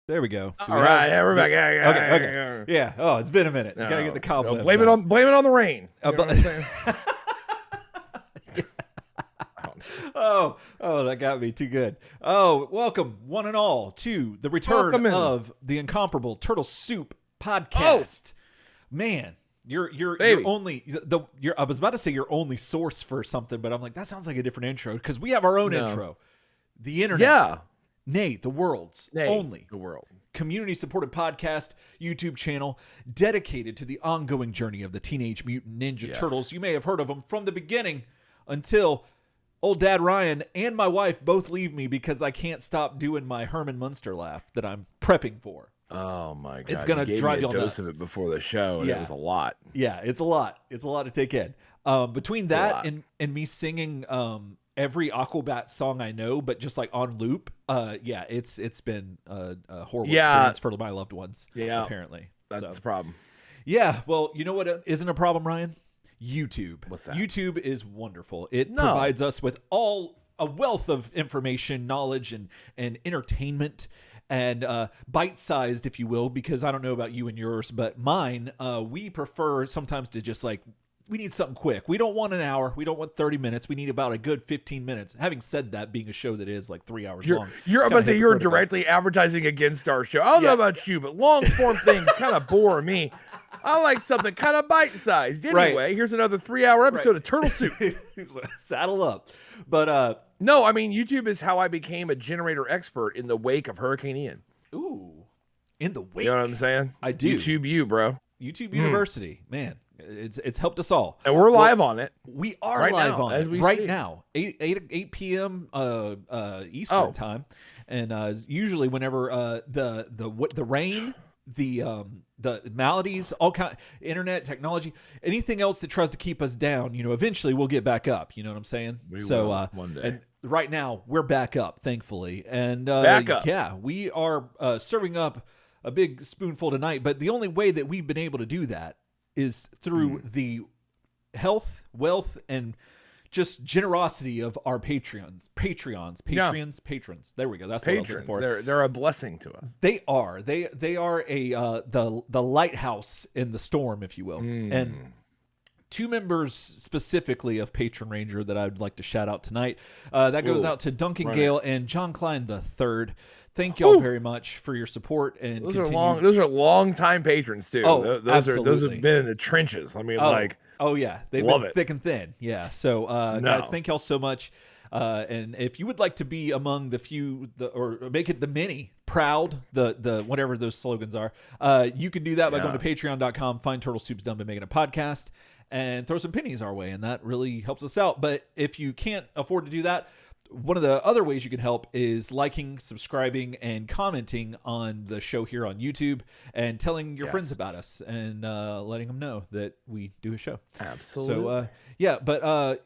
There we go. All right, yeah, we're back. Yeah, Okay. Yeah. Oh, it's been a minute. No, Gotta get the cobwebs. blame it on the rain. You know what I'm saying? Oh, that got me too good. Oh, welcome one and all to the return of the incomparable Turtle Soup podcast. Man, you're only I was about to say your only source for something, but I'm like, that sounds like a different intro because we have our own intro. The internet. Yeah. Nay, the world's only community-supported podcast, YouTube channel dedicated to the ongoing journey of the Teenage Mutant Ninja Turtles. You may have heard of them from the beginning until old Dad Ryan and my wife both leave me because I can't stop doing my Herman Munster laugh that I'm prepping for. Oh my god! It's gonna drive you all nuts. A dose of it before the show, and it was a lot. Yeah, it's a lot. It's a lot to take in. Between that and me singing every Aquabat song I know, but just like on loop. It's been a horrible experience for my loved ones. Yeah, apparently that's the problem. Yeah, well, you know what isn't a problem, Ryan? YouTube. What's that? YouTube is wonderful. It provides us with a wealth of information, knowledge, and entertainment, and bite-sized, if you will, because I don't know about you and yours, but mine, we prefer sometimes to just we need something quick. We don't want an hour. We don't want 30 minutes. We need about a good 15 minutes. Having said that, being a show that is like 3 hours long. I'm about to say you're directly advertising against our show. I don't know about you, but long-form things kind of bore me. I like something kind of bite-sized. Anyway, here's another 3-hour episode of Turtle Soup. Saddle up. But no, I mean, YouTube is how I became a generator expert in the wake of Hurricane Ian. Ooh. In the wake. You know what I'm saying? I do. YouTube you, bro. YouTube University. Man, it's helped us all. And we're live on it. We are live on it right now. 8 p.m. Eastern time. And usually whenever the rain, the maladies, all kind, internet technology, anything else that tries to keep us down, eventually we'll get back up. You know what I'm saying? We will one day. And right now we're back up, thankfully, and back up. Yeah, we are serving up a big spoonful tonight. But the only way that we've been able to do that is through the health, wealth, and just generosity of our patrons. There we go. That's what I was looking for. They're a blessing to us. They are. They are the lighthouse in the storm, if you will. And two members specifically of Patron Ranger that I'd like to shout out tonight. That goes out to Duncan Gale and John Klein III. Thank y'all very much for your support. And those are long time patrons too. Those have been in the trenches. I mean, they've love been it. thick and thin. Yeah. So guys, thank y'all so much. And if you would like to be among the few, or make it the many proud, the whatever those slogans are, you can do that by going to patreon.com, find Turtle Soup's Done by Making a Podcast, and throw some pennies our way, and that really helps us out. But if you can't afford to do that, one of the other ways you can help is liking, subscribing, and commenting on the show here on YouTube, and telling your friends about us, and letting them know that we do a show. Absolutely. So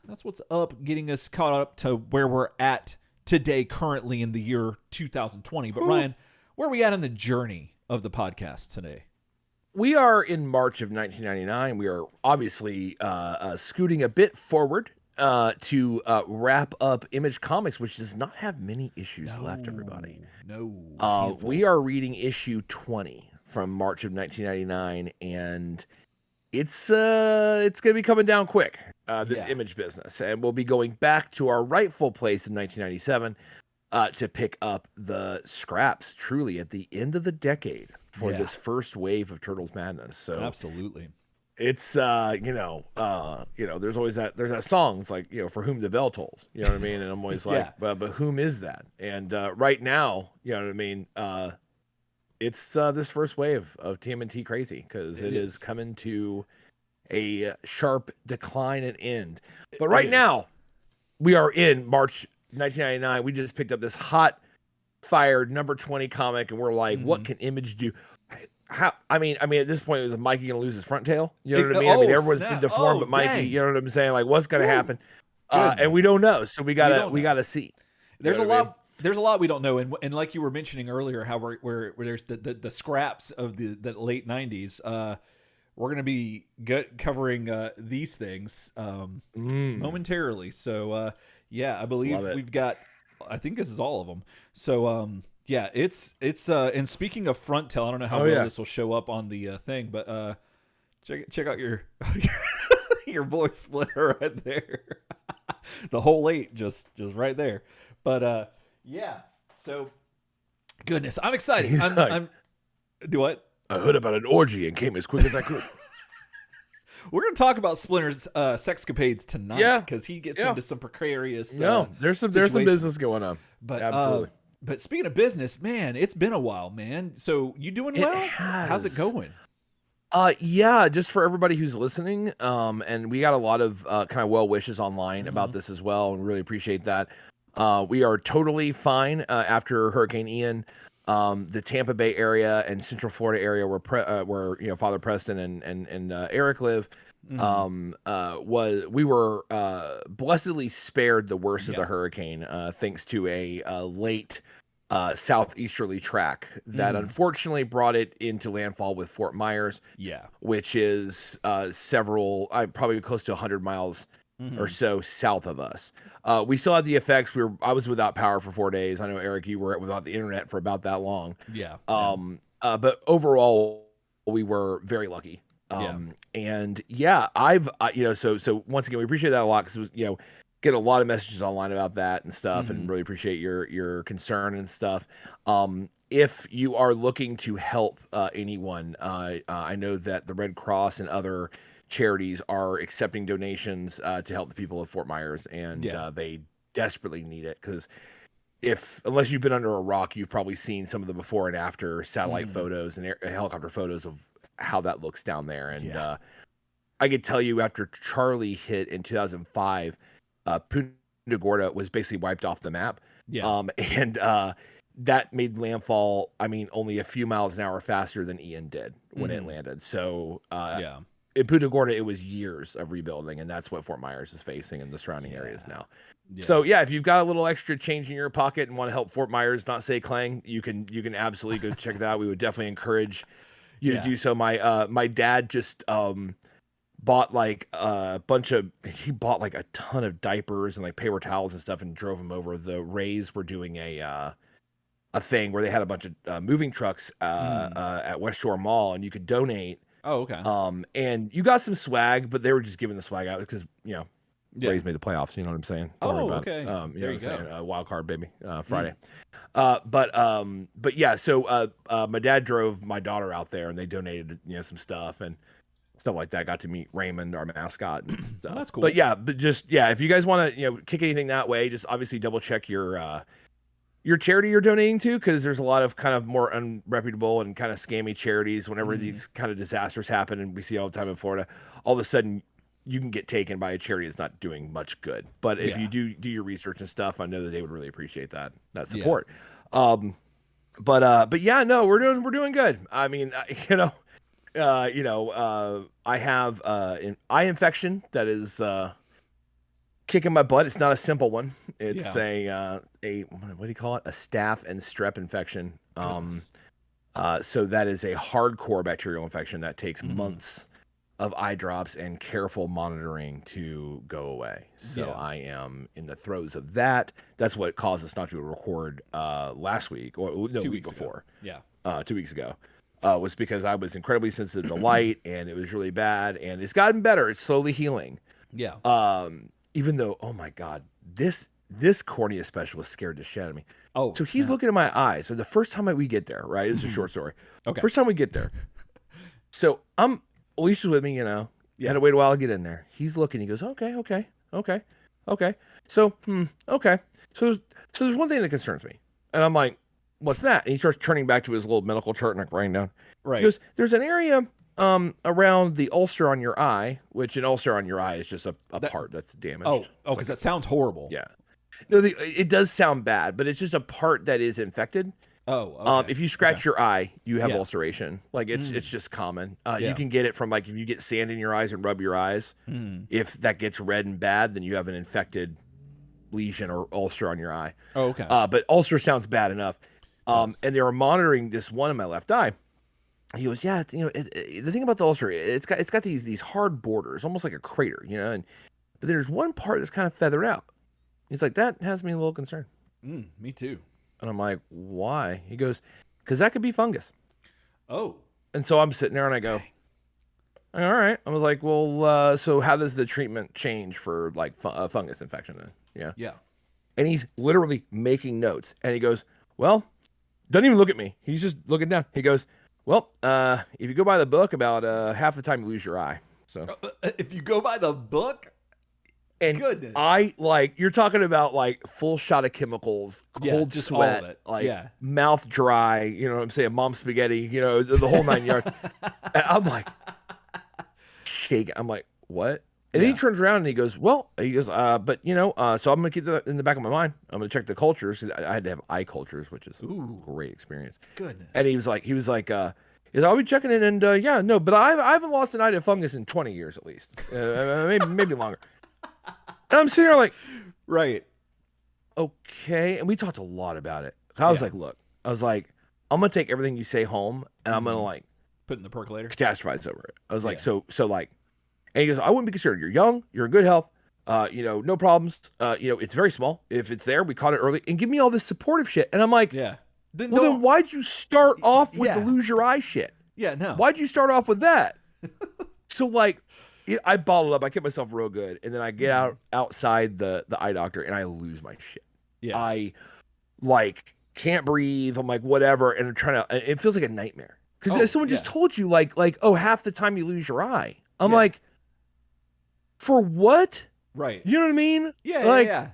that's what's up, getting us caught up to where we're at today, currently in the year 2020. But Ryan, where are we at in the journey of the podcast today? We are in March of 1999. We are obviously scooting a bit forward to wrap up Image Comics, which does not have many issues left, everybody. No. We are reading issue 20 from March of 1999, and it's going to be coming down quick, this Image business. And we'll be going back to our rightful place in 1997 to pick up the scraps, truly, at the end of the decade for this first wave of Turtles Madness. So absolutely. It's there's always that song. It's like, for whom the bell tolls, you know what I mean? And I'm always like, but whom is that? And right now, you know what I mean? It's this first wave of TMNT crazy, because it is coming to a sharp decline and end. But right now, we are in March 1999. We just picked up this hot fired number 20 comic, and we're like, what can Image do? I mean, at this point, is Mikey gonna lose his front tail? You know what I mean? I mean, everyone's been deformed, but Mikey, you know what I'm saying? Like, what's gonna happen? And we don't know, so we gotta see. There's a lot. There's a lot we don't know, and like you were mentioning earlier, how where there's the scraps of the late 90s. We're gonna be covering these things momentarily. So I believe we've got. I think this is all of them. So Yeah, it's and speaking of front tail, I don't know how well this will show up on the thing, but check out your your voice splitter right there. The whole 8 just right there. But yeah, so goodness, I'm excited. I'm do what? I heard about an orgy and came as quick as I could. We're going to talk about Splinter's sexcapades tonight because he gets into some precarious there's some business going on. But absolutely. But speaking of business, man, it's been a while, man. So you doing well? How's it going? Yeah, just for everybody who's listening, and we got a lot of kind of well wishes online about this as well, and really appreciate that. We are totally fine after Hurricane Ian. The Tampa Bay area and Central Florida area where Father Preston and Eric live, we were blessedly spared the worst of the hurricane thanks to a late southeasterly track that unfortunately brought it into landfall with Fort Myers, which is probably close to 100 miles or so south of us. We still had the effects. I was without power for 4 days. I know, Eric, you were without the internet for about that long. But overall, we were very lucky. And so once again, we appreciate that a lot because get a lot of messages online about that and stuff, and really appreciate your concern and stuff. If you are looking to help anyone, I know that the Red Cross and other charities are accepting donations to help the people of Fort Myers, and they desperately need it because unless you've been under a rock, you've probably seen some of the before and after satellite photos and helicopter photos of how that looks down there. And I could tell you, after Charlie hit in 2005, Punta Gorda was basically wiped off the map. And that made landfall, only a few miles an hour faster than Ian did when it landed. So in Punta Gorda, it was years of rebuilding, and that's what Fort Myers is facing in the surrounding areas now. So if you've got a little extra change in your pocket and want to help Fort Myers not say clang, you can absolutely go check that out. We would definitely encourage you to do so. My dad just bought like a ton of diapers and like paper towels and stuff and drove them over. The Rays were doing a thing where they had a bunch of moving trucks at West Shore Mall, and you could donate. Oh, okay. And you got some swag, but they were just giving the swag out because Rays made the playoffs. You know what I'm saying? Don't worry about okay. You know what I'm saying? Wild card, baby. Friday. But yeah. So my dad drove my daughter out there, and they donated some stuff and stuff like that. Got to meet Raymond, our mascot, and stuff. That's cool. But if you guys want to kick anything that way, just obviously double check your charity you're donating to, because there's a lot of kind of more unreputable and kind of scammy charities. Whenever these kind of disasters happen, and we see it all the time in Florida, all of a sudden you can get taken by a charity that's not doing much good. But if you do your research and stuff, I know that they would really appreciate that support. But yeah, no, we're doing good. I mean, I have an eye infection that is kicking my butt. It's not a simple one. It's a what do you call it? A staph and strep infection. So that is a hardcore bacterial infection that takes months of eye drops and careful monitoring to go away. So I am in the throes of that. That's what caused us not to record last week, or no, 2 week weeks before. Ago. 2 weeks ago. Was because I was incredibly sensitive to light, and it was really bad, and it's gotten better. It's slowly healing. Even though, oh my God, this cornea specialist scared the shit out of me. Oh, so he's looking at my eyes. So the first time we get there, right? It's a short story. Okay. First time we get there. So Alicia's with me, had to wait a while to get in there. He's looking. He goes, okay. So, okay. So there's one thing that concerns me, and I'm like, what's that? And he starts turning back to his little medical chart and writing down. Right. He goes, there's an area around the ulcer on your eye, which an ulcer on your eye is just a part that's damaged. Because that sounds horrible. Yeah. No, it does sound bad, but it's just a part that is infected. Oh, okay. If you scratch your eye, you have ulceration. Like it's just common. You can get it from if you get sand in your eyes and rub your eyes. If that gets red and bad, then you have an infected lesion or ulcer on your eye. Oh, okay. But ulcer sounds bad enough. And they were monitoring this one in my left eye. He goes, yeah, the thing about the ulcer, it's got these hard borders, almost like a crater, but there's one part that's kind of feathered out. He's like, that has me a little concerned. Me too. And I'm like, why? He goes, because that could be fungus. Oh. And so I'm sitting there and I go, all right. I was like, well, so how does the treatment change for like fungus infection then? Yeah. Yeah. And he's literally making notes. And he goes, well, doesn't even look at me. He's just looking down. He goes, well, if you go by the book, about half the time you lose your eye. So if you go by the book, and goodness. I you're talking about like full shot of chemicals, cold just sweat, all of it. like mouth dry, you know what I'm saying? Mom spaghetti, you know, the whole 9 yards. And I'm like, shake. I'm like, what? And then he turns around and he goes, but you know, so I'm going to keep that in the back of my mind. I'm going to check the cultures. I had to have eye cultures, which is a great experience. Goodness. And he was like, I'll be checking it. And no, but I haven't lost an eye to fungus in 20 years at least. Maybe longer. And I'm sitting there like, right. Okay. And we talked a lot about it. I was like, look, I'm going to take everything you say home and I'm going to like put it in the percolator, catastrophize over it. I was like, so like, and he goes, I wouldn't be concerned. You're young. You're in good health. You know, no problems. You know, it's very small. If it's there, we caught it early. And give me all this supportive shit. And I'm like, then why'd you start off with the lose your eye shit? Yeah, no. Why'd you start off with that? So like, I bottled up. I kept myself real good. And then I get outside the eye doctor and I lose my shit. Yeah. I like can't breathe. I'm like, whatever. And I'm trying to, it feels like a nightmare. Because someone just told you like, oh, half the time you lose your eye. I'm like, for what? Right. You know what I mean? Yeah. Like, yeah.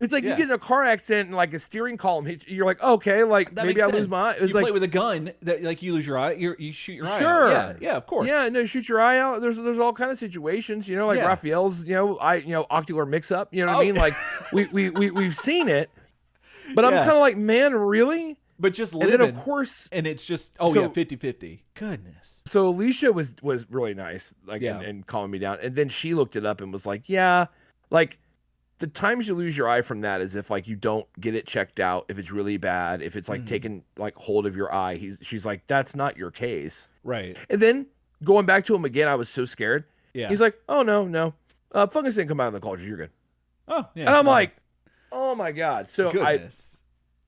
It's like you get in a car accident and like a steering column hits you. You're like, okay, like that maybe I lose my eye. You play with a gun that like you lose your eye, you shoot your eye. Sure. Out. Yeah, of course. Yeah, no, shoot your eye out. There's all kind of situations, you know, like Raphael's, ocular mix up. You know what I mean? Like we've seen it. But I'm kind of like, man, really? But just living. And then of course, and it's just 50-50. Goodness. So Alicia was really nice, like and calming me down. And then she looked it up and was like, yeah, like the times you lose your eye from that is if like you don't get it checked out, if it's really bad, if it's like taking like hold of your eye. She's like, that's not your case. Right. And then going back to him again, I was so scared. Yeah. He's like, oh no. Fungus didn't come out of the culture. You're good. Oh, yeah. And I'm like, oh my God. So goodness.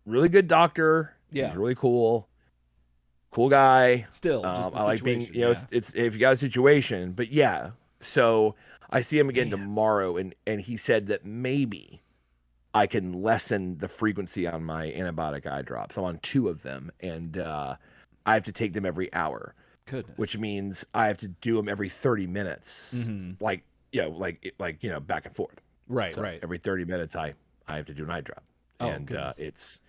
Really good doctor. Yeah. He's really cool guy. Still, just the I like being, it's if you got a situation, but so I see him again tomorrow, and he said that maybe I can lessen the frequency on my antibiotic eye drops. I'm on 2 of them, and I have to take them every hour. Goodness. Which means I have to do them every 30 minutes, back and forth. Right, so right. Every 30 minutes, I have to do an eye drop, goodness. It's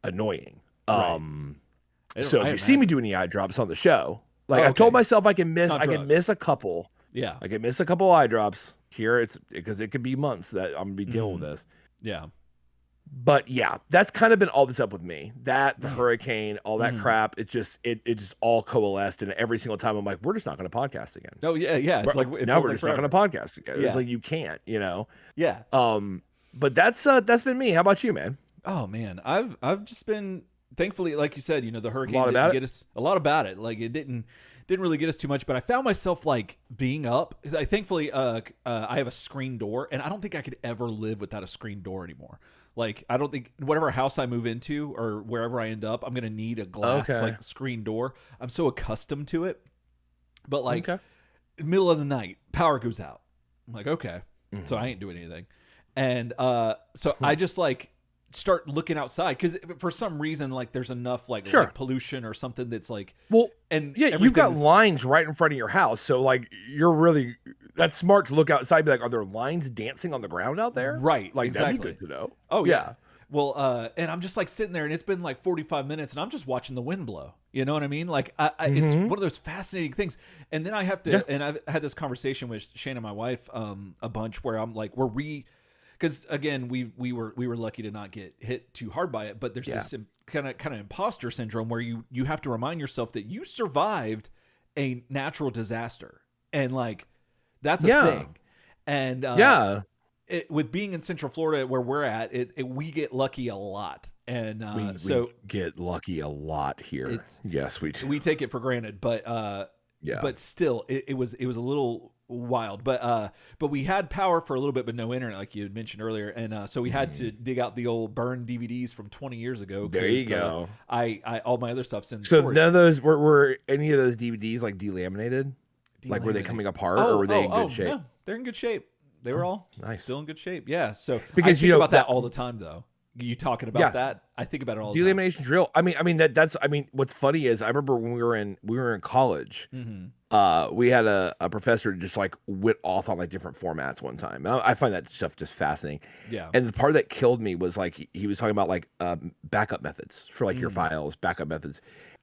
annoying. Right. So if you see me do any eye drops on the show, like I've told myself I can miss a couple. Yeah. I can miss a couple eye drops here. It's because it could be months that I'm gonna be dealing with this. Yeah. But that's kind of been all this up with me. That the hurricane, all that crap, it just all coalesced, and every single time I'm like, we're just not gonna podcast again. Oh yeah. It's like now we're just not gonna podcast again. It's like you can't, Yeah. But that's been me. How about you, man? Oh man, I've just been, thankfully, like you said, the hurricane didn't get us a lot about it. Like it didn't really get us too much, but I found myself like being up. Thankfully, I have a screen door, and I don't think I could ever live without a screen door anymore. Like I don't think whatever house I move into or wherever I end up, I'm gonna need a glass like screen door. I'm so accustomed to it. But like middle of the night, power goes out. I'm like, okay, so I ain't doing anything, and so I just like start looking outside because for some reason like there's enough like pollution or something that's like you've got lines right in front of your house, so like that's smart to look outside and be like, are there lines dancing on the ground out there? Right, like exactly. That'd be good to know. Oh yeah. Well, and I'm just like sitting there and it's been like 45 minutes and I'm just watching the wind blow. You know what I mean? Like it's one of those fascinating things. And then I have to and I've had this conversation with Shana, my wife, a bunch where I'm like, because again, we were lucky to not get hit too hard by it, but there's this kind of imposter syndrome where you have to remind yourself that you survived a natural disaster, and like that's a thing. And with being in Central Florida where we're at, we get lucky a lot, and we get lucky a lot here. Yes, we do. We take it for granted, but but still, it was a little wild. But we had power for a little bit, but no internet, like you had mentioned earlier, and so we had to dig out the old burned DVDs from 20 years ago. There you go. I all my other stuff's in so storage. None of those were any of those DVDs like delaminated? Like were they coming apart or were they in good shape? No, they're in good shape. They were all still in good shape. Yeah. So because I think about that all the time, though. You talking about that? I think about it all the time. Delamination's real. I mean that's what's funny is I remember when we were in college, we had a professor just like went off on like different formats one time. I find that stuff just fascinating. Yeah. And the part that killed me was like he was talking about like backup methods for like your files, backup methods.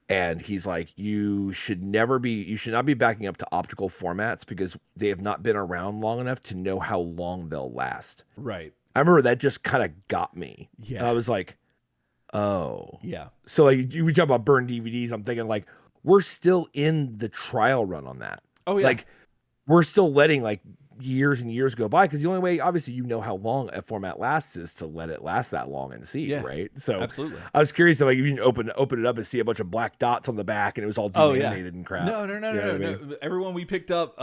And he's like, you should not be backing up to optical formats because they have not been around long enough to know how long they'll last. Right. I remember that just kind of got me. Yeah. And I was like, oh. Yeah. So like you talk about burned DVDs, I'm thinking like we're still in the trial run on that. Oh yeah. Like we're still letting like years and years go by because the only way obviously you know how long a format lasts is to let it last that long and see, right? So absolutely. I was curious if like you can open it up and see a bunch of black dots on the back and it was all delaminated and crap. No. Everyone we picked up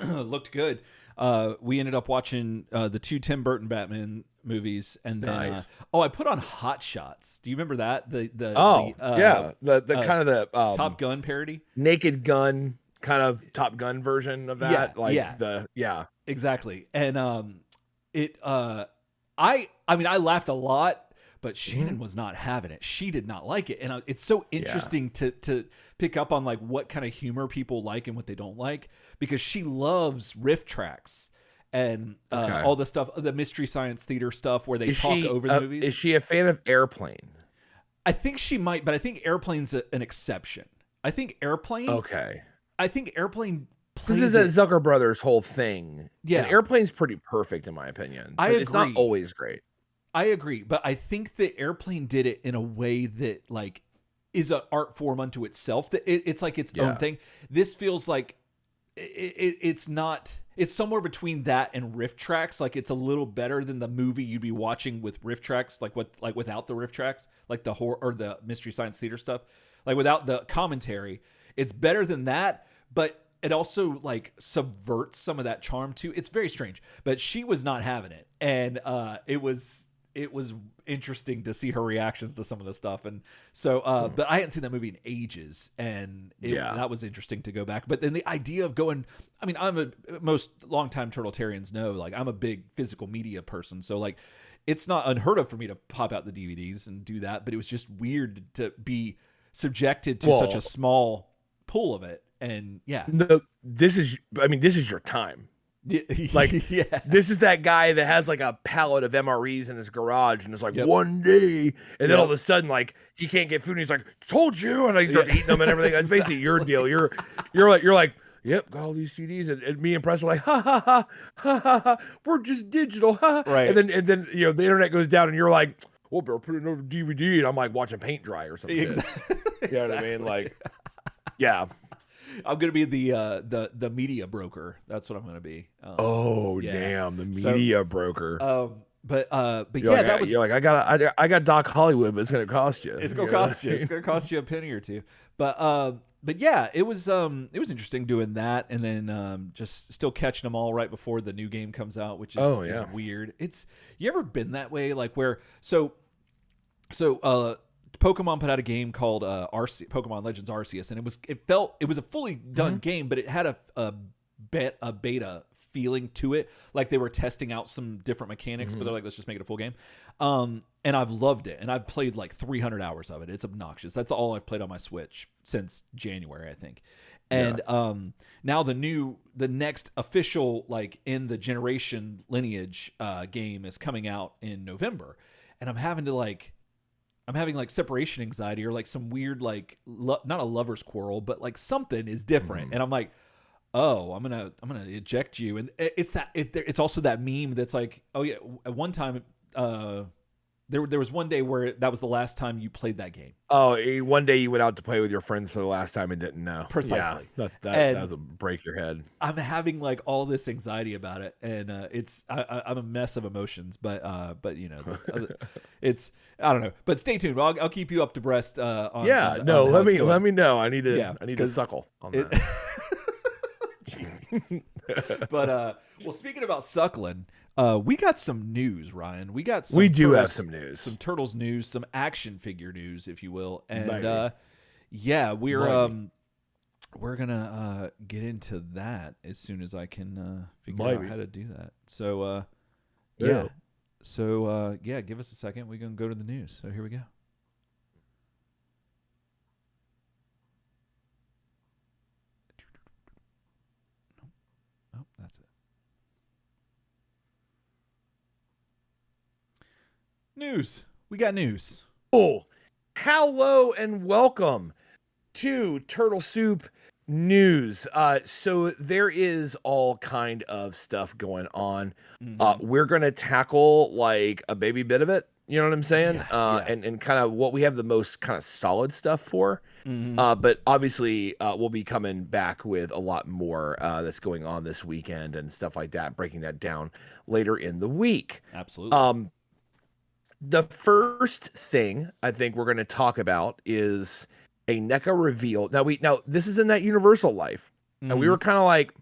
looked good. We ended up watching the 2 Tim Burton Batman movies, and then I put on Hot Shots. Do you remember that? The kind of the Top Gun parody, Naked Gun kind of Top Gun version of that. Exactly. And I laughed a lot. But Shannon was not having it. She did not like it. And it's so interesting to pick up on like what kind of humor people like and what they don't like, because she loves riff tracks and all the stuff, the Mystery Science Theater stuff where they talk over the movies. Is she a fan of Airplane? I think she might, but I think Airplane's an exception. I think Airplane This is a Zucker Brothers whole thing. Yeah. And Airplane's pretty perfect in my opinion. But it's not always great. I agree, but I think that Airplane did it in a way that like is an art form unto itself. That it's like its own thing. This feels like it's not. It's somewhere between that and riff tracks. Like it's a little better than the movie you'd be watching with riff tracks, like without the riff tracks, like the horror or the Mystery Science Theater stuff, like without the commentary. It's better than that, but it also like subverts some of that charm too. It's very strange, but she was not having it, and it was interesting to see her reactions to some of the stuff. And so, but I hadn't seen that movie in ages, and that was interesting to go back. But then the idea of going, I mean, most longtime Turtletarians know, like I'm a big physical media person. So like, it's not unheard of for me to pop out the DVDs and do that, but it was just weird to be subjected to such a small pool of it. And this is your time. Like this is that guy that has like a pallet of MREs in his garage and it's like one day and then all of a sudden like he can't get food and he's like told you and he starts eating them and everything. That's basically your deal. You're like yep, got all these CDs and me and Press are like ha ha ha ha ha ha, we're just digital, ha. Right. And then the internet goes down and you're like, well, better put it over DVD, and I'm like watching paint dry or something. Exactly. You know what I mean? Like yeah. I'm gonna be the media broker. That's what I'm gonna be. Damn, the media broker. But that was. You're like, I got Doc Hollywood, but it's gonna cost you. It's gonna cost you. It's gonna cost you a penny or two. But yeah, it was interesting doing that, and then just still catching them all right before the new game comes out, which is weird. You ever been that way, like where Pokemon put out a game called Pokemon Legends Arceus, and it was a fully done game, but it had a beta feeling to it, like they were testing out some different mechanics, but they're like, let's just make it a full game. And I've loved it, and I've played like 300 hours of it. It's obnoxious. That's all I've played on my Switch since January, I think. And now the next official like in the generation lineage game is coming out in November, and I'm having like separation anxiety or like some weird like not a lover's quarrel, but like something is different, and I'm like, oh, I'm gonna eject you. And it's also that meme that's like, oh yeah, at one time there was one day where that was the last time you played that game. Oh, one day you went out to play with your friends for the last time and didn't know. Precisely. Yeah, that was a break your head. I'm having like all this anxiety about it, and I'm a mess of emotions. But you know, it's, I don't know. But stay tuned. I'll keep you up to breast. On let me know. I need to suckle on that. But well, speaking about suckling, we got some news, Ryan. We got some. We do have some news, some Turtles news, some action figure news, if you will, and yeah, we're gonna get into that as soon as I can figure out how to do that. So yeah. So yeah, give us a second. We're gonna go to the news. So here we go. Oh, that's it. News. We got news. Oh, hello and welcome to Turtle Soup News. So there is all kind of stuff going on. We're gonna tackle like a baby bit of it. You know what I'm saying? And kind of what we have the most kind of solid stuff for. But obviously, we'll be coming back with a lot more that's going on this weekend and stuff like that, breaking that down later in the week. Absolutely. The first thing I think we're going to talk about is a NECA reveal. Now this is in that Universal life, and we were kind of like,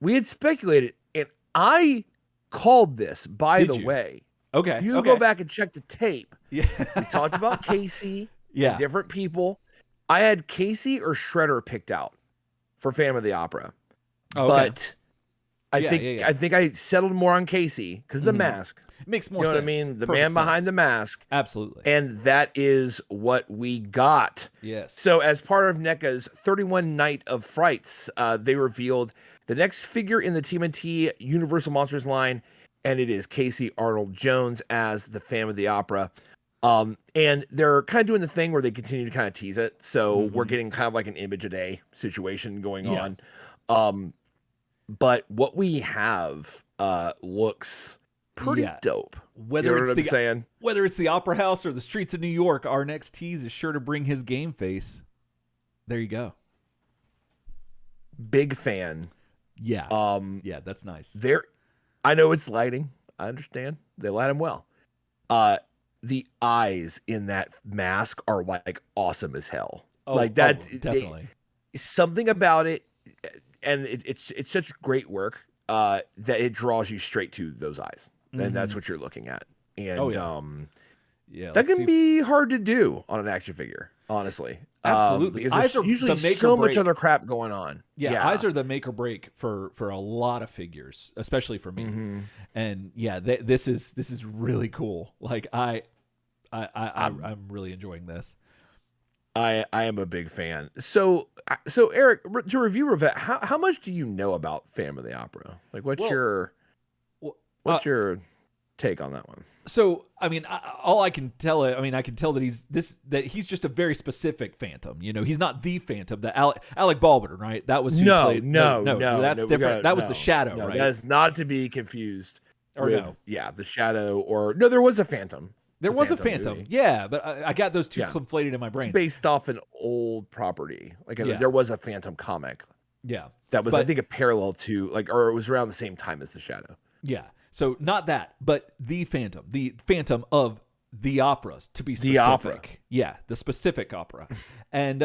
we had speculated, and I called this, by the way. Okay. If you go back and check the tape, we talked about Casey, different people. I had Casey or Shredder picked out for Phantom of the Opera, but I think I settled more on Casey because the mask. It makes more sense. You know what I mean? The man behind the mask. Absolutely. And that is what we got. Yes. So as part of NECA's 31 Night of Frights, they revealed the next figure in the TMNT Universal Monsters line, and it is Casey Arnold Jones as the Phantom of the Opera. And they're kind of doing the thing where they continue to kind of tease it. So we're getting kind of like an image a day situation going on. But what we have looks pretty dope. Whether it's the Opera House or the streets of New York, our next tease is sure to bring his game face. There you go. Big fan. Yeah. Yeah, that's nice. I know it's lighting. I understand. They light him well. The eyes in that mask are like awesome as hell. Definitely. Something about it, and it's such great work that it draws you straight to those eyes, and that's what you're looking at. And that can be hard to do on an action figure, honestly. Absolutely, because there's usually so much other crap going on. Yeah, eyes are the make or break for a lot of figures, especially for me. And this is really cool. Like I'm really enjoying this. I am a big fan. So Eric, to review Revette, how much do you know about Phantom of the Opera? Like, what's your take on that one? So, I mean, all I can tell I can tell that he's just a very specific Phantom. You know, he's not the Phantom. That Alec Baldwin, right? That was who played. No, that's different. That was the Shadow, right? That is not to be confused with the Shadow. Or no, there was a Phantom. There was a Phantom, movie. But I got those two conflated in my brain. It's based off an old property. There was a Phantom comic. Yeah, that was I think a parallel to or it was around the same time as the Shadow. Yeah, so not that, but the Phantom of the operas, to be specific. The opera. Yeah, the specific opera. And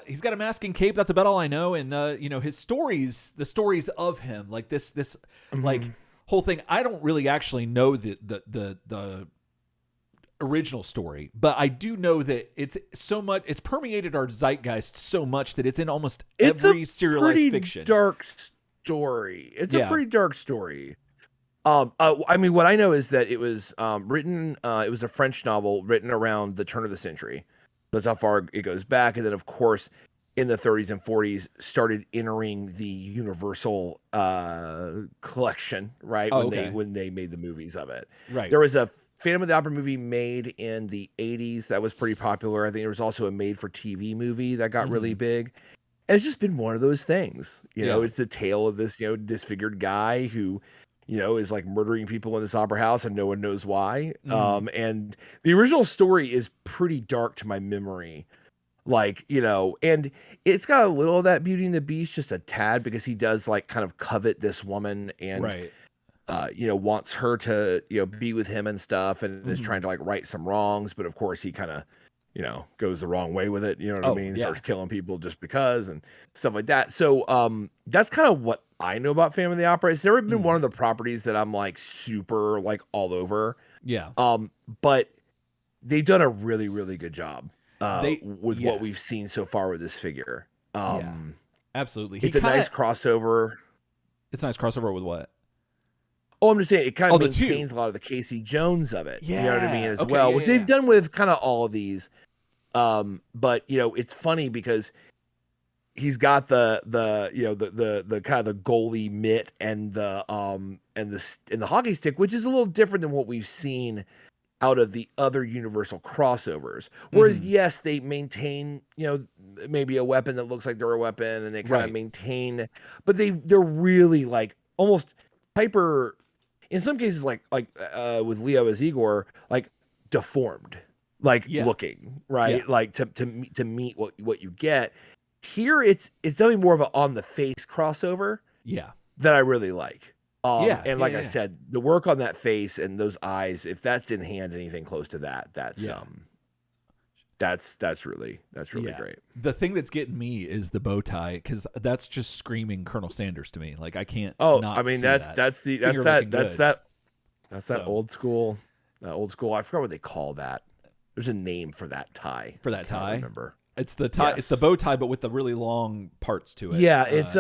he's got a mask and cape. That's about all I know. And his stories, the stories of him, like this like whole thing. I don't really actually know the original story, but I do know that it's permeated our zeitgeist so much that it's in almost every serialized fiction. Dark story. It's a pretty dark story. I mean, what I know is that it was written. It was a French novel written around the turn of the century. That's how far it goes back, and then of course, in the 30s and 40s, started entering the Universal collection. Right when they made the movies of it. Right. There was a Phantom of the Opera movie made in the 80s that was pretty popular. I think there was also a made-for-TV movie that got really big. And it's just been one of those things. You know, it's the tale of this, disfigured guy who, is like murdering people in this opera house and no one knows why. And the original story is pretty dark to my memory. And it's got a little of that Beauty and the Beast, just a tad, because he does like kind of covet this woman and wants her to, be with him and stuff, and is trying to like right some wrongs. But of course he kind of, goes the wrong way with it. You know what I mean? Yeah. Starts killing people just because and stuff like that. So that's kind of what I know about Phantom of the Opera. It's never been one of the properties that I'm like super like all over. Yeah. But they've done a really, really good job with what we've seen so far with this figure. Absolutely. It's a nice crossover. It's a nice crossover with what? Oh, I'm just saying it kind of maintains a lot of the Casey Jones of it. Yeah. You know what I mean? As well, which they've done with kind of all of these. But it's funny because he's got the kind of the goalie mitt and the hockey stick, which is a little different than what we've seen out of the other Universal crossovers. Whereas yes, they maintain, maybe a weapon that looks like they're a weapon, and they kind of maintain, but they're really like almost hyper, in some cases like with Leo as Igor, like deformed, like looking, right? Yeah. Like to meet what you get. Here it's definitely more of an on the face crossover. Yeah. That I really like. And like I said, the work on that face and those eyes, if that's in hand anything close to that, that's really great. The thing that's getting me is the bow tie, because that's just screaming Colonel Sanders to me. Like I can't. I mean that's that old school. I forgot what they call that. There's a name for that tie. For that tie, I remember. It's the tie. Yes. It's the bow tie, but with the really long parts to it. Yeah, it's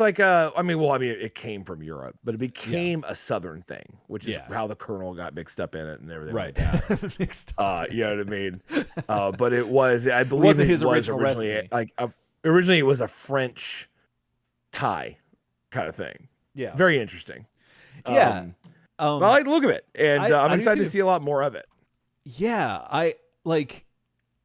like it came from Europe, but it became a Southern thing, which is how the Colonel got mixed up in it and everything like that. Mixed up. You know what I mean? But it was, I believe, it was originally originally it was a French tie kind of thing. Yeah, very interesting. Yeah, I like the look of it, and I'm excited to see a lot more of it. Yeah,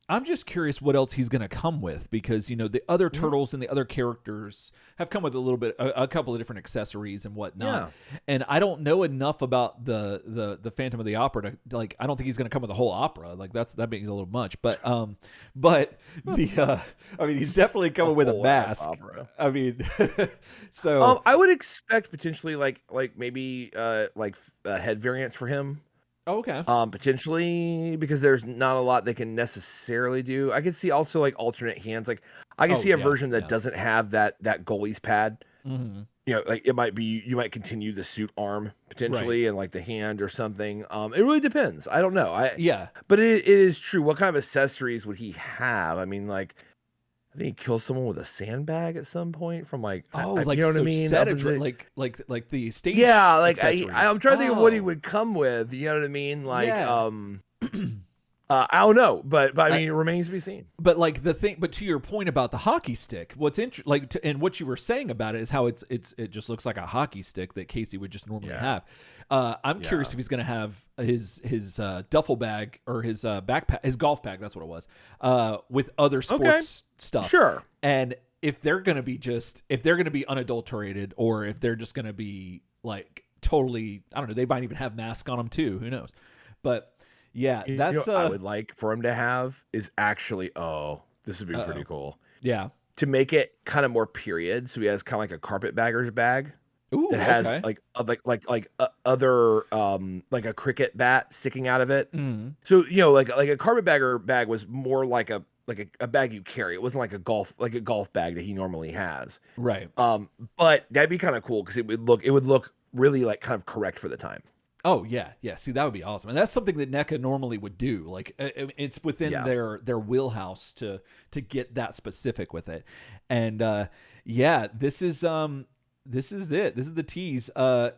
I'm just curious what else he's going to come with, because, the other turtles and the other characters have come with a couple of different accessories and whatnot. Yeah. And I don't know enough about the Phantom of the Opera to, like, I don't think he's going to come with a whole opera. Like that being a little much, but he's definitely coming with a mask. Opera. I mean, so I would expect potentially like maybe head variants for him. Oh, okay. Potentially, because there's not a lot they can necessarily do. I could see also like alternate hands. Like I can see a version that doesn't have that goalie's pad. Mm-hmm. Like it might be, you might continue the suit arm potentially and like the hand or something. It really depends. I don't know. But it is true. What kind of accessories would he have? I mean, like, I think he kills someone with a sandbag at some point from like, you know what I mean? Like the stage. Yeah, like I'm trying to think of what he would come with. You know what I mean? Like, I don't know, but I mean, it remains to be seen. But like but to your point about the hockey stick, what's interesting, and what you were saying about it is how it just looks like a hockey stick that Casey would just normally have. I'm curious if he's going to have his duffel bag or his backpack, his golf bag. That's what it was. With other sports stuff. Sure. And if they're going to be unadulterated, or if they're just going to be like totally, I don't know, they might even have masks on them too. Who knows? But yeah, that's I would like for him to have is actually, this would be pretty cool. Yeah. To make it kind of more period. So he has kind of like a carpetbagger's bag. Ooh, that has other like a cricket bat sticking out of it. Mm-hmm. So like a carpetbagger bag was more like a bag you carry. It wasn't like a golf bag that he normally has. Right. But that'd be kind of cool because it would look really like kind of correct for the time. Oh yeah. See, that would be awesome, and that's something that NECA normally would do. Like it's within their wheelhouse to get that specific with it. And this is it. This is the tease. I'm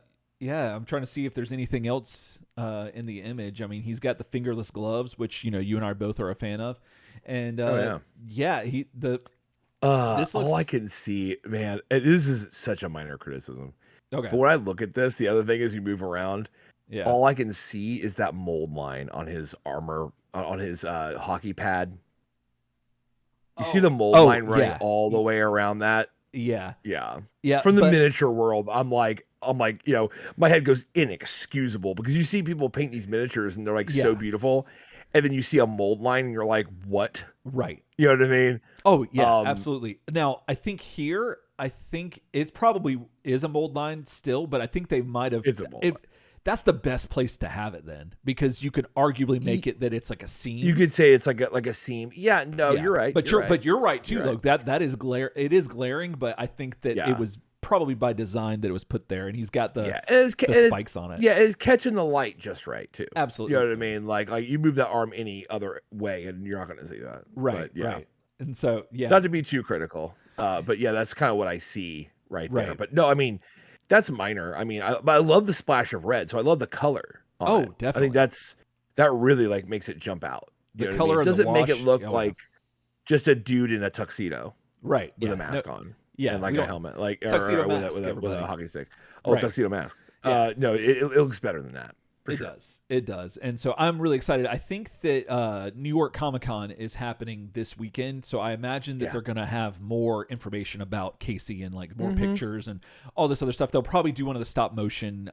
trying to see if there's anything else in the image. I mean, he's got the fingerless gloves, which you and I both are a fan of, and this looks... all I can see, man. This is such a minor criticism. Okay, but when I look at this, the other thing is you move around. Yeah, all I can see is that mold line on his armor, on his hockey pad. You see the mold line running all the way around that. Yeah. From the miniature world, I'm like, my head goes inexcusable because you see people paint these miniatures and they're like so beautiful, and then you see a mold line and you're like, what? Right. You know what I mean? Oh yeah, absolutely. Now I think it probably is a mold line still, but I think they might have. It's a mold line. that's the best place to have it then, because you could arguably make it that it's like a seam. You could say it's like a seam. Yeah, no, you're right. But you're right too. Look, that is it is glaring, but I think that it was probably by design that it was put there, and he's got the spikes on it. Yeah, it's catching the light just right too. Absolutely. You know what I mean? Like you move that arm any other way and you're not going to see that. Right. But, right. And so, not to be too critical, but yeah, that's kind of what I see right there. But no, I mean, that's minor. I mean, but I love the splash of red, so I love the color on it. Definitely. I think that really like makes it jump out. The color it doesn't make it look like just a dude in a tuxedo, right? With a mask on. Yeah, and like a helmet, like tuxedo or mask, with a hockey stick. Tuxedo mask. No, it looks better than that. It does. And so I'm really excited. I think that New York Comic-Con is happening this weekend, so I imagine that they're going to have more information about Casey and like more pictures and all this other stuff. They'll probably do one of the stop motion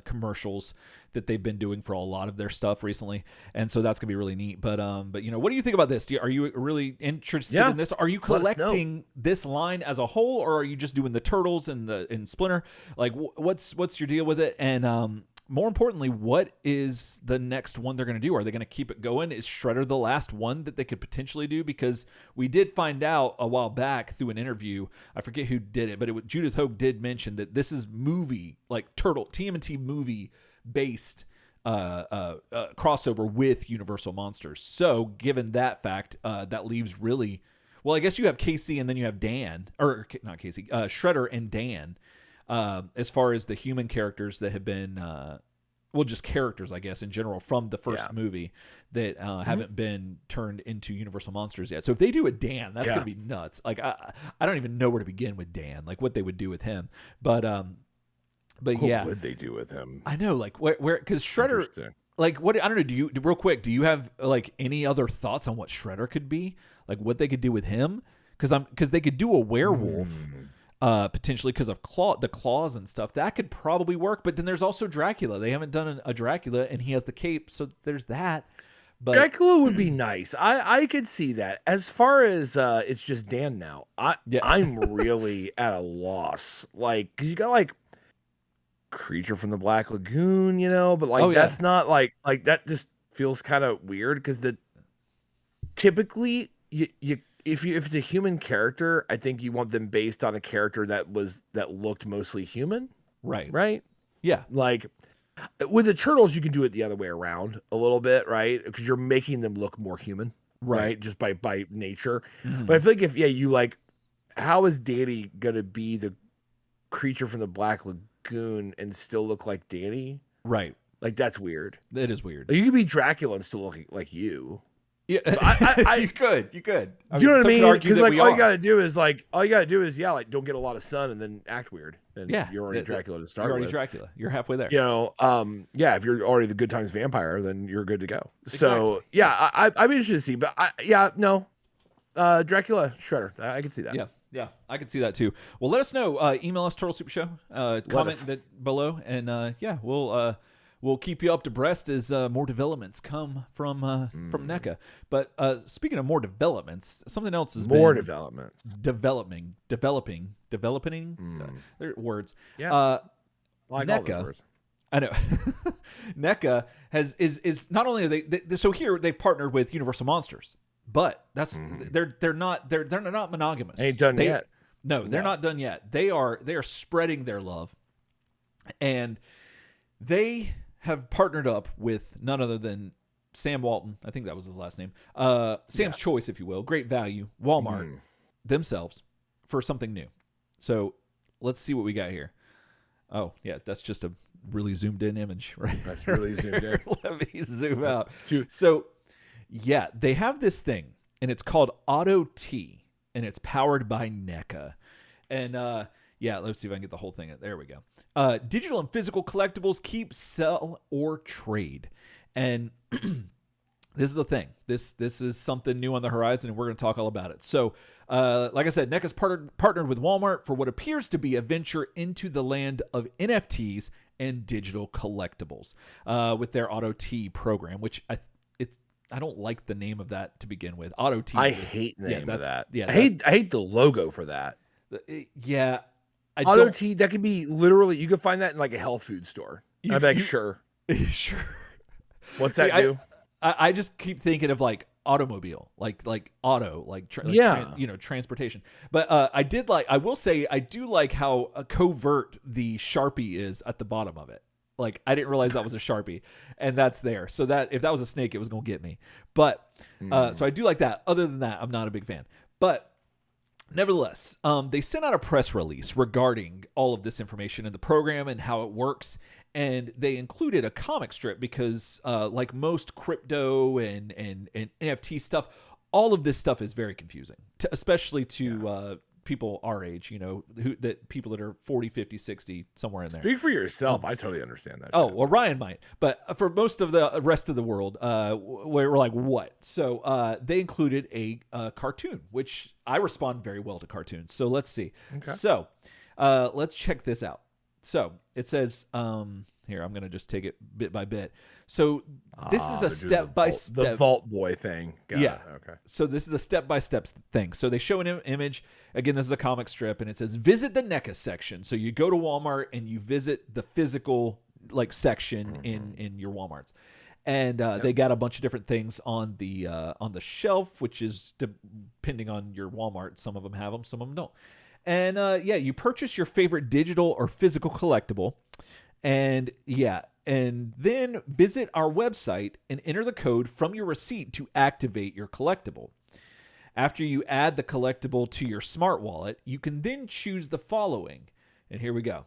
commercials that they've been doing for a lot of their stuff recently, and so that's gonna be really neat. But you know, what do you think about this? Are you really interested in this? Are you collecting this line as a whole, or are you just doing the Turtles and Splinter? Like, what's your deal with it? And more importantly, what is the next one they're going to do? Are they going to keep it going? Is Shredder the last one that they could potentially do? Because we did find out a while back through an interview, I forget who did it, but Judith Hogue did mention that this is movie, like TMNT movie based crossover with Universal Monsters. So given that fact, that leaves really, well, I guess you have Casey and then you have Dan, or not Casey, Shredder and Dan. As far as the human characters that have been, just characters, I guess, in general from the first movie that haven't been turned into Universal Monsters yet. So if they do a Dan, that's going to be nuts. Like, I don't even know where to begin with Dan, like what they would do with him. But what would they do with him? I know, like where, because Shredder, like what, I don't know. Do you, real quick, do you have like any other thoughts on what Shredder could be? Like what they could do with him? Because they could do a werewolf. Potentially because of the claws and stuff that could probably work, but then there's also Dracula. They haven't done a Dracula, and he has the cape, so there's that. But Dracula would be nice. I could see that. As far as it's just Dan now, I'm really at a loss. Like, because you got like Creature from the Black Lagoon, you know, but like that's not like that just feels kind of weird because typically you. If it's a human character, I think you want them based on a character that looked mostly human. Right? Yeah. Like with the Turtles, you can do it the other way around a little bit, right? Because you're making them look more human, right? Just by nature. Mm-hmm. But I feel like you like, how is Danny gonna be the Creature from the Black Lagoon and still look like Danny? Right. Like that's weird. It is weird. Like, you could be Dracula and still look like you. Yeah, you could. Do you know what I mean? Because like all you gotta do is don't get a lot of sun and then act weird. And you're already Dracula to start with. You're already Dracula. You're halfway there. You know, if you're already the Good Times vampire, then you're good to go. Exactly. So I'd be interested to see, but Dracula Shredder, I could see that. Yeah, I could see that too. Well, let us know. Email us Turtle Super Show. Comment below, and we'll keep you up to breast as more developments come from NECA. But speaking of more developments, something else has been developing. They're words. Yeah. Like NECA. All those words. I know. NECA is not only are they so here they've partnered with Universal Monsters, but that's they're not monogamous. Ain't done yet. No, they're not done yet. They are spreading their love, and they have partnered up with none other than Sam Walton. I think that was his last name. Sam's Choice, if you will. Great Value. Walmart themselves for something new. So let's see what we got here. Oh, yeah, that's just a really zoomed in image. Right? That's really zoomed in. Let me zoom out. So, yeah, they have this thing, and it's called Auto T, and it's powered by NECA. And, let's see if I can get the whole thing. There we go. Digital and physical collectibles, keep, sell, or trade. And this is the thing. This is something new on the horizon, and we're going to talk all about it. So, like I said, NECA's partnered with Walmart for what appears to be a venture into the land of NFTs and digital collectibles with their Auto T program, which I don't like the name of that to begin with. Auto T. I hate the name of that. Yeah, I hate the logo for that. Yeah. Auto T, that could be literally, you could find that in like a health food store. I beg, sure. Sure. What's that do? I just keep thinking of like automobile, like auto, transportation. But I will say I do like how covert the Sharpie is at the bottom of it. Like I didn't realize that was a Sharpie, and that's there. So that if that was a snake, it was gonna get me. But so I do like that. Other than that, I'm not a big fan. But nevertheless, they sent out a press release regarding all of this information in the program and how it works. And they included a comic strip because, like most crypto and NFT stuff, all of this stuff is very confusing, especially to people our age, people that are 40, 50, 60, somewhere in there. Speak for yourself. I totally understand that. Oh, well, Ryan might. But for most of the rest of the world, we're like, what? So they included a cartoon, which I respond very well to cartoons. So let's see. Okay. So let's check this out. So it says, here, I'm going to just take it bit by bit. So this is a step-by-step. The Vault Boy thing. Got it. Okay. So this is a step-by-step thing. So they show an image. Again, this is a comic strip, and it says, visit the NECA section. So you go to Walmart, and you visit the physical section in your Walmarts. And they got a bunch of different things on the shelf, which is depending on your Walmart. Some of them have them, some of them don't. And you purchase your favorite digital or physical collectible. And then visit our website and enter the code from your receipt to activate your collectible. After you add the collectible to your smart wallet, you can then choose the following. And here we go.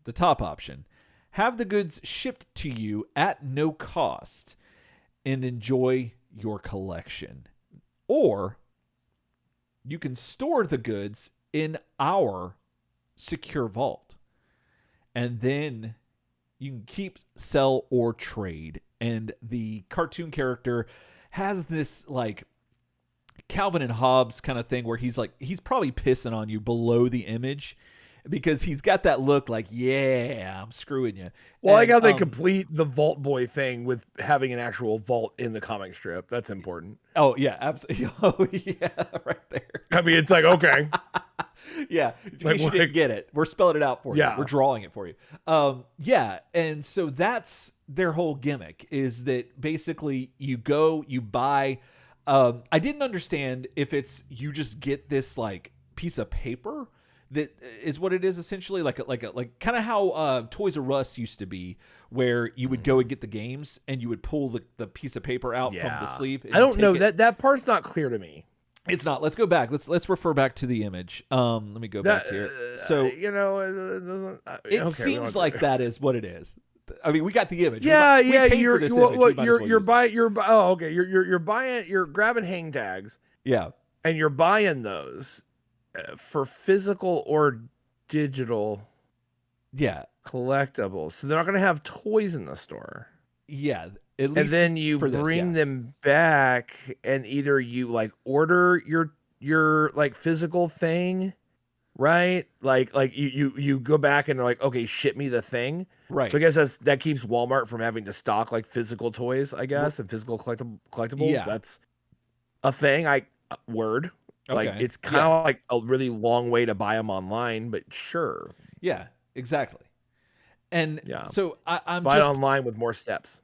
The top option. Have the goods shipped to you at no cost and enjoy your collection. Or you can store the goods in our secure vault. And then you can keep, sell, or trade. And the cartoon character has this like Calvin and Hobbes kind of thing where he's probably pissing on you below the image because he's got that look like, yeah, I'm screwing you. Well, I got they complete the Vault Boy thing with having an actual vault in the comic strip. That's important. Oh, yeah, absolutely. Oh, yeah, right there. I mean, it's like, okay. Yeah, in case you didn't get it, we're spelling it out for you. Yeah. We're drawing it for you. And so that's their whole gimmick is that basically you go, you buy. I didn't understand if it's you just get this like piece of paper that is what it is essentially, like kind of how Toys R Us used to be, where you would go and get the games and you would pull the piece of paper out from the sleeve. I don't know that part's not clear to me. It's not. Let's go back. Let's refer back to the image. Let me go back here. So it seems like that is what it is. I mean, we got the image. You're grabbing hang tags. Yeah, and you're buying those for physical or digital. Yeah, collectibles. So they're not going to have toys in the store. Yeah. And then you bring them back, and either you like order your like physical thing, right? Like you go back and they're like, okay, ship me the thing, right? So I guess that keeps Walmart from having to stock like physical toys, I guess, and physical collectibles. Yeah. That's a thing. Like it's kind of like a really long way to buy them online, but sure. Yeah, exactly. And so I'm buy it online with more steps.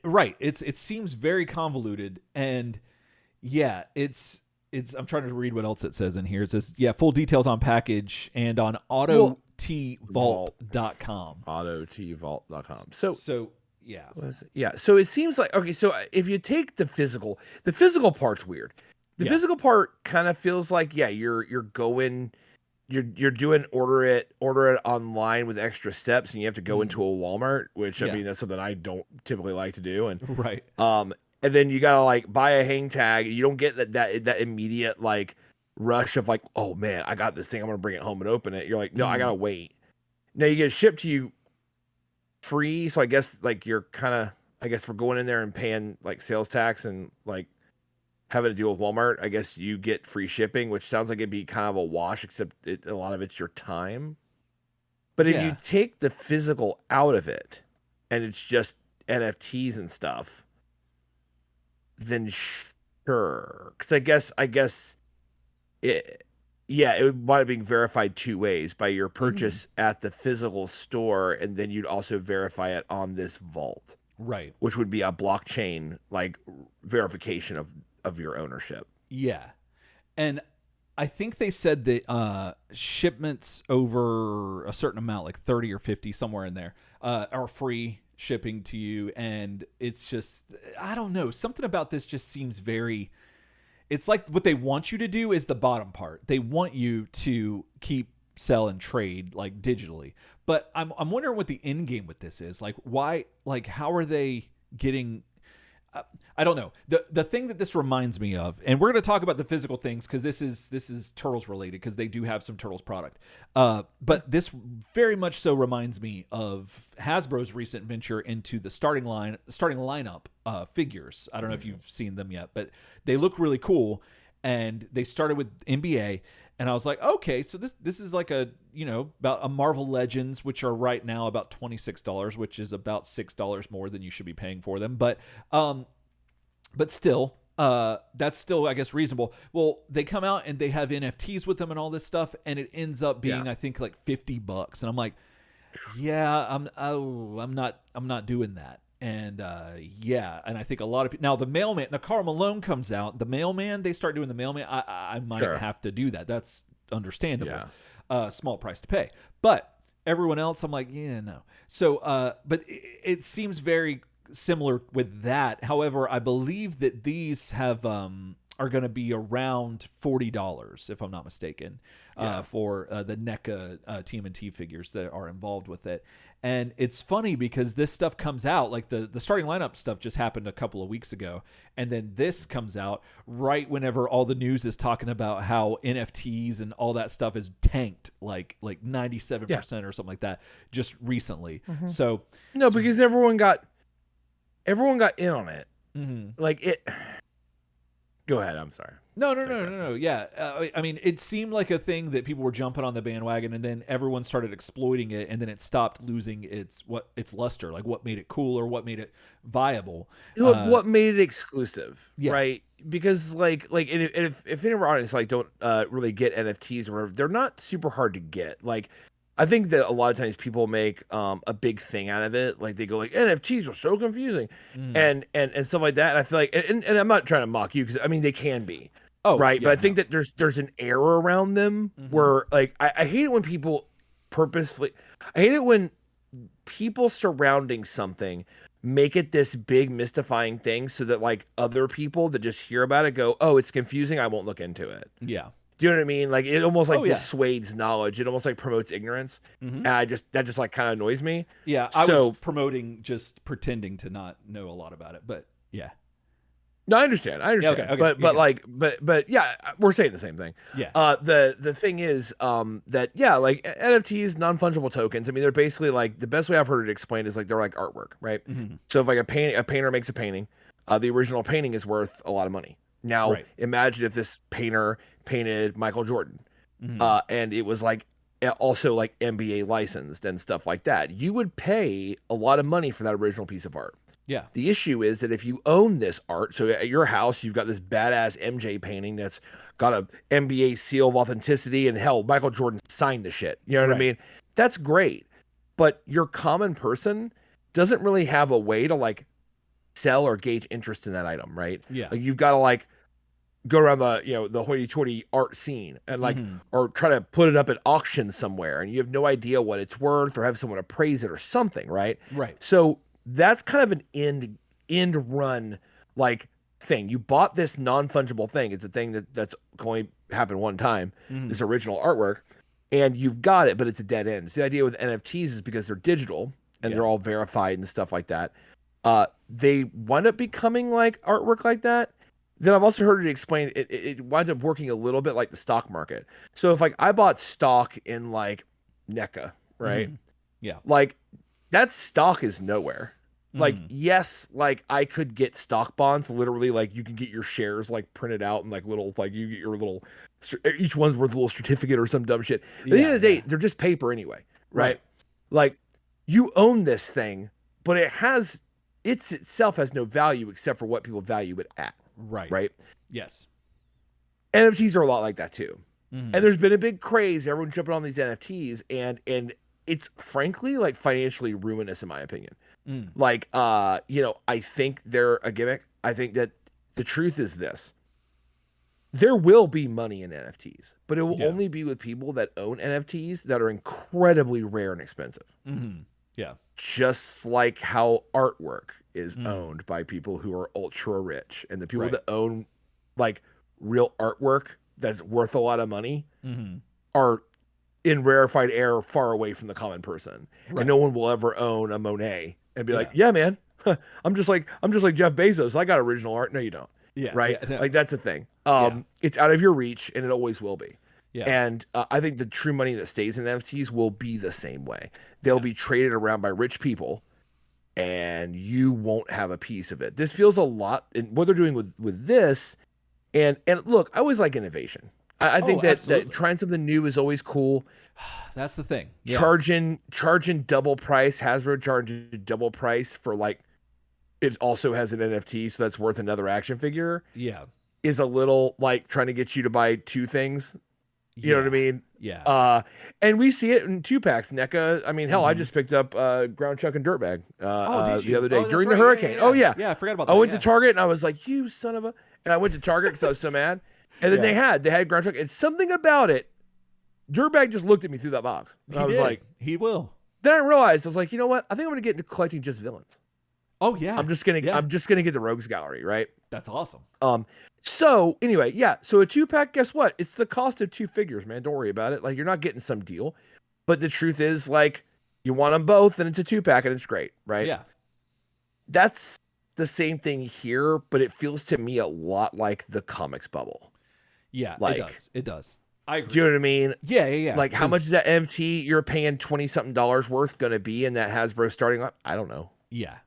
Right. It seems very convoluted, and it's I'm trying to read what else it says in here. It says, full details on package and on autotvault.com. Autotvault.com. So So it seems like, okay, so if you take the physical part's weird. The physical part kind of feels like, you're going, you're doing order it online with extra steps, and you have to go into a Walmart, which I mean, that's something I don't typically like to do. And right. And then you gotta like buy a hang tag. You don't get that immediate like rush of like, oh man, I got this thing, I'm gonna bring it home and open it. You're like, no, I gotta wait. Now you get shipped to you free, so I guess like you're kind of, I guess, for going in there and paying like sales tax and like having to deal with Walmart, I guess you get free shipping, which sounds like it'd be kind of a wash, except a lot of it's your time. But if you take the physical out of it and it's just NFTs and stuff, then sure. Because I guess Yeah, it would wind up being verified two ways: by your purchase at the physical store, and then you'd also verify it on this vault, Right. which would be a blockchain like verification of your ownership. Yeah. And I think they said that shipments over a certain amount, like 30 or 50, somewhere in there, are free shipping to you. And it's just, I don't know, something about this just seems very, it's like what they want you to do is the bottom part. They want you to keep, sell, and trade like digitally. But I'm wondering what the end game with this is. Like, why, like, how are they getting, I don't know. The thing that this reminds me of, and we're going to talk about the physical things because this is Turtles related, because they do have some Turtles product. But this very much so reminds me of Hasbro's recent venture into the starting lineup figures. I don't know if you've seen them yet, but they look really cool. And they started with NBA, and I was like, okay, so this is like a, you know, about a Marvel Legends, which are right now about $26, which is about $6 more than you should be paying for them. But still, that's still, I guess, reasonable. Well, they come out and they have NFTs with them and all this stuff, and it ends up being, I think, like $50, and I'm like, yeah, I'm not doing that. And and I think a lot of people now, the mailman, now Karl Malone comes out, the mailman, they start doing the mailman. I might have to do that. That's understandable. Small price to pay, but everyone else, I'm like, yeah, no. So, but it seems very similar with that. However, I believe that these have are going to be around $40, if I'm not mistaken, for the NECA TMNT figures that are involved with it. And it's funny because this stuff comes out, like the starting lineup stuff just happened a couple of weeks ago. And then this comes out right whenever all the news is talking about how NFTs and all that stuff is tanked, like 97% or something like that, just recently. So no, because everyone got in on it. Like it. Go ahead. I'm sorry. No. Yeah. I mean, it seemed like a thing that people were jumping on the bandwagon, and then everyone started exploiting it, and then it stopped losing its luster, like what made it cool or what made it viable. What made it exclusive, right? Because like if any of our audience like don't really get NFTs or whatever, they're not super hard to get. Like, I think that a lot of times people make a big thing out of it. Like they go like, NFTs are so confusing and stuff like that. And I feel like, and I'm not trying to mock you, because I mean, they can be, right? But I think that there's an error around them where like, I hate it when people I hate it when people surrounding something make it this big mystifying thing so that like other people that just hear about it go, oh, it's confusing, I won't look into it. Yeah. Do you know what I mean? Like it almost like dissuades knowledge. It almost like promotes ignorance. And that just like kind of annoys me. Yeah. I was promoting just pretending to not know a lot about it, but yeah. No, I understand. Yeah, okay. But yeah, we're saying the same thing. Yeah. The thing is, that like NFTs, non-fungible tokens. I mean, they're basically like, the best way I've heard it explained is like they're like artwork, right? So if like a painter makes a painting, the original painting is worth a lot of money. Now, imagine if this painter painted Michael Jordan, and it was like also like NBA licensed and stuff like that. You would pay a lot of money for that original piece of art. Yeah. The issue is that if you own this art, so at your house, you've got this badass MJ painting that's got a NBA seal of authenticity, and hell, Michael Jordan signed the shit. You know what I mean? That's great. But your common person doesn't really have a way to like sell or gauge interest in that item, right? Yeah. Like you've got to like go around the hoity-toity art scene and like, or try to put it up at auction somewhere, and you have no idea what it's worth, or have someone appraise it or something, right? Right. So that's kind of an end run like thing. You bought this non-fungible thing. It's a thing that's only happened one time, this original artwork, and you've got it, but it's a dead end. So the idea with NFTs is because they're digital and they're all verified and stuff like that. They wind up becoming like artwork like that. Then I've also heard it explained, it winds up working a little bit like the stock market. So if like I bought stock in like NECA, right? Yeah. Like that stock is nowhere. Like, yes, like I could get stock bonds, literally, like you can get your shares like printed out and like little, like you get your little, each one's worth a little certificate or some dumb shit. But at the end of the day, they're just paper anyway, right? Like you own this thing, but itself has no value except for what people value it at. Right. Right. Yes. NFTs are a lot like that too. and there's been a big craze. Everyone's jumping on these NFTs, and it's frankly like financially ruinous in my opinion. Like, you know, I think they're a gimmick. I think that the truth is this: there will be money in NFTs, but it will only be with people that own NFTs that are incredibly rare and expensive. Yeah. Just like how artwork is owned by people who are ultra rich, and the people that own like real artwork that's worth a lot of money are in rarefied air far away from the common person. And no one will ever own a Monet and be like, yeah, man, I'm just like Jeff Bezos. I got original art. No, you don't. Yeah. Right. Yeah, no. Like that's a thing. It's out of your reach, and it always will be. Yeah. And I think the true money that stays in NFTs will be the same way. They'll be traded around by rich people, and you won't have a piece of it. This feels a lot in what they're doing with this. And look, I always like innovation. I think that trying something new is always cool. That's the thing. Yeah. Charging double price. Hasbro charges double price for like, it also has an NFT, so that's worth another action figure. Yeah. Is a little like trying to get you to buy two things. You know what I mean? Yeah. And we see it in 2-packs. NECA, I mean, hell, I just picked up Ground Chuck and Dirtbag the other day during the hurricane. Yeah. I forgot about that. I went to Target and I was like, you son of a... And I went to Target because I was so mad. And then they had Ground Chuck. And something about it, Dirtbag just looked at me through that box. And I was like... He will. Then I realized, I was like, you know what? I think I'm going to get into collecting just villains. Oh, yeah. I'm just gonna get the Rogues Gallery, right? That's awesome. So anyway, so a 2-pack, guess what? It's the cost of 2 figures, man. Don't worry about it. Like, you're not getting some deal. But the truth is, like, you want them both, and it's a 2-pack, and it's great, right? Yeah. That's the same thing here, but it feels to me a lot like the comics bubble. Yeah, like, it does. I agree. Do you know what I mean? Yeah. Like, how much is that MT you're paying $20-something worth going to be in that Hasbro starting up? I don't know. Yeah.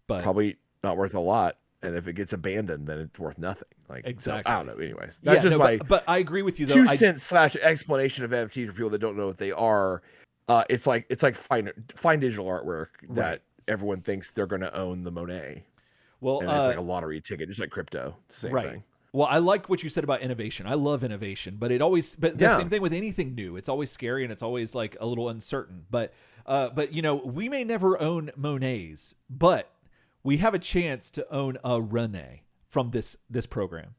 But probably not worth a lot. And if it gets abandoned, then it's worth nothing. Like, exactly. So, I don't know. Anyways, that's just my. But I agree with you though. 2-cent / explanation of NFTs for people that don't know what they are. It's like fine digital artwork that everyone thinks they're going to own the Monet. Well, and it's like a lottery ticket, just like crypto. It's the same thing. Well, I like what you said about innovation. I love innovation, but the same thing with anything new. It's always scary and it's always like a little uncertain. But you know, we may never own Monets, but we have a chance to own a Rene from this program.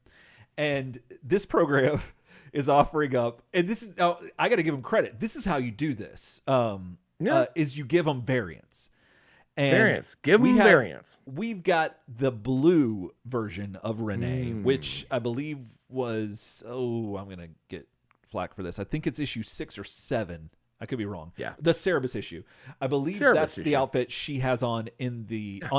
And this program is offering up, and this is, I got to give them credit. This is how you do this. Is you give them variants. And give them variants. We've got the blue version of Rene, which I believe was, I'm going to get flack for this. I think it's issue 6 or 7. I could be wrong. Yeah. The Cerebus issue. I believe that's the outfit she has on on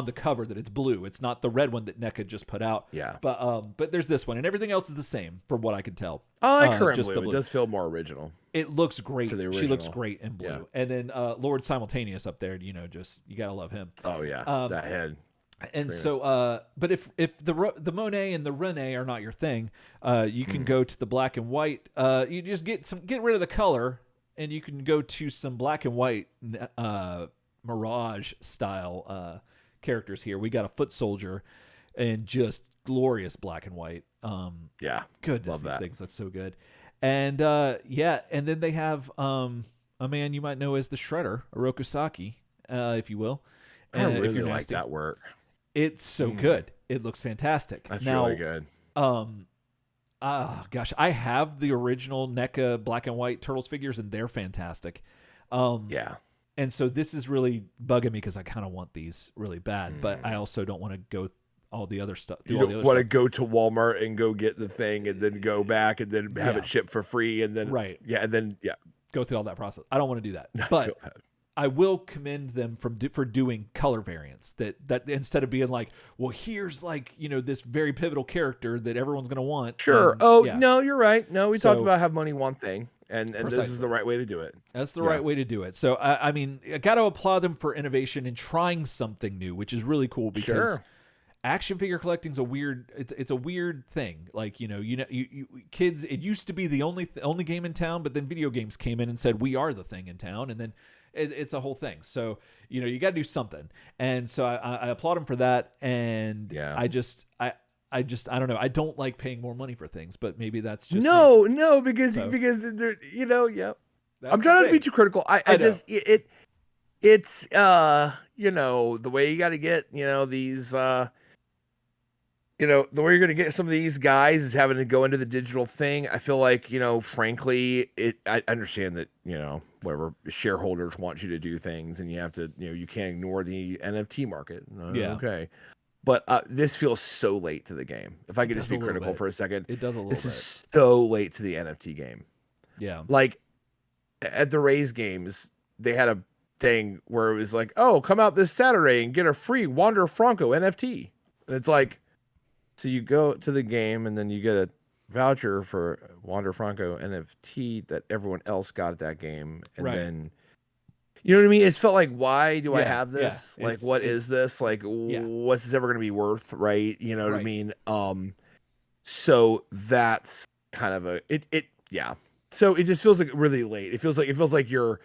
the cover, that it's blue. It's not the red one that NECA just put out. Yeah. But there's this one, and everything else is the same from what I can tell. I like her in blue. It does feel more original. It looks great. She looks great in blue. Yeah. And then Lord Simultaneous up there, you know, just you gotta love him. Oh yeah. That head. And so, but if the Monet and the Rene are not your thing, you can go to the black and white. You just get rid of the color. And you can go to some black and white Mirage style characters here. We got a foot soldier and just glorious black and white. Goodness, these things look so good. And and then they have a man you might know as the Shredder, Oroku Saki, if you will. And I really like that work. It's so good. It looks fantastic. That's really good. Gosh, I have the original NECA black and white Turtles figures, and they're fantastic. And so this is really bugging me because I kind of want these really bad, but I also don't want to go all the other stuff. You don't want to go to Walmart and go get the thing and then go back and then have it shipped for free and then go through all that process. I don't want to do that, but I will commend them for doing color variants that instead of being like, well, here's like, you know, this very pivotal character that everyone's going to want. Sure. No, you're right. No, we talked about have money one thing and this is the right way to do it. That's the right way to do it. So, I mean, I got to applaud them for innovation and trying something new, which is really cool because action figure collecting is it's a weird thing. Like, you kids, it used to be the only game in town, but then video games came in and said, we are the thing in town. And then it's a whole thing. So, you got to do something. And so I applaud him for that. And I don't know. I don't like paying more money for things, but maybe that's just no, because they're, yeah. I'm trying not to be too critical. I just it's the way you got to get these the way you're going to get some of these guys is having to go into the digital thing. I feel like, frankly, I understand that, whatever shareholders want you to do things and you have to, you can't ignore the NFT market. Yeah. Okay. But this feels so late to the game. If I could just be critical for a second. It does a little bit. This is so late to the NFT game. Yeah. Like at the Rays games, they had a thing where it was like, oh, come out this Saturday and get a free Wander Franco NFT. And it's like, so you go to the game and then you get a voucher for Wander Franco NFT that everyone else got at that game. And then, you know what I mean? It's felt like, why do I have this? Yeah. Like, what is this? Like, what's this ever going to be worth? Right. You know what I mean? So that's kind of yeah. So it just feels like really late. It feels like your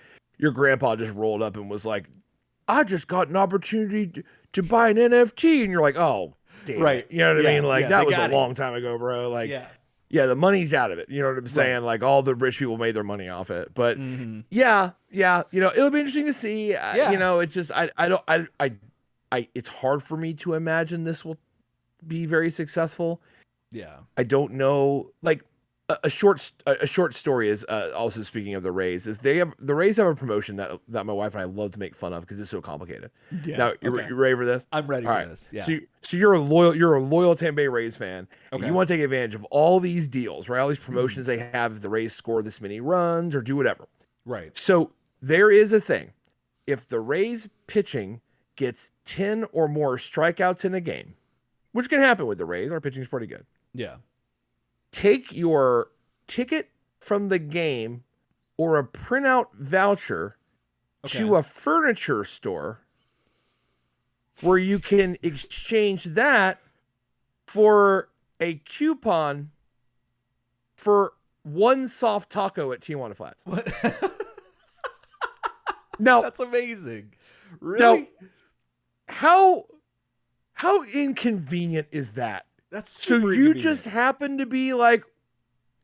grandpa just rolled up and was like, I just got an opportunity to buy an NFT. And you're like, oh, damn it. You know what I mean? Like that was a long time ago, bro. Like, the money's out of it. You know what I'm saying? Like all the rich people made their money off it. But it'll be interesting to see. It's just, it's hard for me to imagine this will be very successful. Yeah. I don't know. Like a short story is also, speaking of the Rays, is the Rays have a promotion that my wife and I love to make fun of because it's so complicated. Yeah. Now you ready for this? I'm ready for this. Yeah. So you're a loyal Tampa Bay Rays fan. Okay. And you want to take advantage of all these deals, right? All these promotions they have if the Rays score this many runs or do whatever. Right. So there is a thing. If the Rays pitching gets 10 or more strikeouts in a game, which can happen with the Rays, our pitching is pretty good. Yeah. Take your ticket from the game or a printout voucher to a furniture store where you can exchange that for a coupon for one soft taco at Tijuana Flats. What? Now that's amazing. Really? Now, how inconvenient is that? That's so you just happen to be like,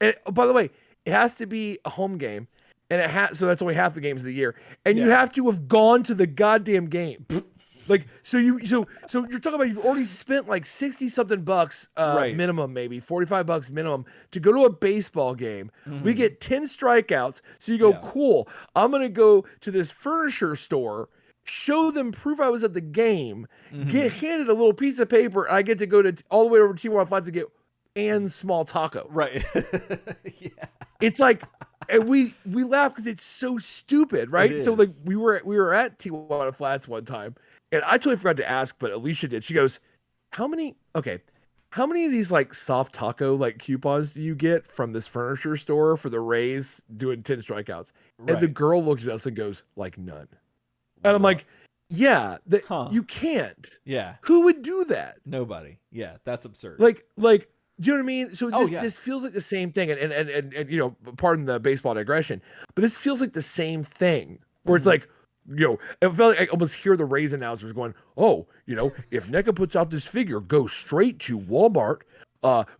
and, by the way, it has to be a home game, and so that's only half the games of the year, and you have to have gone to the goddamn game. Like, so you're talking about you've already spent like 60 something bucks minimum, maybe $45 minimum to go to a baseball game. We get 10 strikeouts. So you go, cool. I'm going to go to this furniture store, show them proof I was at the game, get handed a little piece of paper. And I get to go to all the way over to Tijuana Flats to get and small taco. Right. It's like, and we laugh because it's so stupid, right? So like we were at Tijuana Flats one time, and I totally forgot to ask, but Alicia did. She goes, how many of these like soft taco like coupons do you get from this furniture store for the Rays doing 10 strikeouts? And the girl looks at us and goes, like, none. And I'm like, yeah, you can't. Yeah. Who would do that? Nobody. Yeah, that's absurd. Like, do you know what I mean? So this feels like the same thing, and pardon the baseball digression, but this feels like the same thing where it's like, it felt like I almost hear the Rays announcers going, oh, if NECA puts out this figure, go straight to Walmart,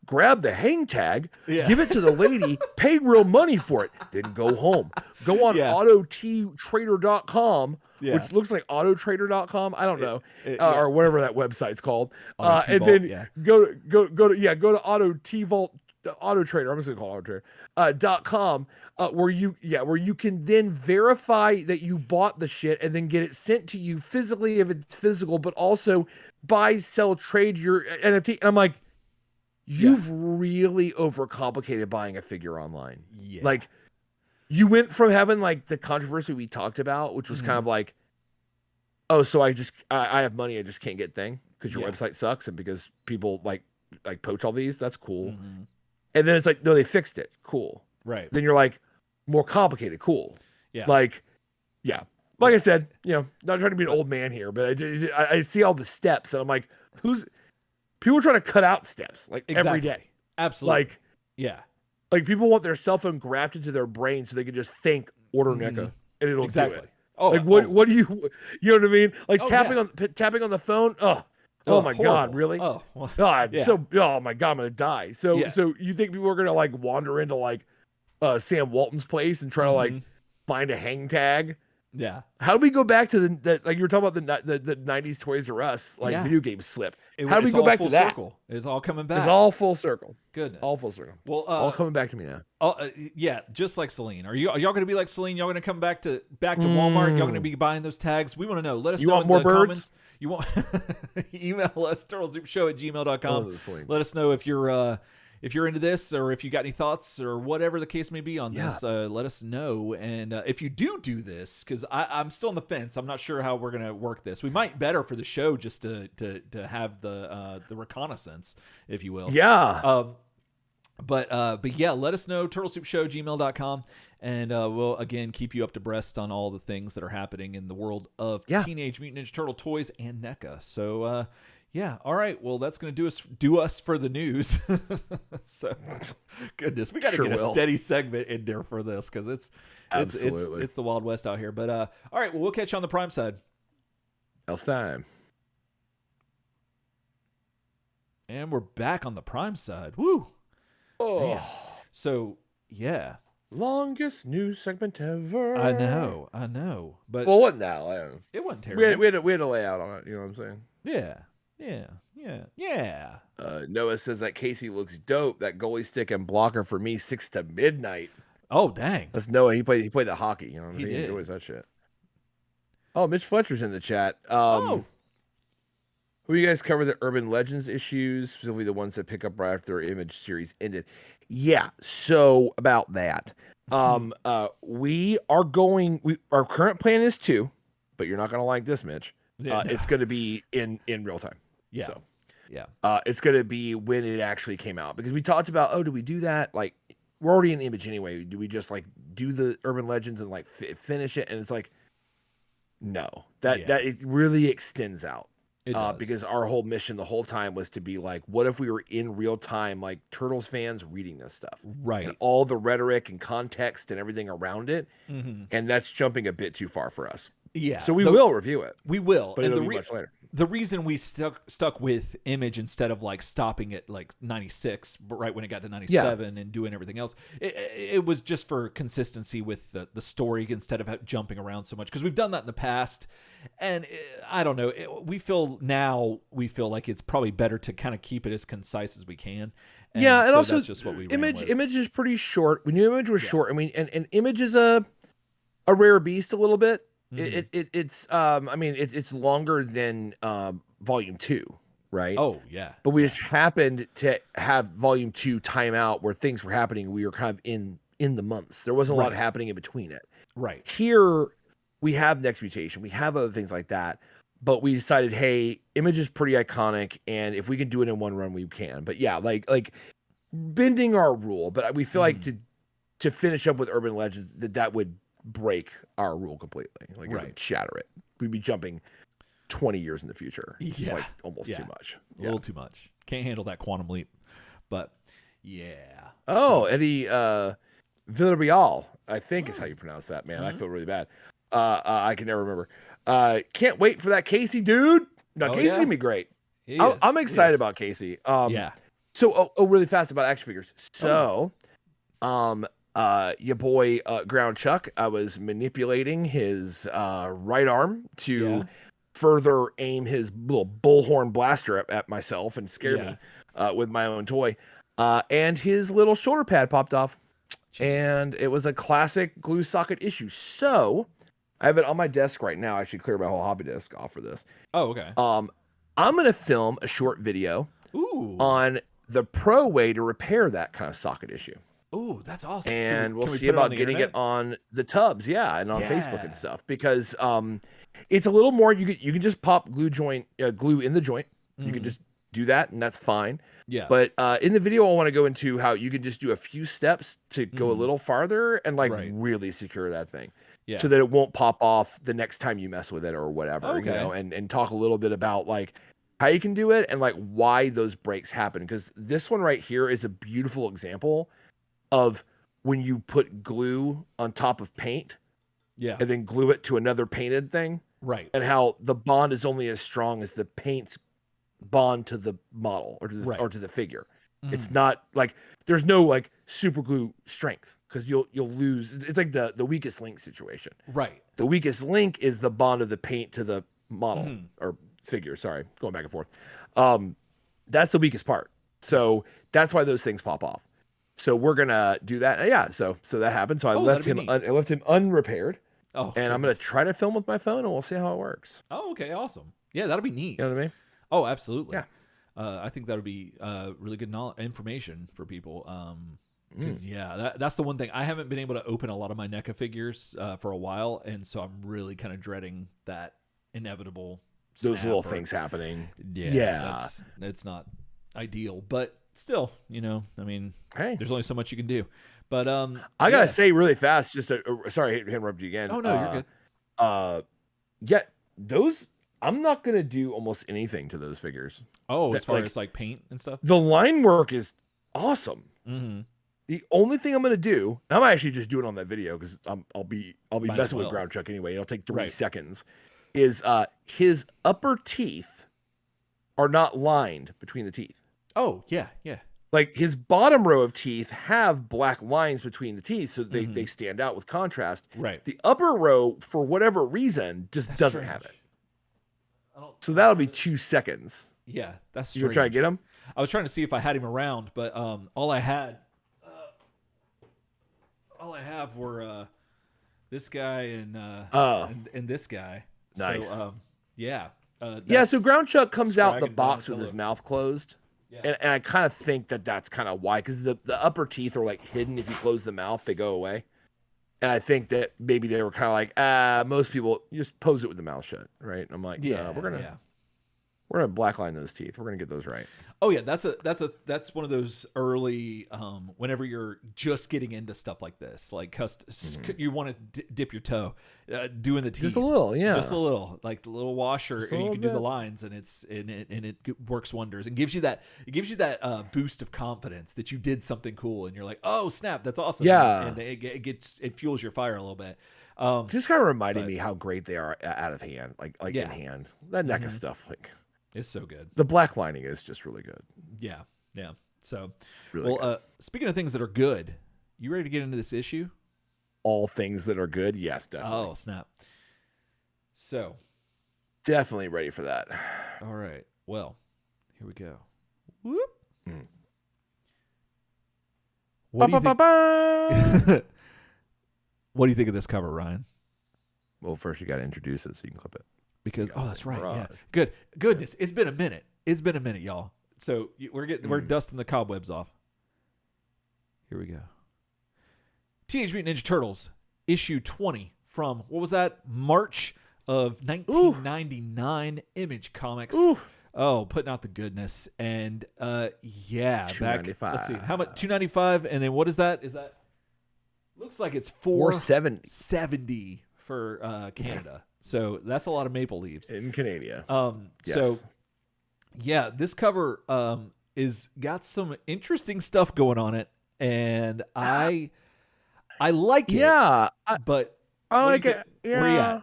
grab the hang tag, give it to the lady, pay real money for it, then go home. Go on autottrader.com, which looks like autotrader.com. I don't know, or whatever that website's called. And then go to Auto Trader. I'm just gonna call it Auto Trader. .com, where you can then verify that you bought the shit and then get it sent to you physically if it's physical, but also buy, sell, trade your NFT. And I'm like, you've really overcomplicated buying a figure online. Yeah. Like, you went from having like the controversy we talked about, which was kind of like, oh, so I have money, I just can't get thing because your website sucks and because people like poach all these. That's cool. And then it's like, no, they fixed it. Cool. Right. Then you're like, more complicated. Cool. Yeah. Like I said, not trying to be an old man here, but I see all the steps and I'm like, people are trying to cut out steps every day. Absolutely. Like people want their cell phone grafted to their brain so they can just think order NECA and it'll do it. Oh, like what do you know what I mean? Like tapping on the phone. Oh, Oh my God, really? Oh, well, God, yeah. oh my God, I'm gonna die. So you think people are gonna like wander into like Sam Walton's place and try to like find a hang tag? Yeah. How do we go back to the like you were talking about the 90s Toys R Us like video game slip? How do we go back to that? Circle. It's all coming back. It's all full circle. Goodness. All full circle. Well, all coming back to me now. Yeah, just like Celine. Are y'all going to be like Celine? Y'all going to come back to Walmart? Y'all going to be buying those tags? We want to know. Let us know want more in the birds? Comments. You want email us turtlesoupshow@gmail.com. Let us know if you're into this or if you got any thoughts or whatever the case may be on this. Let us know. And if you do this, because I'm still on the fence. I'm not sure how we're going to work this. We might better for the show just to have the reconnaissance, if you will. Yeah. But yeah, let us know, turtlesoupshow@gmail.com, and we'll again keep you up to breast on all the things that are happening in the world of Teenage Mutant Ninja Turtle toys and NECA. So yeah, all right. Well, that's going to do us for the news. So goodness, we got to get a steady segment in there for this because it's the Wild West out here. But all right, well, we'll catch you on the Prime side. Else time. And we're back on the Prime side. Woo. Oh. Man. So yeah. Longest news segment ever. I know. But well, what now? It wasn't terrible. We had a layout on it. You know what I'm saying? Yeah. Noah says that Casey looks dope. That goalie stick and blocker for me 6 to midnight. Oh dang. That's Noah. He played the hockey. You know what I'm saying? He enjoys that shit. Oh, Mitch Fletcher's in the chat. Will you guys cover the Urban Legends issues, specifically the ones that pick up right after their Image series ended? Yeah. So about that, we are going. Our current plan is 2, but you're not going to like this, Mitch. It's going to be in real time. Yeah. So, yeah. It's going to be when it actually came out because we talked about, do we do that? Like, we're already in Image anyway. Do we just like do the Urban Legends and like finish it? And it's like, no, that it really extends out. Because our whole mission the whole time was to be like, what if we were in real time, like Turtles fans reading this stuff, right? And all the rhetoric and context and everything around it, and that's jumping a bit too far for us. Yeah. So we will review it. We will, but it'll be much later. The reason we stuck with Image instead of like stopping at like 96, but right when it got to 97 and doing everything else, it was just for consistency with the story instead of jumping around so much. Because we've done that in the past, and I don't know. We feel like it's probably better to kind of keep it as concise as we can. And and so also that's just what we Image is pretty short. We knew Image was short, and Image is a rare beast a little bit. It's longer than volume 2, right? Oh yeah. But we just happened to have volume 2 time out where things were happening. We were kind of in the months. There wasn't a lot happening in between it. Right. Here we have Next Mutation. We have other things like that. But we decided, hey, Image is pretty iconic, and if we can do it in one run, we can. But yeah, like bending our rule. But we feel like to finish up with Urban Legends, that would break our rule completely. Like it would shatter it. We'd be jumping 20 years in the future. It's like almost too much. A little too much. Can't handle that quantum leap. But yeah. Oh, Eddie Villarreal, I think is how you pronounce that, man. I feel really bad. I can never remember. Can't wait for that Casey, dude. No, Casey's gonna be great. I'm excited about Casey. So really fast about action figures. So your boy Ground Chuck, I was manipulating his right arm to further aim his little bullhorn blaster at myself and scare me with my own toy. And his little shoulder pad popped off. Jeez. And it was a classic glue socket issue. So I have it on my desk right now. I should clear my whole hobby desk off for this. Oh, okay. I'm going to film a short video on the pro way to repair that kind of socket issue. Ooh, that's awesome. And we'll see about getting it on the tubs, and on Facebook and stuff, because it's a little more. You can just pop glue in the joint. You can just do that, and that's fine. Yeah. But in the video, I want to go into how you can just do a few steps to go a little farther and really secure that thing, so that it won't pop off the next time you mess with it or whatever. Okay. You know, and talk a little bit about like how you can do it and like why those breaks happen, because this one right here is a beautiful example of when you put glue on top of paint, and then glue it to another painted thing, right? And how the bond is only as strong as the paint's bond to the model or to the, Right. or to the figure. It's not like there's no like super glue strength because you'll lose. It's like the weakest link situation. Right. The weakest link is the bond of the paint to the model or figure. Sorry, going back and forth. That's the weakest part. So that's why those things pop off. So we're gonna do that. And yeah. So that happened. So I left him. I left him unrepaired. Oh, and goodness. I'm gonna try to film with my phone, and we'll see how it works. Oh, okay, awesome. Yeah, that'll be neat. You know what I mean? Oh, absolutely. Yeah. I think that would be really good information for people. Because that's the one thing I haven't been able to open a lot of my NECA figures for a while, and so I'm really kind of dreading that inevitable. Those little things happening. Yeah. It's not ideal, but still, I mean, hey, there's only so much you can do. But I gotta say really fast, just sorry to interrupt you again. Oh no, you're good. Yeah, those I'm not gonna do almost anything to those figures. Oh, as far as like paint and stuff. The line work is awesome. Mm-hmm. The only thing I'm gonna do, and I might actually just do it on that video because I'll be messing with Ground Chuck anyway. It'll take 3 seconds. Is his upper teeth are not lined between the teeth. Oh yeah. Like his bottom row of teeth have black lines between the teeth, so they stand out with contrast. Right. The upper row, for whatever reason, just doesn't have it. So that'll be 2 seconds. Yeah, that's strange. You gonna try to get him? I was trying to see if I had him around, but all I have were this guy and this guy. Nice. So, yeah. So Ground Chuck comes out the box with his mouth closed. Yeah. And I kind of think that's kind of why, because the upper teeth are like hidden. If you close the mouth, they go away. And I think that maybe they were kind of like, most people you just pose it with the mouth shut, right? And I'm like, we're gonna blackline those teeth. We're gonna get those right. Oh yeah, that's one of those early whenever you're just getting into stuff like this, like you want to dip your toe, doing the teeth just a little, just a little, like the little washer, and you can do the lines, and it works wonders, and gives you that boost of confidence that you did something cool, and you're like, oh snap, that's awesome, and it fuels your fire a little bit. Just kind of reminding me how great they are out of hand, like in hand. That NECA stuff, like. It's so good. The black lining is just really good. Yeah. So, really good. Speaking of things that are good, you ready to get into this issue? All things that are good? Yes, definitely. Oh, snap. So. Definitely ready for that. All right. Well, here we go. Whoop. What do you think of this cover, Ryan? Well, first you got to introduce it so you can clip it. Because that's right. Yeah. Goodness. It's been a minute. Y'all. So we're dusting the cobwebs off. Here we go. Teenage Mutant Ninja Turtles issue 20 from what was that? March of 1999. Image Comics. Oh, putting out the goodness. And back. Let's see. How much? $295. And then what is that? Is that looks like it's $470 for Canada. So that's a lot of maple leaves in Canada. Yes. So yeah, this cover is got some interesting stuff going on it, and I like it. Yeah, but I like it. Yeah. Where you at?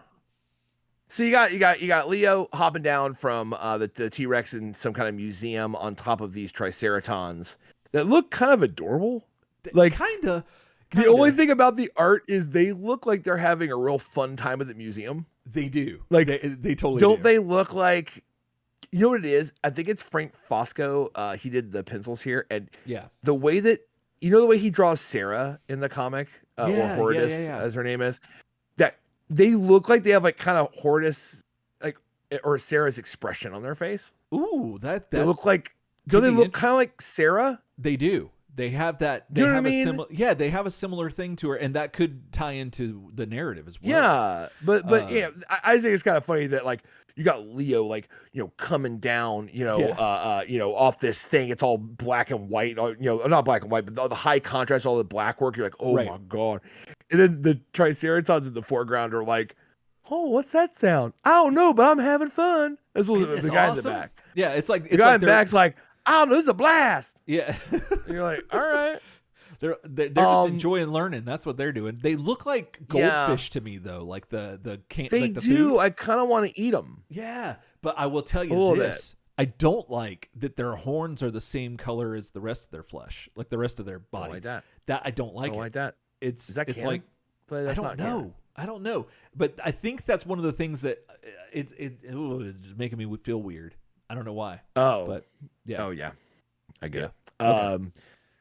So you got Leo hopping down from the T-Rex in some kind of museum on top of these Triceratons that look kind of adorable. Like kinda. The only thing about the art is they look like they're having a real fun time at the museum. They do. Like they totally don't do. They look like, you know what it is? I think it's Frank Fosco. He did the pencils here, and the way that the way he draws Sarah in the comic, or Horridus as her name is, that they look like they have like kind of Horridus or Sarah's expression on their face. Ooh, they look like. Do they look kind of like Sarah? They do. They have that. They have a similar. Yeah, they have a similar thing to her, and that could tie into the narrative as well. Yeah, but I think it's kind of funny that like you got Leo coming down, off this thing. It's all black and white. Not black and white, but the high contrast, all the black work. You're like, oh my god. And then the Triceratons in the foreground are like, oh, what's that sound? I don't know, but I'm having fun. That's what the guy in the back. Yeah, it's like the guy in the back's like, I don't know, this is a blast. Yeah. And you're like, all right. They're just enjoying learning. That's what they're doing. They look like goldfish to me, though. Like the they like the do. food. I kind of want to eat them. Yeah, but I will tell you this. I don't like that their horns are the same color as the rest of their flesh, like the rest of their body. Don't like that. That I don't like. Don't like that. It's Is that it's canon? like That's I don't not know. canon. I don't know, but I think that's one of the things that it's making me feel weird. I don't know why. Oh, but yeah. Oh yeah, I get it. Okay.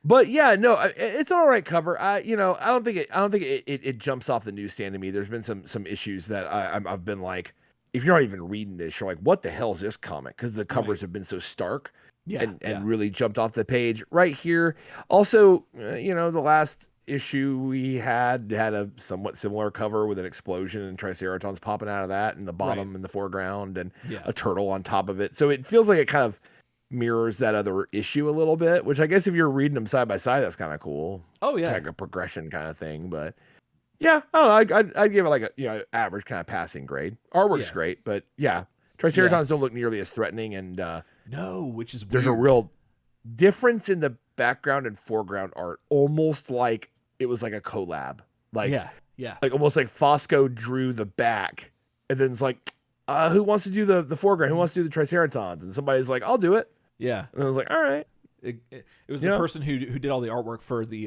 But yeah, no, it's an all right cover. I don't think it jumps off the newsstand to me. There's been some issues that I've been like, if you're not even reading this, you're like, what the hell is this comic? Because the covers have been so stark, and really jumped off the page right here. Also, the last issue we had a somewhat similar cover with an explosion and triceratons popping out of that in the bottom in the foreground and a turtle on top of it. So it feels like it kind of mirrors that other issue a little bit, which I guess if you're reading them side by side, that's kind of cool. Oh yeah, it's like a progression kind of thing. But yeah, I don't know. I'd give it like a average kind of passing grade. Artwork's great, but yeah, triceratons don't look nearly as threatening, and no, which is there's a real difference in the background and foreground art, almost like it was like a collab. Like like almost like Fosco drew the back, and then it's like, who wants to do the foreground? Who wants to do the triceratons? And somebody's like, I'll do it. Yeah, and I was like, all right. It was the person who did all the artwork for the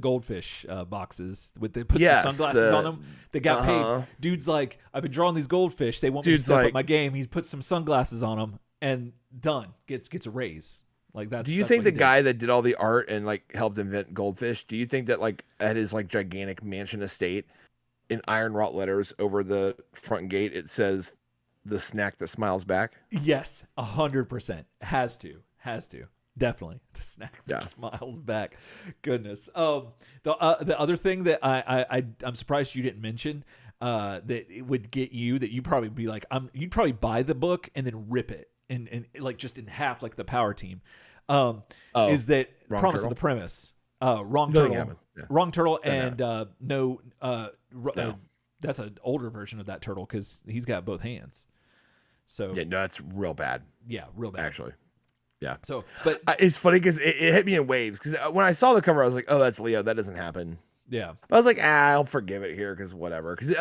goldfish boxes with the sunglasses on them. They got paid. Dude's like, I've been drawing these goldfish. They want me to step up my game. He's put some sunglasses on them and done. Gets a raise. Like that. Do you think the guy that did all the art and like helped invent goldfish? Do you think that like at his like gigantic mansion estate, in iron wrought letters over the front gate, it says "the snack that smiles back"? Yes, 100%. Has to. Definitely. The snack that smiles back. Goodness. The other thing that I'm surprised you didn't mention that it would get you, that you'd probably be like, you'd probably buy the book and then rip it and like just in half like the Power Team. Is that Promise of the Premise? Wrong Turtle. Wrong Turtle and no. That's an older version of that turtle because he's got both hands. So yeah, no, that's real bad. Yeah, real bad. Actually. Yeah. So, but it's funny because it hit me in waves. Because when I saw the cover, I was like, "Oh, that's Leo. That doesn't happen." Yeah. But I was like, I'll forgive it here because whatever. Because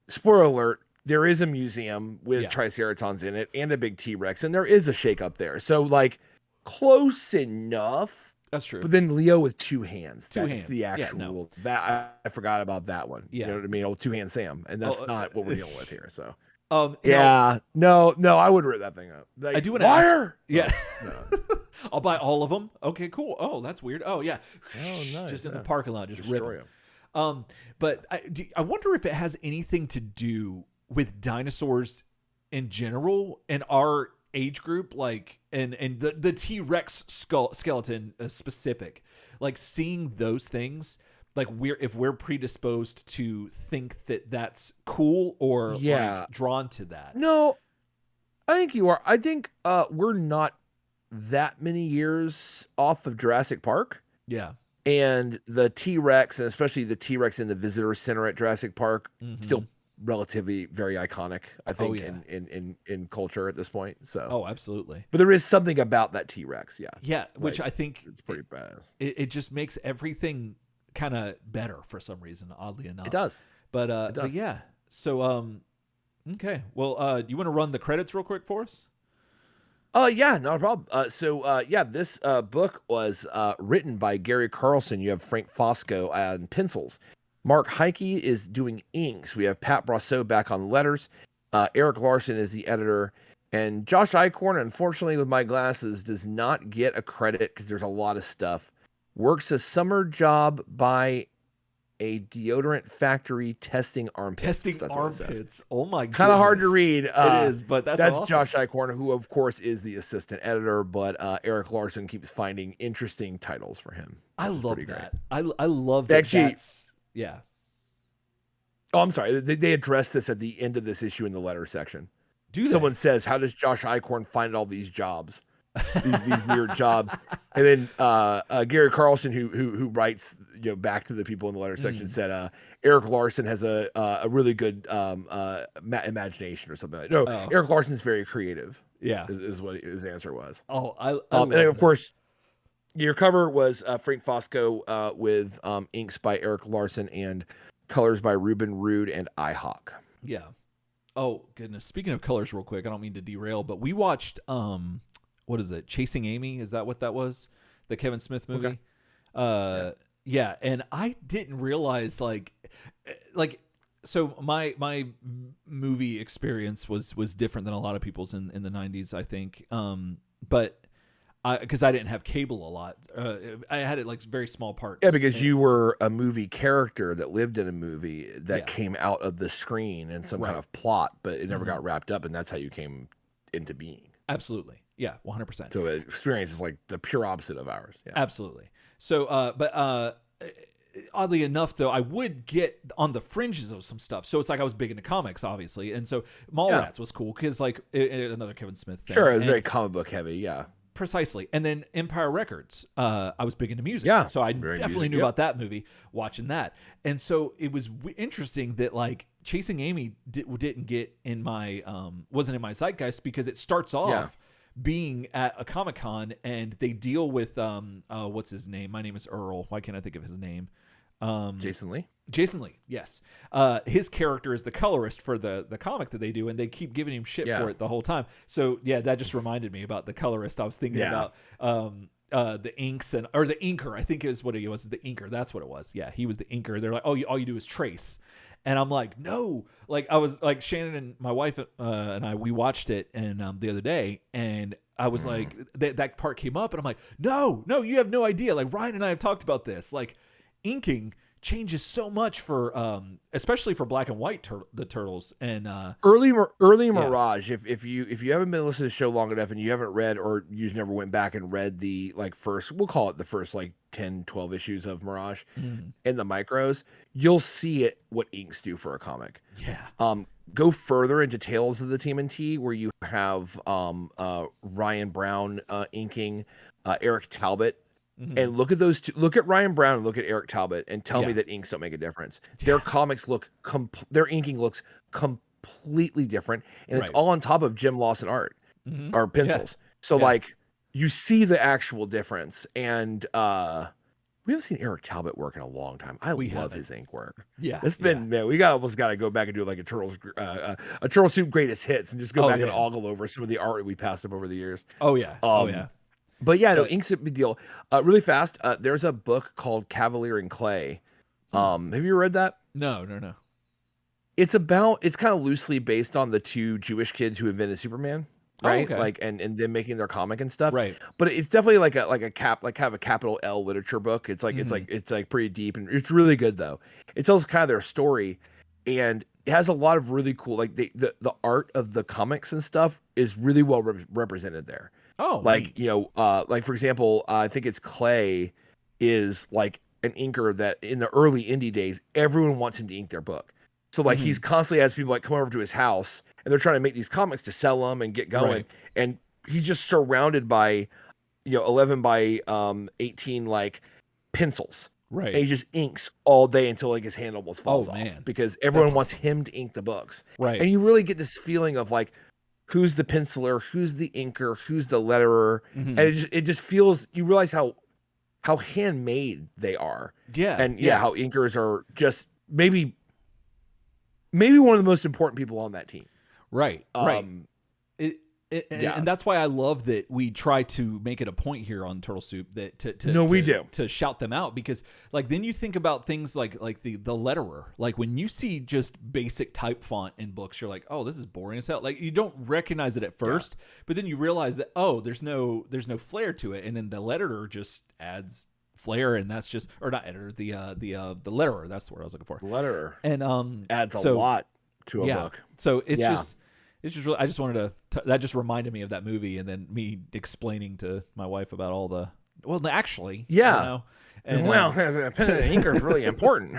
spoiler alert, there is a museum with triceratons in it and a big T-Rex, and there is a shake up there. So like, close enough. That's true. But then Leo with two hands. That's hands. The actual that I forgot about that one. Yeah. You know what I mean? Old two-hand Sam, and that's not what we're dealing with here. So. No, I would rip that thing up. Like, I do want to ask. Yeah. No. I'll buy all of them. Okay, cool. Oh, that's weird. Oh, yeah. Oh, nice. Just in the parking lot, just destroy rip them. But I wonder if it has anything to do with dinosaurs in general and our age group, like, and the T-Rex skeleton specific, like seeing those things. Like if we're predisposed to think that that's cool or like drawn to that. No, I think you are. I think we're not that many years off of Jurassic Park. Yeah. And the T-Rex, and especially the T-Rex in the visitor center at Jurassic Park, still relatively very iconic, I think, in culture at this point. So absolutely. But there is something about that T-Rex, which I think it's pretty badass. It just makes everything kind of better for some reason, oddly enough. It does. But yeah. So okay. Well, you want to run the credits real quick for us? Yeah, not a problem. This book was written by Gary Carlson. You have Frank Fosco on pencils. Mark Heike is doing inks. We have Pat Brosseau back on letters. Eric Larson is the editor. And Josh Eichhorn, unfortunately with my glasses, does not get a credit because there's a lot of stuff. Works a summer job by a deodorant factory testing armpits. Testing armpits. Oh my god. Kind of hard to read. It is, but that's awesome. Josh Eichhorn, who of course is the assistant editor, but Eric Larson keeps finding interesting titles for him. I love that. I love that. Actually, yeah. Oh, I'm sorry. They addressed this at the end of this issue in the letter section. Someone says, "How does Josh Eichhorn find all these jobs?" these weird jobs, and then Gary Carlson, who writes back to the people in the letter section, said Eric Larson has a really good imagination or something. Eric Larson's very creative. Yeah, is what his answer was. Oh, I and of course, your cover was Frank Fosco with inks by Eric Larson and colors by Ruben Rude and iHawk. Yeah. Oh goodness. Speaking of colors, real quick, I don't mean to derail, but we watched what is it? Chasing Amy? Is that what that was? The Kevin Smith movie. Okay. Yeah, and I didn't realize like so my movie experience was different than a lot of people's in the 90s, I think. But because I didn't have cable a lot, I had it like very small parts. Yeah, because you were a movie character that lived in a movie that came out of the screen and some kind of plot, but it never got wrapped up, and that's how you came into being. Absolutely. Yeah, 100%. So experience is like the pure opposite of ours. Yeah. Absolutely. So, but oddly enough, though, I would get on the fringes of some stuff. So it's like I was big into comics, obviously. And so Mallrats was cool because, like, another Kevin Smith thing. Sure, it was very comic book heavy, yeah. Precisely. And then Empire Records, I was big into music. Yeah. So I definitely knew about that movie, watching that. And so it was interesting that, like, Chasing Amy didn't get in my, wasn't in my zeitgeist because it starts off being at a Comic-Con and they deal with, what's his name? My name is Earl. Why can't I think of his name? Jason Lee? Jason Lee, yes. His character is the colorist for the comic that they do, and they keep giving him shit for it the whole time. So, yeah, that just reminded me about the colorist. I was thinking about the inks or the inker. I think is what he was, the inker. That's what it was. Yeah, he was the inker. They're like, oh, all you do is trace. And I'm like, no. Like, I was like, Shannon and my wife and I, we watched it and the other day, and I was like, that part came up, and I'm like, no, you have no idea. Like, Ryan and I have talked about this. Like, inking changes so much for especially for black and white the turtles and early Mirage. If you haven't been listening to the show long enough and you haven't read, or you never went back and read the like first, we'll call it the first like 10-12 issues of Mirage in the micros, you'll see what inks do for a comic. Go further into Tales of the TMNT, where you have Ryan Brown inking, Eric Talbot. And look at those two. Look at Ryan Brown and look at Eric Talbot, and tell me that inks don't make a difference. Their comics their inking looks completely different, and it's all on top of Jim Lawson art or pencils. So like you see the actual difference, and we haven't seen Eric Talbot work in a long time. I love his ink work. Yeah, it's been man. We almost got to go back and do like a Turtle Soup greatest hits, and just go back and ogle over some of the art we passed up over the years. Oh yeah. But yeah, no, ink's a big deal. Really fast, there's a book called Cavalier and Clay. Have you read that? No. It's kind of loosely based on the two Jewish kids who invented Superman, right? Like and them making their comic and stuff. Right. But it's definitely like kind of a capital L literature book. It's like it's like pretty deep, and it's really good though. It tells kind of their story, and it has a lot of really cool, like the art of the comics and stuff is really well represented there. Oh, like neat. You know, like for example, I think it's Clay is like an inker that in the early indie days, everyone wants him to ink their book. So like he's constantly has people like come over to his house, and they're trying to make these comics to sell them and get going, and he's just surrounded by 11 by 18 like pencils. Right. And he just inks all day until like his hand almost falls off, because everyone wants him to ink the books. Right. And you really get this feeling of like, who's the penciler, who's the inker, who's the letterer, and it just feels, you realize how handmade they are. Yeah. And how inkers are just maybe one of the most important people on that team. Right. And that's why I love that we try to make it a point here on Turtle Soup that to shout them out, because like then you think about things like the letterer. Like when you see just basic type font in books, you're like, oh, this is boring as hell. Like you don't recognize it at first, but then you realize that there's no flair to it, and then the letterer just adds flair, and that's just, or not editor, the letterer. That's the word I was looking for. Letterer. And adds a lot to a book. So it's just really, I just wanted that just reminded me of that movie, and then me explaining to my wife about all the, actually. And inker is really important.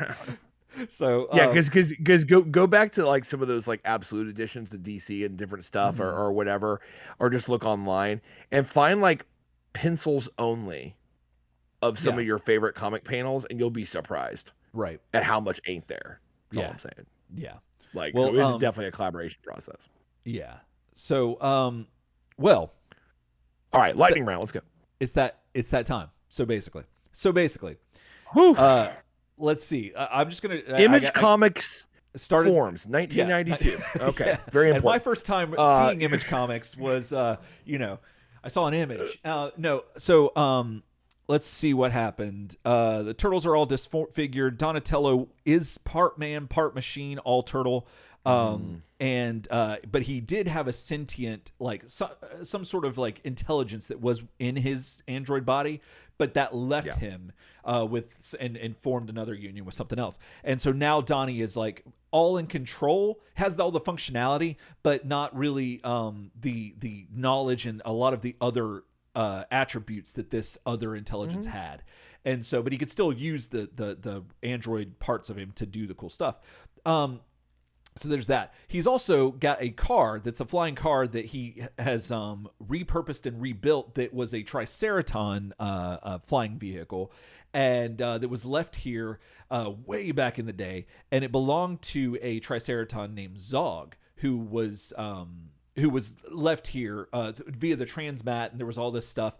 So because go back to like some of those like absolute editions to DC and different stuff or whatever, or just look online and find like pencils only of some of your favorite comic panels, and you'll be surprised at how much ain't there. That's all I'm saying. Yeah. Like, so it's definitely a collaboration process. Yeah. So, all right, lightning round. Let's go. It's that time. So basically, let's see. I'm just gonna Image Comics started forms 1992. Okay, very important. And my first time seeing Image Comics was, I saw an image. Let's see what happened. The turtles are all disfigured. Donatello is part man, part machine, all turtle. But he did have a sentient, like some sort of like intelligence that was in his android body, but that left him and formed another union with something else. And so now Donnie is like all in control, has all the functionality, but not really the knowledge and a lot of the other attributes that this other intelligence had. And so, but he could still use the android parts of him to do the cool stuff. So there's that. He's also got a car that's a flying car that he has repurposed and rebuilt that was a Triceraton flying vehicle, and that was left here way back in the day, and it belonged to a Triceraton named Zog, who was left here via the transmat, and there was all this stuff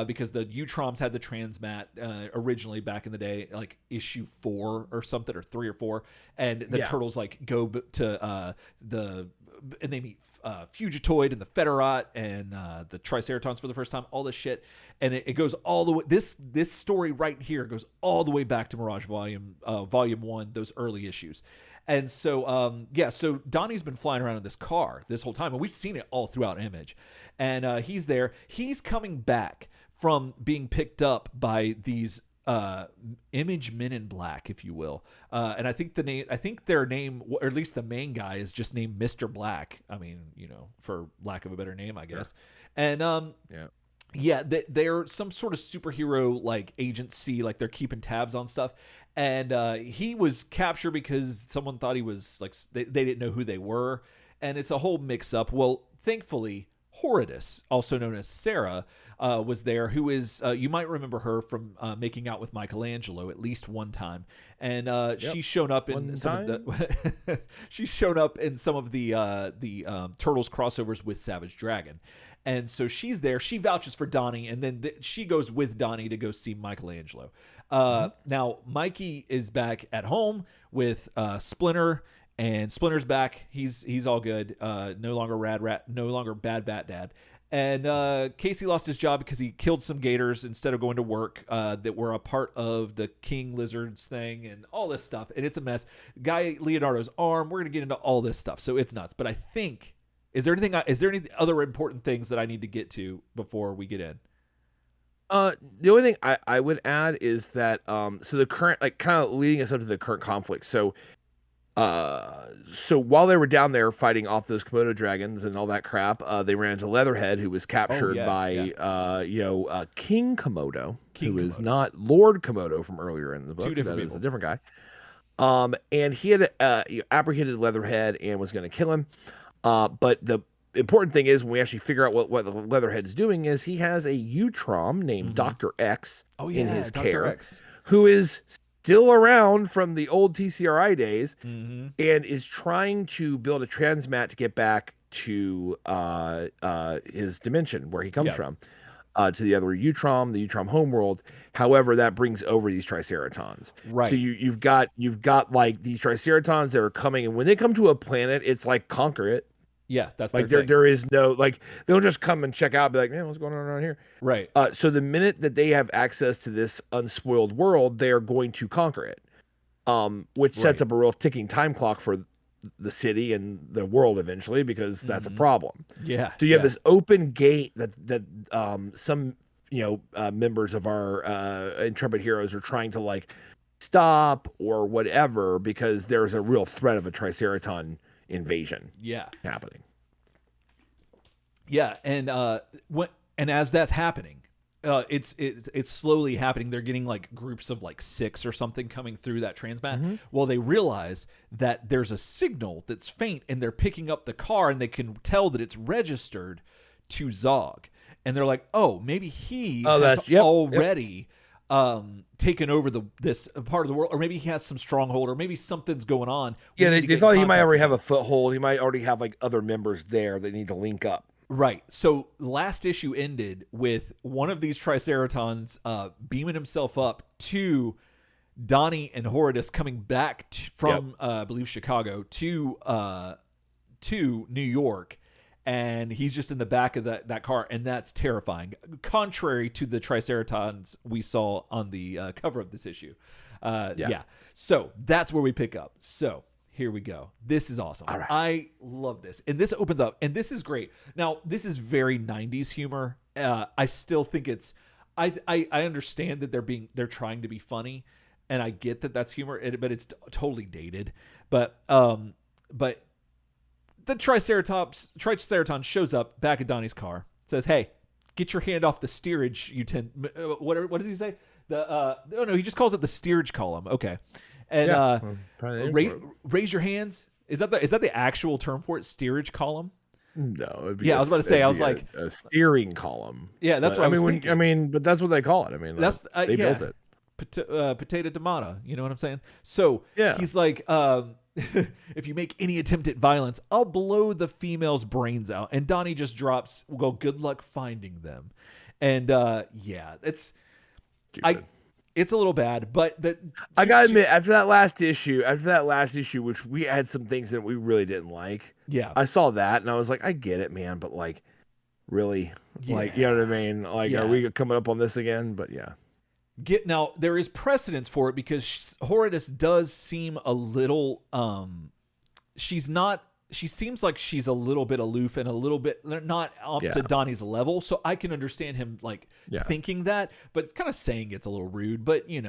because the Utroms had the transmat originally back in the day, like issue 4 or something, or 3 or 4, and the turtles like go to and they meet Fugitoid and the Federat and the Triceratons for the first time, all this shit, and it goes all the way. This story right here goes all the way back to Mirage Volume 1, those early issues. And so, so Donnie's been flying around in this car this whole time, and we've seen it all throughout Image. And he's there. He's coming back from being picked up by these Image Men in Black, if you will. And I think their name, or at least the main guy, is just named Mr. Black. I mean, for lack of a better name, I guess. And they're some sort of superhero like agency, like they're keeping tabs on stuff. And he was captured because someone thought he was like, they didn't know who they were. And it's a whole mix up. Well, thankfully, Horridus, also known as Sarah, was there, who is, you might remember her from making out with Michelangelo at least one time. And she's shown up in some of the, she's shown up in some of the Turtles crossovers with Savage Dragon. And so she's there. She vouches for Donnie, and then she goes with Donnie to go see Michelangelo. Now, Mikey is back at home with Splinter, and Splinter's back. He's all good. No longer Bad Bat Dad. And Casey lost his job because he killed some gators instead of going to work that were a part of the King Lizards thing and all this stuff. And it's a mess. Guy Leonardo's arm. We're going to get into all this stuff. So it's nuts. But I think, is there any other important things that I need to get to before we get in? The only thing I would add is that so the current, like, kind of leading us up to the current conflict. So while they were down there fighting off those Komodo dragons and all that crap, they ran into Leatherhead, who was captured by King Komodo, who is not Lord Komodo from earlier in the book. That is a different guy. And he had apprehended Leatherhead and was going to kill him. But the important thing is, when we actually figure out what the Leatherhead's doing, is he has a Utrom named Dr. X in his care, who is still around from the old TCRI days, and is trying to build a transmat to get back to his dimension where he comes from, to the other Utrom, the Utrom homeworld. However, that brings over these Triceratons. Right. So you've got like these Triceratons that are coming, and when they come to a planet, it's like conquer it. Yeah, that's like there is no, like, they don't just come and check out and be like, man, what's going on around here? Right. So the minute that they have access to this unspoiled world, they are going to conquer it, which sets up a real ticking time clock for the city and the world eventually, because that's a problem. Yeah. So you have this open gate that some members of our intrepid heroes are trying to like stop or whatever, because there's a real threat of a Triceraton invasion happening. And as that's happening, it's slowly happening. They're getting like groups of like 6 or something coming through that transmat. Well, they realize that there's a signal that's faint, and they're picking up the car, and they can tell that it's registered to Zog, and they're like, oh, maybe he has already taken over this part of the world, or maybe he has some stronghold, or maybe something's going on. They thought he might already have a foothold. He might already have like other members there that need to link up. Right. So last issue ended with one of these Triceratons beaming himself up to Donnie and Horridus coming back from I believe Chicago to New York, and he's just in the back of that car, and that's terrifying. Contrary to the Triceratons we saw on the cover of this issue. So that's where we pick up. So here we go. This is awesome. Right. I love this. And this opens up, and this is great. Now, this is very 90s humor. I still think it's, I understand that they're trying to be funny, and I get that that's humor, but it's totally dated. But the Triceraton shows up back at Donnie's car, says, "Hey, get your hand off the steerage, what does he say? He just calls it the steerage column. Okay. And raise your hands. Is that the actual term for it? Steerage column? No. I was about to say. I was like a steering column. Yeah, that's what I was thinking. But that's what they call it. I mean, they built it. Potato tomata. You know what I'm saying? So he's like, if you make any attempt at violence, I'll blow the female's brains out. And Donnie just drops, well, good luck finding them. And it's stupid. It's a little bad, but I gotta admit, after that last issue, which we had some things that we really didn't like. Yeah, I saw that and I was like, I get it, man, but like, really, like, you know what I mean? Like, are we coming up on this again? But now there is precedence for it because Horridus does seem a little. She seems like she's a little bit aloof and a little bit not up to Donnie's level. So I can understand him thinking that, but kind of saying it's a little rude. But it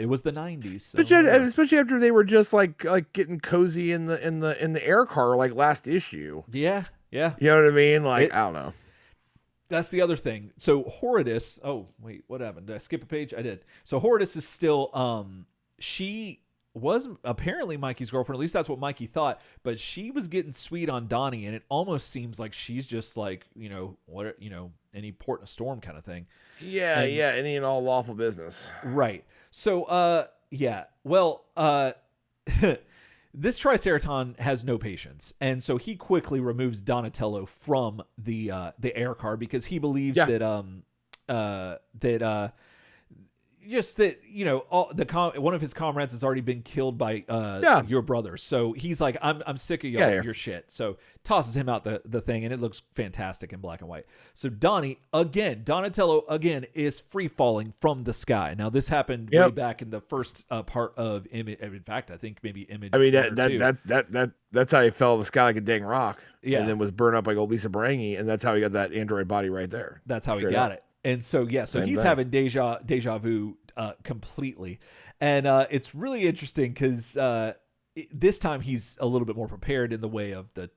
was the 90s. So. Especially after they were just like getting cozy in the air car like last issue. Yeah. You know what I mean? Like, I don't know. That's the other thing. So Horridus. Oh wait, what happened? Did I skip a page? I did. So Horridus is still. She was apparently Mikey's girlfriend. At least that's what Mikey thought. But she was getting sweet on Donnie, and it almost seems like she's just like any port in a storm kind of thing. Any and all lawful business. Right. So this Triceraton has no patience, and so he quickly removes Donatello from the air car because he believes that one of his comrades has already been killed by your brother. So he's like, I'm sick of your shit. So tosses him out the thing, and it looks fantastic in black and white. So Donatello again is free falling from the sky. Now this happened way back in the first part of Image. In fact, I think maybe Image. I mean that's how he fell in the sky like a dang rock. Yeah, and then was burned up like old Lisa Brangy, and that's how he got that android body right there. That's how he got it. And so, he's having deja vu completely. And it's really interesting because this time he's a little bit more prepared in the way of the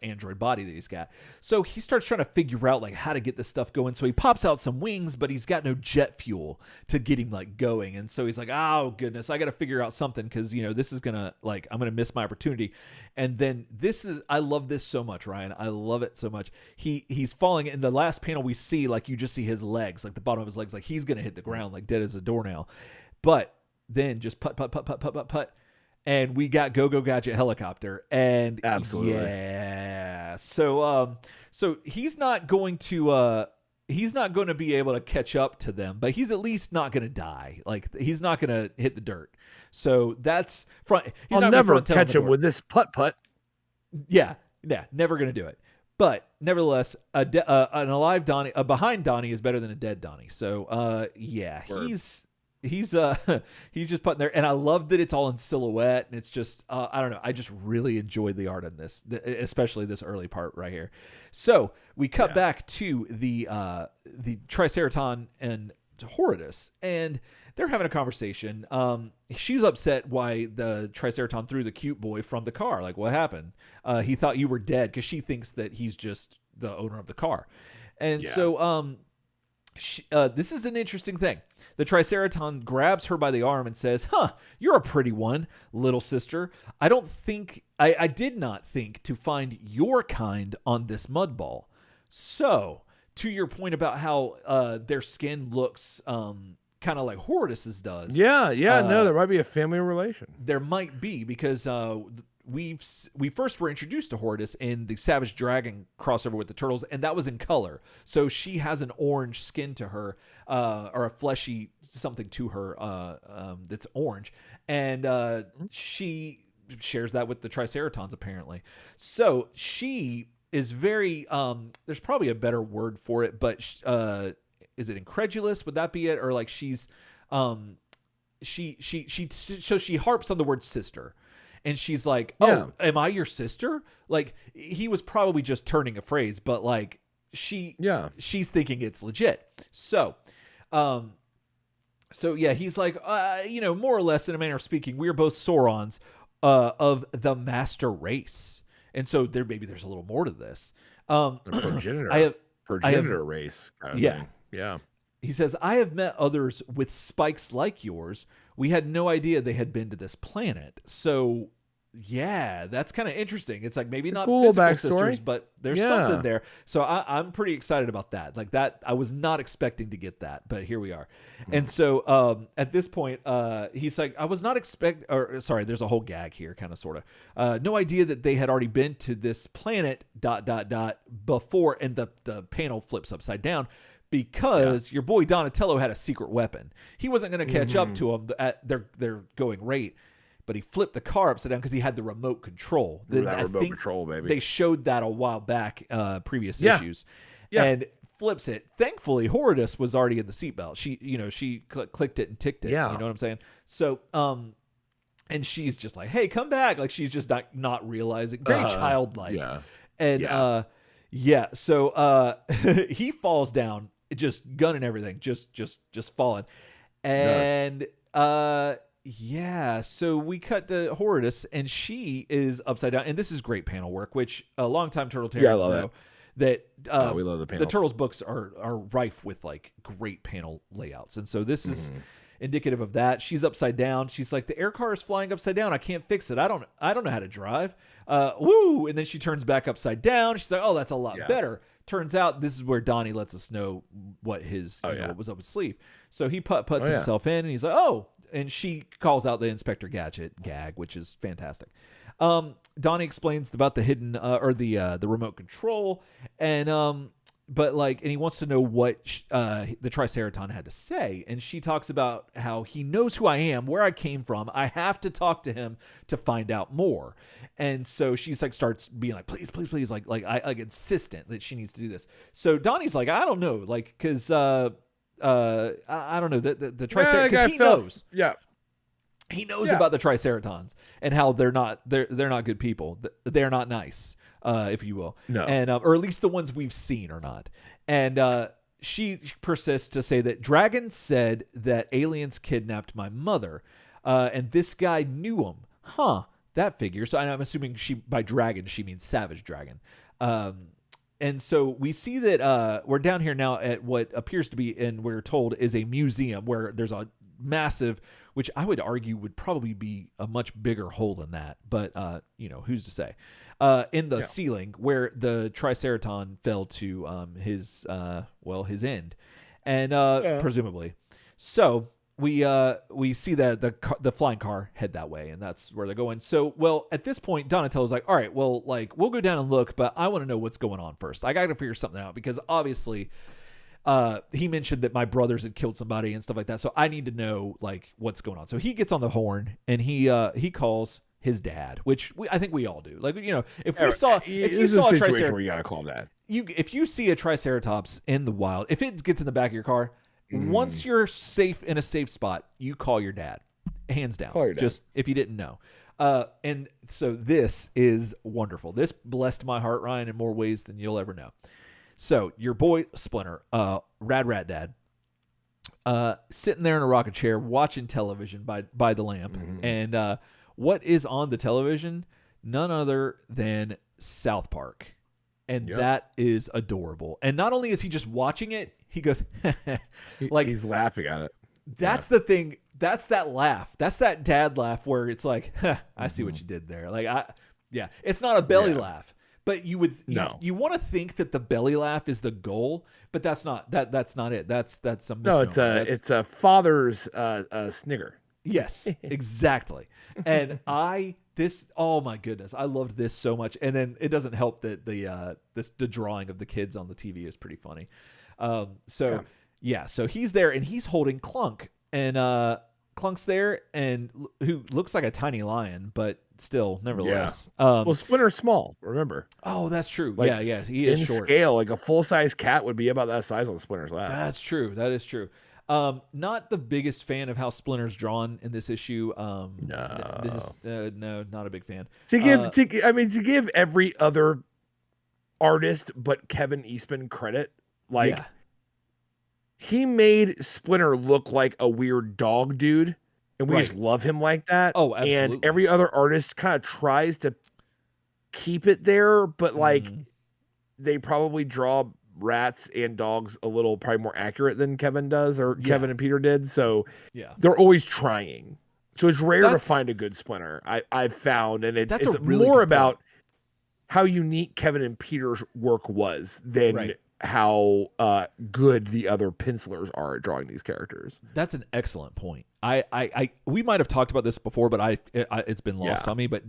android body that he's got. So he starts trying to figure out like how to get this stuff going. So he pops out some wings, but he's got no jet fuel to get him like going. And so he's like, oh goodness, I got to figure out something because this is gonna I'm gonna miss my opportunity. And then I love this so much, Ryan. I love it so much. He's falling in the last panel. We see you just see his legs, like the bottom of his legs, like he's gonna hit the ground like dead as a doornail. But then just putt. And we got Go-Go Gadget helicopter, and absolutely, So he's not going to be able to catch up to them, but he's at least not going to die. Like he's not going to hit the dirt. So that's front. I'll never catch him with this putt. Yeah, never going to do it. But nevertheless, an alive Donnie, behind Donnie is better than a dead Donnie. So he's just putting there, and I love that it's all in silhouette, and it's just I don't know, I just really enjoyed the art in this, especially this early part right here. So we cut back to the Triceraton and Horridus, and they're having a conversation. She's upset why the Triceraton threw the cute boy from the car. Like, what happened? He thought you were dead, because she thinks that he's just the owner of the car. And so this is an interesting thing. The Triceraton grabs her by the arm and says, you're a pretty one, little sister. I did not think to find your kind on this mud ball. So, to your point about how their skin looks kind of like Horridus's does. No, there might be a family relation. There might be, because we first were introduced to Horridus in the Savage Dragon crossover with the Turtles, and that was in color. So she has an orange skin to her, or a fleshy something to her that's orange, and she shares that with the Triceratons apparently. So she is very there's probably a better word for it, but is it incredulous? Would that be it? Or like she's she harps on the word sister, and she's like, oh, am I your sister? Like, he was probably just turning a phrase, but like she's thinking it's legit. So he's like, more or less in a manner of speaking, we are both Saurons of the master race. And so there's a little more to this. Progenitor race kind of thing. Yeah. He says, I have met others with spikes like yours. We had no idea they had been to this planet. So, yeah, that's kind of interesting. It's like maybe not physical sisters, but there's something there. So I'm pretty excited about that. Like that, I was not expecting to get that, but here we are. And so at this point, he's like, I was not there's a whole gag here, kind of, sort of. No idea that they had already been to this planet, ... before, and the panel flips upside down. Because your boy Donatello had a secret weapon. He wasn't going to catch up to them at their going rate, but he flipped the car upside down because he had the remote control. Remote control, baby. They showed that a while back, previous issues, and flips it. Thankfully, Horridus was already in the seatbelt. She clicked it and ticked it. Yeah. You know what I'm saying? So, and she's just like, "Hey, come back!" Like she's just not realizing, very childlike. So he falls down, just gunning everything, just falling. And so we cut to Horridus, and she is upside down. And this is great panel work, which a longtime Turtletarians know that we love the panels. The Turtles books are rife with like great panel layouts. And so this is indicative of that. She's upside down. She's like, the air car is flying upside down. I can't fix it. I don't know how to drive. Woo! And then she turns back upside down. She's like, oh, that's a lot better. Turns out this is where Donnie lets us know what his what was up his sleeve. So he puts himself in, and he's like, oh, and she calls out the Inspector Gadget gag, which is fantastic. Donnie explains about the hidden the remote control, and and he wants to know what the Triceraton had to say. And she talks about how he knows who I am, where I came from. I have to talk to him to find out more. And so she's like, starts being like, please, like insistent that she needs to do this. So Donnie's like, I don't know, like, because I don't know, the Triceratons, because he knows. Yeah. He knows about the Triceratons and how they're not good people. They're not nice, if you will. No. And or at least the ones we've seen are not. And she persists to say that Dragon said that aliens kidnapped my mother, and this guy knew him. Huh, that figures. So I'm assuming by Dragon she means Savage Dragon. And so we see that we're down here now at what appears to be, and we're told is a museum where there's a massive, which I would argue would probably be a much bigger hole than that, but who's to say? In the ceiling where the Triceraton fell to his end, and presumably. So we see that the flying car head that way, and that's where they're going. So, well, at this point, Donatello's like, all right, well, like, we'll go down and look, but I want to know what's going on first. I got to figure something out, because obviously he mentioned that my brothers had killed somebody and stuff like that. So I need to know like what's going on. So he gets on the horn, and he calls his dad, which I think we all do. Like, if you saw a situation where you gotta call dad. If you see a Triceratops in the wild, if it gets in the back of your car, once you're safe in a safe spot, you call your dad, hands down. Call your dad. Just if you didn't know. And so this is wonderful. This blessed my heart, Ryan, in more ways than you'll ever know. So your boy Splinter, Rad Rat Dad, sitting there in a rocking chair watching television by the lamp, and what is on the television? None other than South Park, and that is adorable. And not only is he just watching it, he goes like he's laughing at it. That's the thing. That's that laugh. That's that dad laugh where it's like, I see what you did there. Like it's not a belly laugh. But you want to think that the belly laugh is the goal, but that's not that's not it. That's a misnomer. It's a father's snigger. Yes, exactly. And I oh my goodness, I loved this so much. And then it doesn't help that the drawing of the kids on the TV is pretty funny. So he's there and he's holding Clunk, and Clunk's there, and who looks like a tiny lion, but still, nevertheless. Well, Splinter's small, remember? Oh, that's true. Like, yeah, he is in short. scale, like a full-size cat would be about that size on Splinter's lap. That's true. That is true. Not the biggest fan of how Splinter's drawn in this issue. No, not a big fan. To give every other artist but Kevin Eastman credit, he made Splinter look like a weird dog dude, and we just love him like that. Oh, absolutely. And every other artist kind of tries to keep it there, but they probably draw rats and dogs a little probably more accurate than Kevin does, or Kevin and Peter did. So they're always trying. So it's rare to find a good Splinter. I've found, and it's really more about how unique Kevin and Peter's work was than how good the other pencilers are at drawing these characters. That's an excellent point. We might have talked about this before, but it's been lost on me. But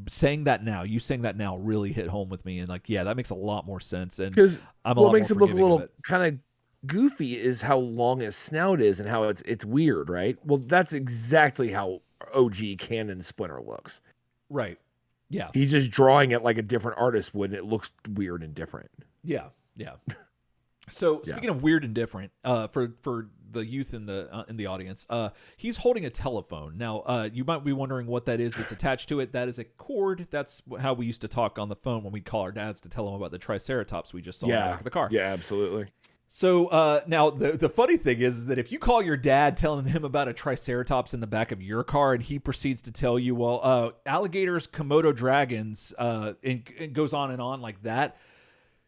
saying that now really hit home with me, and that makes a lot more sense. And because what makes him look a little kind of goofy is how long his snout is and how it's weird, right? Well, that's exactly how OG canon Splinter looks. Right. Yeah. He's just drawing it like a different artist would, and it looks weird and different. Yeah. Yeah. So speaking of weird and different, for the youth in the audience, he's holding a telephone. Now, you might be wondering what that is that's attached to it. That is a cord. That's how we used to talk on the phone when we'd call our dads to tell them about the Triceratops we just saw in the back of the car. Yeah, absolutely. So now the funny thing is that if you call your dad telling him about a Triceratops in the back of your car, and he proceeds to tell you, well, alligators, Komodo dragons, and it goes on and on like that,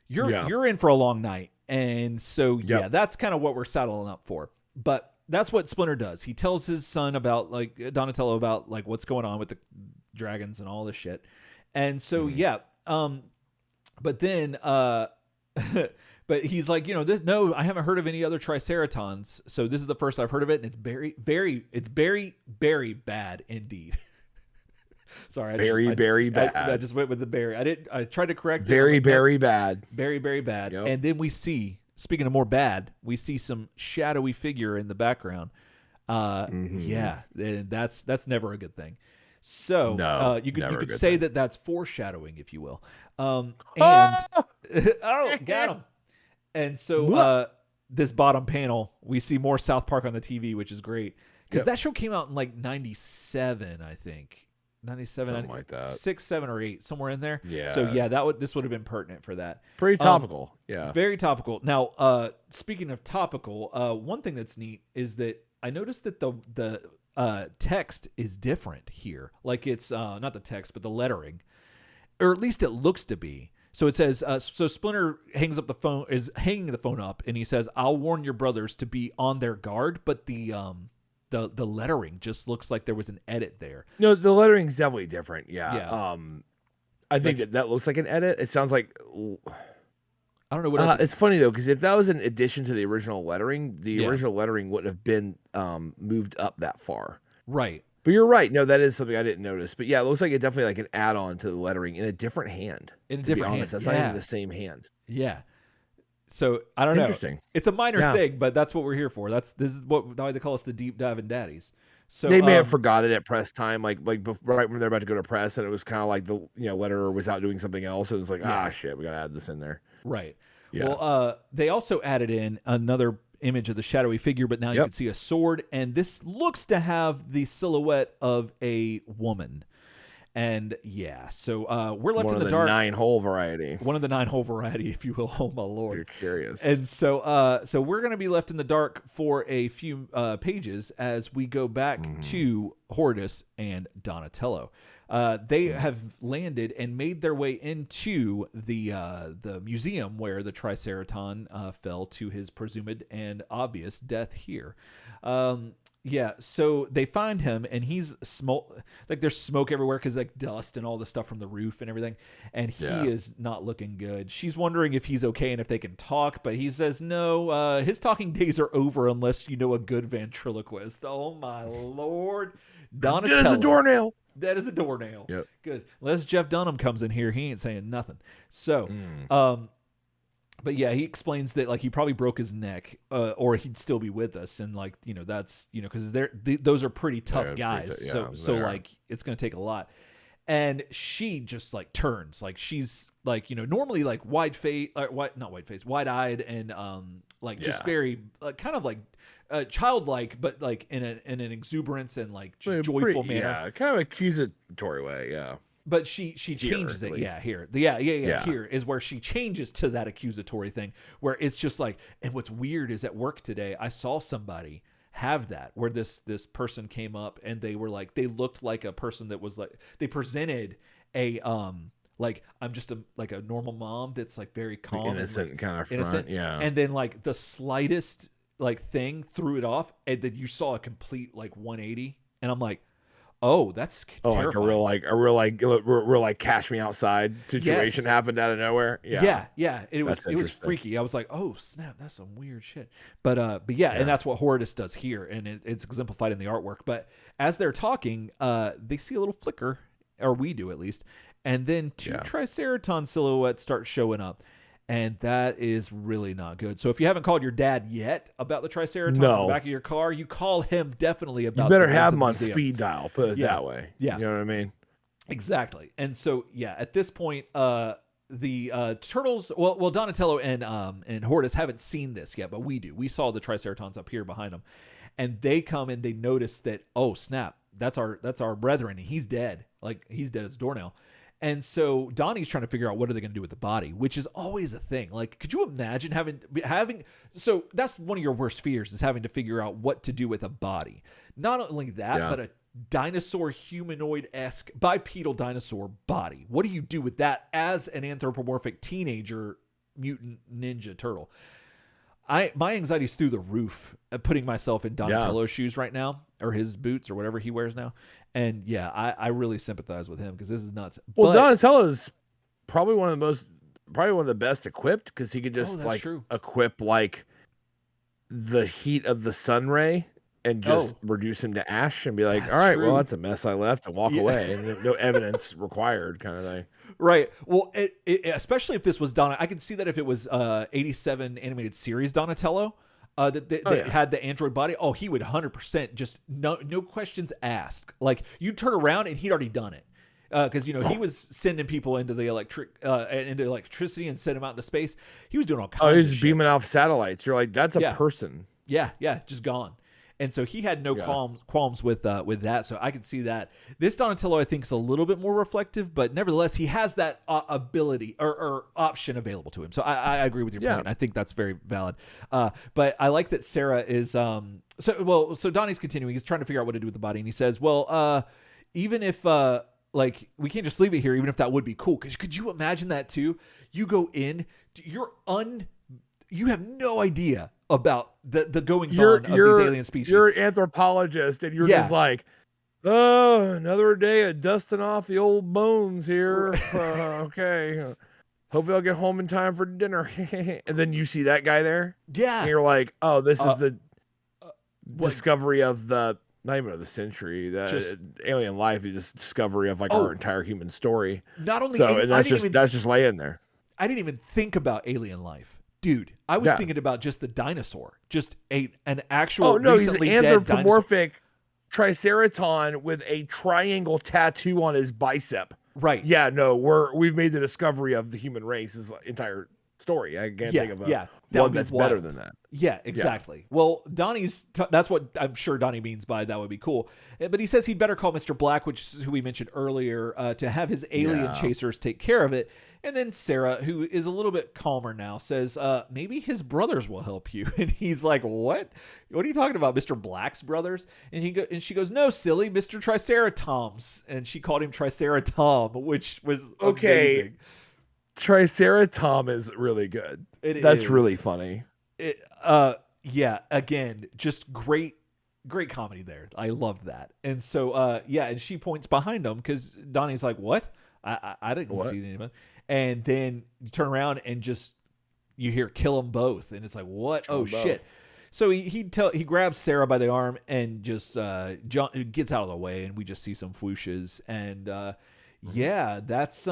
you're in for a long night. And so, that's kind of what we're saddling up for. But that's what Splinter does. He tells his son about, Donatello about, what's going on with the dragons and all this shit. And so, but then, but he's like, no, I haven't heard of any other Triceratons. So this is the first I've heard of it. And it's very, very bad indeed. Sorry, very bad. I just went with the berry. I tried to correct very, it. Very bad. Very, very bad. Yep. And then we see, speaking of more bad, we see some shadowy figure in the background. Yeah, and that's never a good thing. So you could say that that's foreshadowing, if you will. And got him. And so this bottom panel, we see more South Park on the TV, which is great because that show came out in 97, I think. 97, something like that. 6, 7, or 8, somewhere in there. Yeah. So this would have been pertinent for that. Pretty topical. Very topical. Now, speaking of topical, one thing that's neat is that I noticed that the text is different here. Like it's not the text, but the lettering, or at least it looks to be. So it says, so Splinter is hanging the phone up, and he says, "I'll warn your brothers to be on their guard," but the lettering just looks like there was an edit there. No, the lettering's definitely different. Yeah. I think that looks like an edit. It sounds like I don't know what else. It's funny though, because if that was an addition to the original lettering, the original lettering wouldn't have been moved up that far. Right. But you're right. No, that is something I didn't notice. But yeah, it looks like it's definitely like an add-on to the lettering in a different hand. In a different hand. That's not even the same hand. Yeah. So I don't know. Interesting. It's a minor thing, but that's what we're here for. This is why they call us the deep diving daddies. So they may have forgot it at press time, like right when they're about to go to press, and it was kind of like the letterer was out doing something else, and it's like shit, we gotta add this in there. Right. Yeah. Well, they also added in another image of the shadowy figure, but now you can see a sword, and this looks to have the silhouette of a woman. And so we're left in the dark. One of the 9-hole variety. One of the 9-hole variety, if you will. Oh my lord! You're curious. And so we're going to be left in the dark for a few pages as we go back to Hortus and Donatello. They have landed and made their way into the museum where the Triceraton fell to his presumed and obvious death here. So they find him, and he's there's smoke everywhere because dust and all the stuff from the roof and everything, and he is not looking good. She's wondering if he's okay and if they can talk, but he says no. His talking days are over unless you know a good ventriloquist. Oh my lord, Donatello! Get us a doornail. That is a doornail. Yep. Good. Unless Jeff Dunham comes in here, he ain't saying nothing. So, but yeah, he explains that like he probably broke his neck, or he'd still be with us, and like that's because those are pretty tough guys. So like it's gonna take a lot. And she just like turns, like she's like normally like wide-eyed and just very kind of like childlike, but like in an exuberance and like joyful manner. Yeah, kind of accusatory way. Yeah. But she changes it. Yeah, here. Yeah. Here is where she changes to that accusatory thing where it's just like, and what's weird is at work today, I saw somebody have that where this person came up and they were like, they looked like a person that was like, they presented a, like, I'm just a normal mom that's like very calm. Innocent and, like, kind of innocent. front. Yeah. And then like the slightest like thing threw it off. And then you saw a complete like 180. And I'm like, oh, that's terrifying. Like a real cash me outside situation happened out of nowhere. Yeah. It was freaky. I was like, oh snap, that's some weird shit. But yeah, and that's what Horridus does here, and it's exemplified in the artwork. But as they're talking, they see a little flicker, or we do at least, and then two Triceraton silhouettes start showing up. And that is really not good. So if you haven't called your dad yet about the Triceratons in the back of your car, you call him definitely about. You better have him on speed dial. Put it that way. Yeah, you know what I mean. Exactly. And so at this point, the turtles. Well, Donatello and Horridus haven't seen this yet, but we do. We saw the Triceratons up here behind them, and they come and they notice that, oh snap, that's our brethren, and he's dead. Like he's dead as a doornail. And so Donnie's trying to figure out what are they going to do with the body, which is always a thing. Like, could you imagine having? So that's one of your worst fears, is having to figure out what to do with a body. Not only that, but a dinosaur humanoid-esque bipedal dinosaur body. What do you do with that as an anthropomorphic teenager mutant ninja turtle? My anxiety's through the roof at putting myself in Donatello's shoes right now, or his boots, or whatever he wears now. And yeah, I really sympathize with him because this is nuts. Well, Donatello is probably one of the best equipped, because he could just equip like the heat of the sun ray and just reduce him to ash and be like, all right, well, that's a mess I left, and walk away, and no evidence required, kind of thing. Right. Well, especially if this was I could see that if it was 87 animated series Donatello. That had the android body. Oh, he would 100% just no questions asked. Like you turn around and he'd already done it, because he was sending people into the into electricity and sending them out into space. He was doing all kinds. Oh, he was beaming off satellites. You're like, that's a person. Yeah, just gone. And so he had no qualms with that. So I could see that. This Donatello, I think, is a little bit more reflective, but nevertheless, he has that ability or option available to him. So I agree with your point. I think that's very valid. But I like that Sarah is so Donnie's continuing. He's trying to figure out what to do with the body, and he says, well, even if like we can't just leave it here, even if that would be cool. Because could you imagine that too? You go in, you have no idea about the goings on of these alien species. You're an anthropologist, and you're just like, oh, another day of dusting off the old bones here. Okay. Hopefully I'll get home in time for dinner. And then you see that guy there. Yeah. And you're like, oh, this is the discovery of the, not even of the century, the alien life is just discovery of like our entire human story. Not only that's just laying there. I didn't even think about alien life. Dude, I was thinking about just the dinosaur, just an actual recently he's an dead anthropomorphic Triceraton with a triangle tattoo on his bicep. Right. Yeah, no, we've made the discovery of the human race's entire story. I can't think of one that's better than that. Yeah, exactly. Yeah. Well, that's what I'm sure Donnie means by that would be cool. But he says he'd better call Mr. Black, which is who we mentioned earlier, to have his alien chasers take care of it. And then Sarah, who is a little bit calmer now, says, maybe his brothers will help you. And he's like, what? What are you talking about, Mr. Black's brothers? And she goes, no, silly, Mr. Triceratoms. And she called him Triceratom, which was amazing. Triceratom is really good. That's really funny. Again, just great comedy there. I loved that. And so, and she points behind him because Donnie's like, what? I didn't see anyone. And then you turn around and just you hear kill them both, and it's like, what? Oh shit! So he grabs Sarah by the arm and just gets out of the way, and we just see some whooshes, and yeah, that's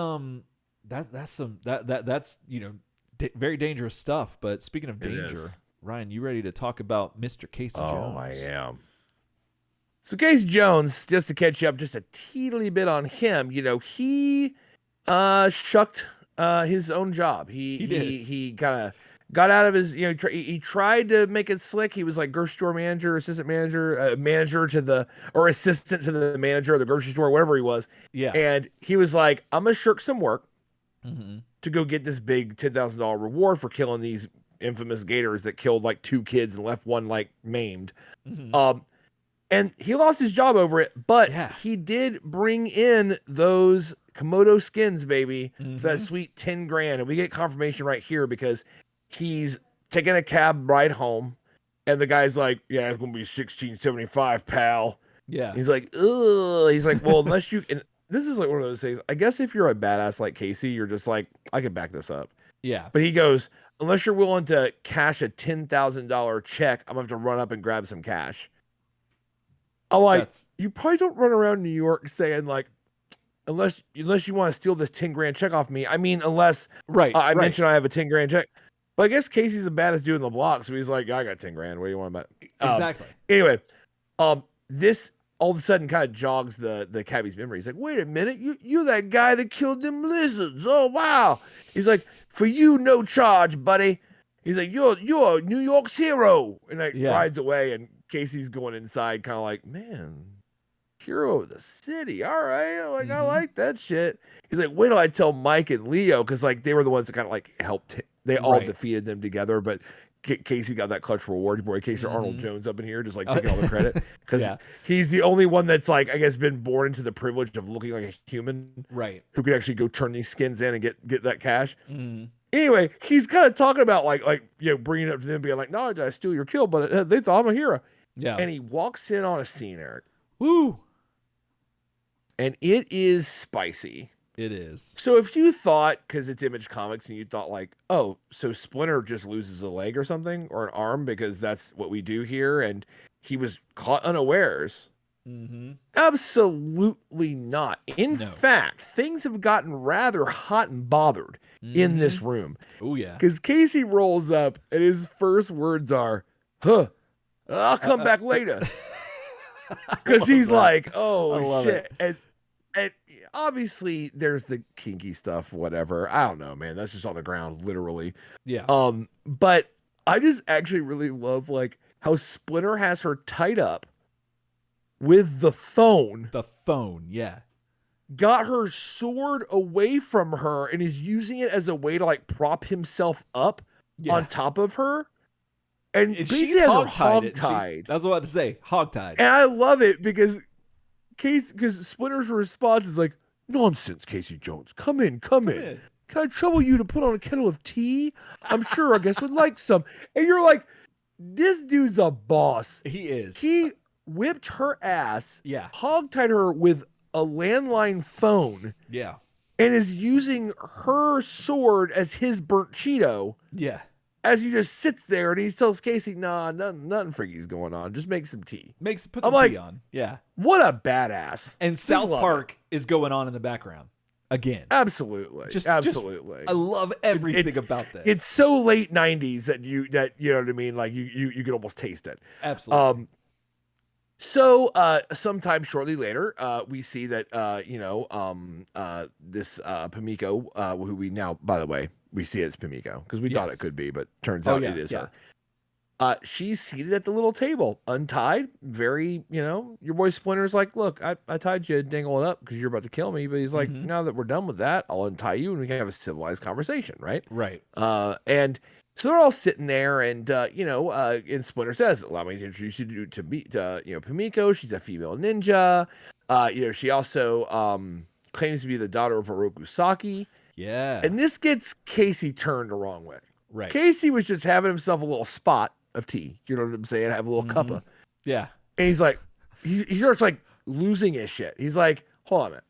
very dangerous stuff. But speaking of danger, Ryan, you ready to talk about Mr. Casey Jones? Oh, I am. So Casey Jones, just to catch you up just a teeny bit on him, he shucked his own job. He kind of got out of his, he tried to make it slick. He was like grocery store manager, assistant manager, assistant to the manager of the grocery store, whatever he was. Yeah. And he was like, I'm going to shirk some work to go get this big $10,000 reward for killing these infamous gators that killed like 2 kids and left one like maimed. And he lost his job over it, but he did bring in those Komodo skins, baby, for that sweet 10 grand. And we get confirmation right here because he's taking a cab ride home, and the guy's like, yeah, it's going to be $16.75, pal. Yeah. He's like, ugh. He's like, well, unless you, and this is like one of those things, I guess if you're a badass like Casey, you're just like, I can back this up. Yeah. But he goes, unless you're willing to cash a $10,000 check, I'm going to have to run up and grab some cash. I'm like, you probably don't run around New York saying like, unless you want to steal this 10 grand check off me. I mean, unless I mentioned I have a 10 grand check. But I guess Casey's the baddest dude in the block, so he's like, I got 10 grand. What do you want about? Exactly. Anyway, this all of a sudden kind of jogs the cabbie's memory. He's like, wait a minute, you that guy that killed them lizards? Oh wow. He's like, for you, no charge, buddy. He's like, you're New York's hero, and like rides away. And Casey's going inside, kind of like, man, hero of the city. All right, like I like that shit. He's like, wait till I tell Mike and Leo, because like they were the ones that kind of like helped. They all defeated them together, but Casey got that clutch reward. Boy, Casey Arnold Jones up in here, just like taking all the credit, because he's the only one that's like, I guess, been born into the privilege of looking like a human, right? Who could actually go turn these skins in and get that cash. Anyway, he's kind of talking about like bringing it up to them, being like, no, I steal your kill, but they thought I'm a hero. Yeah. And he walks in on a scene, Eric. Woo. And it is spicy. It is. So if you thought, because it's Image Comics, and you thought like, oh, so Splinter just loses a leg or something, or an arm, because that's what we do here, and he was caught unawares. Absolutely not. In fact, things have gotten rather hot and bothered in this room. Oh, yeah. Because Casey rolls up, and his first words are, I'll come back later. Because he's like, oh, shit. And obviously, there's the kinky stuff, whatever. I don't know, man. That's just on the ground, literally. Yeah. But I just actually really love, like, how Splinter has her tied up with the phone. The phone, yeah. Got her sword away from her and is using it as a way to, like, prop himself up on top of her. And she's hog-tied. That's what I was about to say. Hog-tied. And I love it because Splinter's response is like, nonsense, Casey Jones. Come in. Can I trouble you to put on a kettle of tea? I'm sure our guest would like some. And you're like, this dude's a boss. He is. He whipped her ass. Yeah. Hog-tied her with a landline phone. Yeah. And is using her sword as his burnt Cheeto. Yeah. As he just sits there and he tells Casey, nah, nothing freaky's going on. Just make some tea. Put some tea on. Yeah. What a badass. And South Park is going on in the background again. Absolutely. Absolutely. I love everything about this. It's so late 90s that you know what I mean? Like you can almost taste it. Absolutely. So sometime shortly later, we see that this Pimiko, who we now, by the way, we see it's Pimiko because we thought it could be, but turns out it is her. She's seated at the little table, untied. Very, your boy Splinter's like, look, I tied you, dangle it up because you're about to kill me. But he's like, now that we're done with that, I'll untie you and we can have a civilized conversation, right? Right. And so they're all sitting there, and and Splinter says, "Allow me to introduce you to Pimiko. She's a female ninja. She also claims to be the daughter of Oroku Saki." Yeah. And this gets Casey turned the wrong way. Right. Casey was just having himself a little spot of tea. You know what I'm saying? Have a little cuppa. Yeah. And he's like, he starts like losing his shit. He's like, hold on a minute.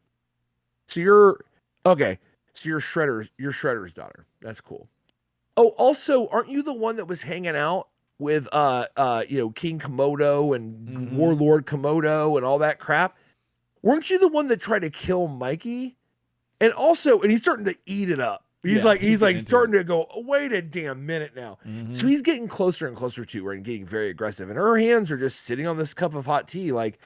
So you're Shredder's daughter. That's cool. Oh, also, aren't you the one that was hanging out with King Komodo and Warlord Komodo and all that crap. Weren't you the one that tried to kill Mikey? And also, and he's starting to eat it up. He's starting to go, wait a damn minute now. So he's getting closer and closer to her and getting very aggressive. And her hands are just sitting on this cup of hot tea, like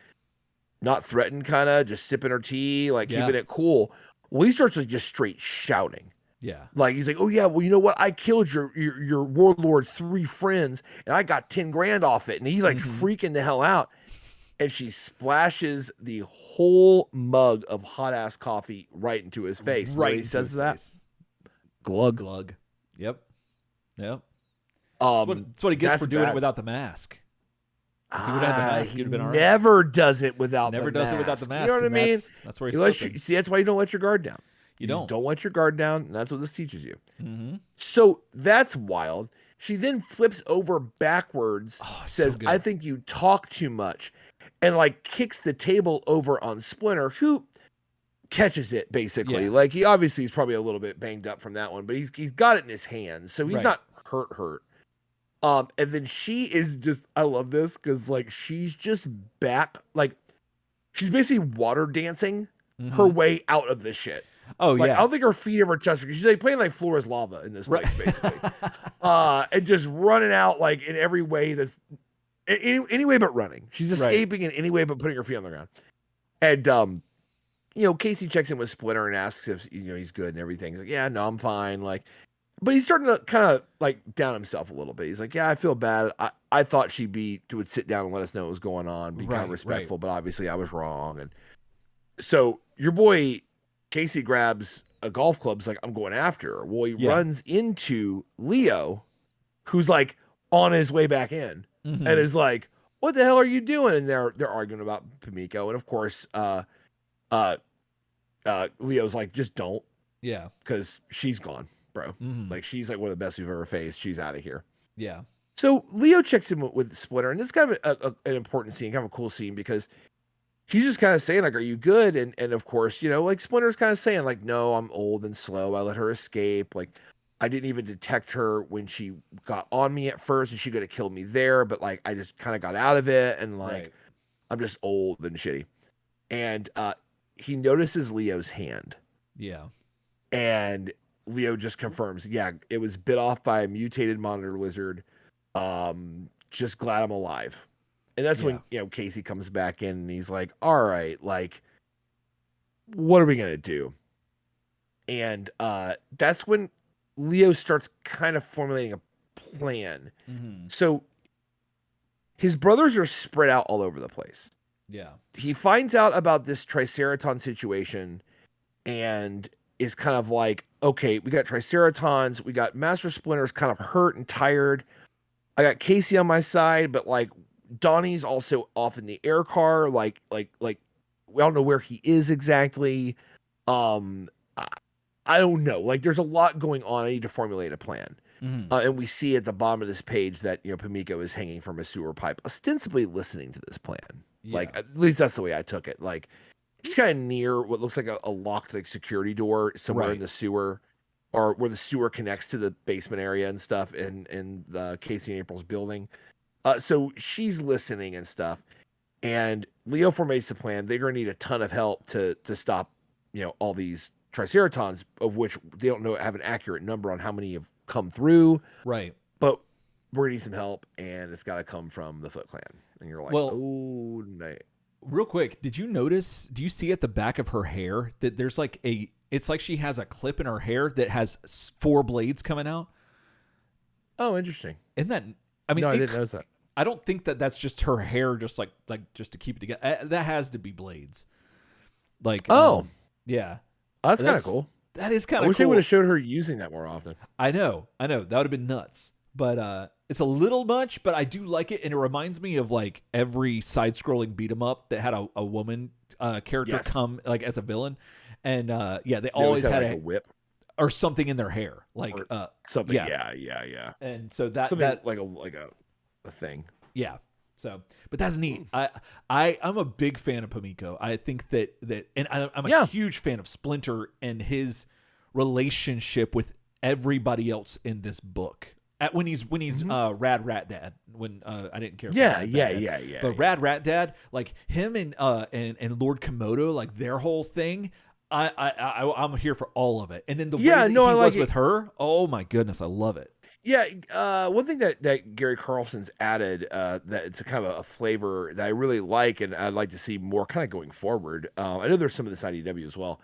not threatened, kind of just sipping her tea, like keeping it cool. Well, he starts like just straight shouting. Yeah. Like he's like, oh yeah, well, you know what? I killed your warlord 3 friends and I got 10 grand off it. And he's like freaking the hell out. And she splashes the whole mug of hot ass coffee right into his face. Right. He says that. Face. Glug. Glug. Yep. That's what he gets for doing it without the mask. If he would have the mask, he'd have been all right. Never does it without the mask. Never does it without the mask. You know what I mean? That's where he's see, that's why you don't let your guard down. You don't let your guard down. And that's what this teaches you. So that's wild. She then flips over backwards, says, I think you talk too much, and like kicks the table over on Splinter, who catches it basically. Like he obviously is probably a little bit banged up from that one, but he's got it in his hands, so he's not hurt. And then she is just, I love this because like she's just back, like she's basically water dancing her way out of this shit. Oh I don't think her feet ever touch her. She's like playing like floor is lava in this place, basically. And just running out like in every way that's any way but running. She's escaping in any way but putting her feet on the ground. And Casey checks in with Splinter and asks if he's good and everything. He's like, yeah, no, I'm fine. Like, but he's starting to kind of like down himself a little bit. He's like, yeah, I feel bad. I thought she would sit down and let us know what was going on, be kind of respectful, but obviously I was wrong. And so your boy Casey grabs a golf club. He's like, I'm going after her. Well, he runs into Leo, who's like on his way back in, and is like, what the hell are you doing? And they're arguing about Pimiko. And of course, Leo's like, just don't. Yeah. Because she's gone, bro. Like, she's like one of the best we've ever faced. She's out of here. Yeah. So Leo checks in with Splinter, and it's kind of an important scene, kind of a cool scene, because he's just kind of saying, like, are you good? And of course, like Splinter's kind of saying, like, no, I'm old and slow. I let her escape. Like, I didn't even detect her when she got on me at first, and she could have killed me there. But like, I just kind of got out of it, and like, I'm just old and shitty. And he notices Leo's hand. Yeah. And Leo just confirms, yeah, it was bit off by a mutated monitor lizard. Just glad I'm alive. And that's when, Casey comes back in and he's like, all right, like, what are we going to do? And that's when Leo starts kind of formulating a plan. So his brothers are spread out all over the place. Yeah. He finds out about this Triceraton situation and is kind of like, okay, we got Triceratons, we got Master Splinter's kind of hurt and tired. I got Casey on my side, but like Donnie's also off in the air car. Like we don't know where he is exactly. I don't know. Like there's a lot going on. I need to formulate a plan. And we see at the bottom of this page that, Pimiko is hanging from a sewer pipe, ostensibly listening to this plan. Yeah. Like, at least that's the way I took it. Like, she's kind of near what looks like a locked like security door somewhere in the sewer, or where the sewer connects to the basement area and stuff in the Casey and April's building. So she's listening and stuff. And Leo formulates the plan. They're going to need a ton of help to stop, all these Triceratons, of which they don't have an accurate number on how many have come through. Right. But we're going to need some help, and it's got to come from the Foot Clan. And you're like, oh, no. Real quick, do you see at the back of her hair that there's like it's like she has a clip in her hair that has 4 blades coming out? Oh, interesting. Isn't that, I mean, no, I didn't notice that. I don't think that's just her hair, just like just to keep it together. That has to be blades. Like, yeah. That's kind of cool. That is kind of cool. I wish they would have showed her using that more often. I know. That would have been nuts. But it's a little much, but I do like it. And it reminds me of like every side-scrolling beat 'em up that had a woman character come like as a villain. And they always had like a whip or something in their hair. Like something. Yeah. And so that like a thing. Yeah. So, but that's neat. I'm a big fan of Pimiko. I think that and I'm a huge fan of Splinter and his relationship with everybody else in this book. when he's Rad Rat Dad. When I didn't care. Yeah. But Rad Rat Dad, like him and Lord Komodo, like their whole thing. I'm here for all of it. And then the way that he was with her, oh my goodness, I love it. Yeah, one thing that Gary Carlson's added that it's a kind of a flavor that I really like, and I'd like to see more kind of going forward. I know there's some of this IDW as well.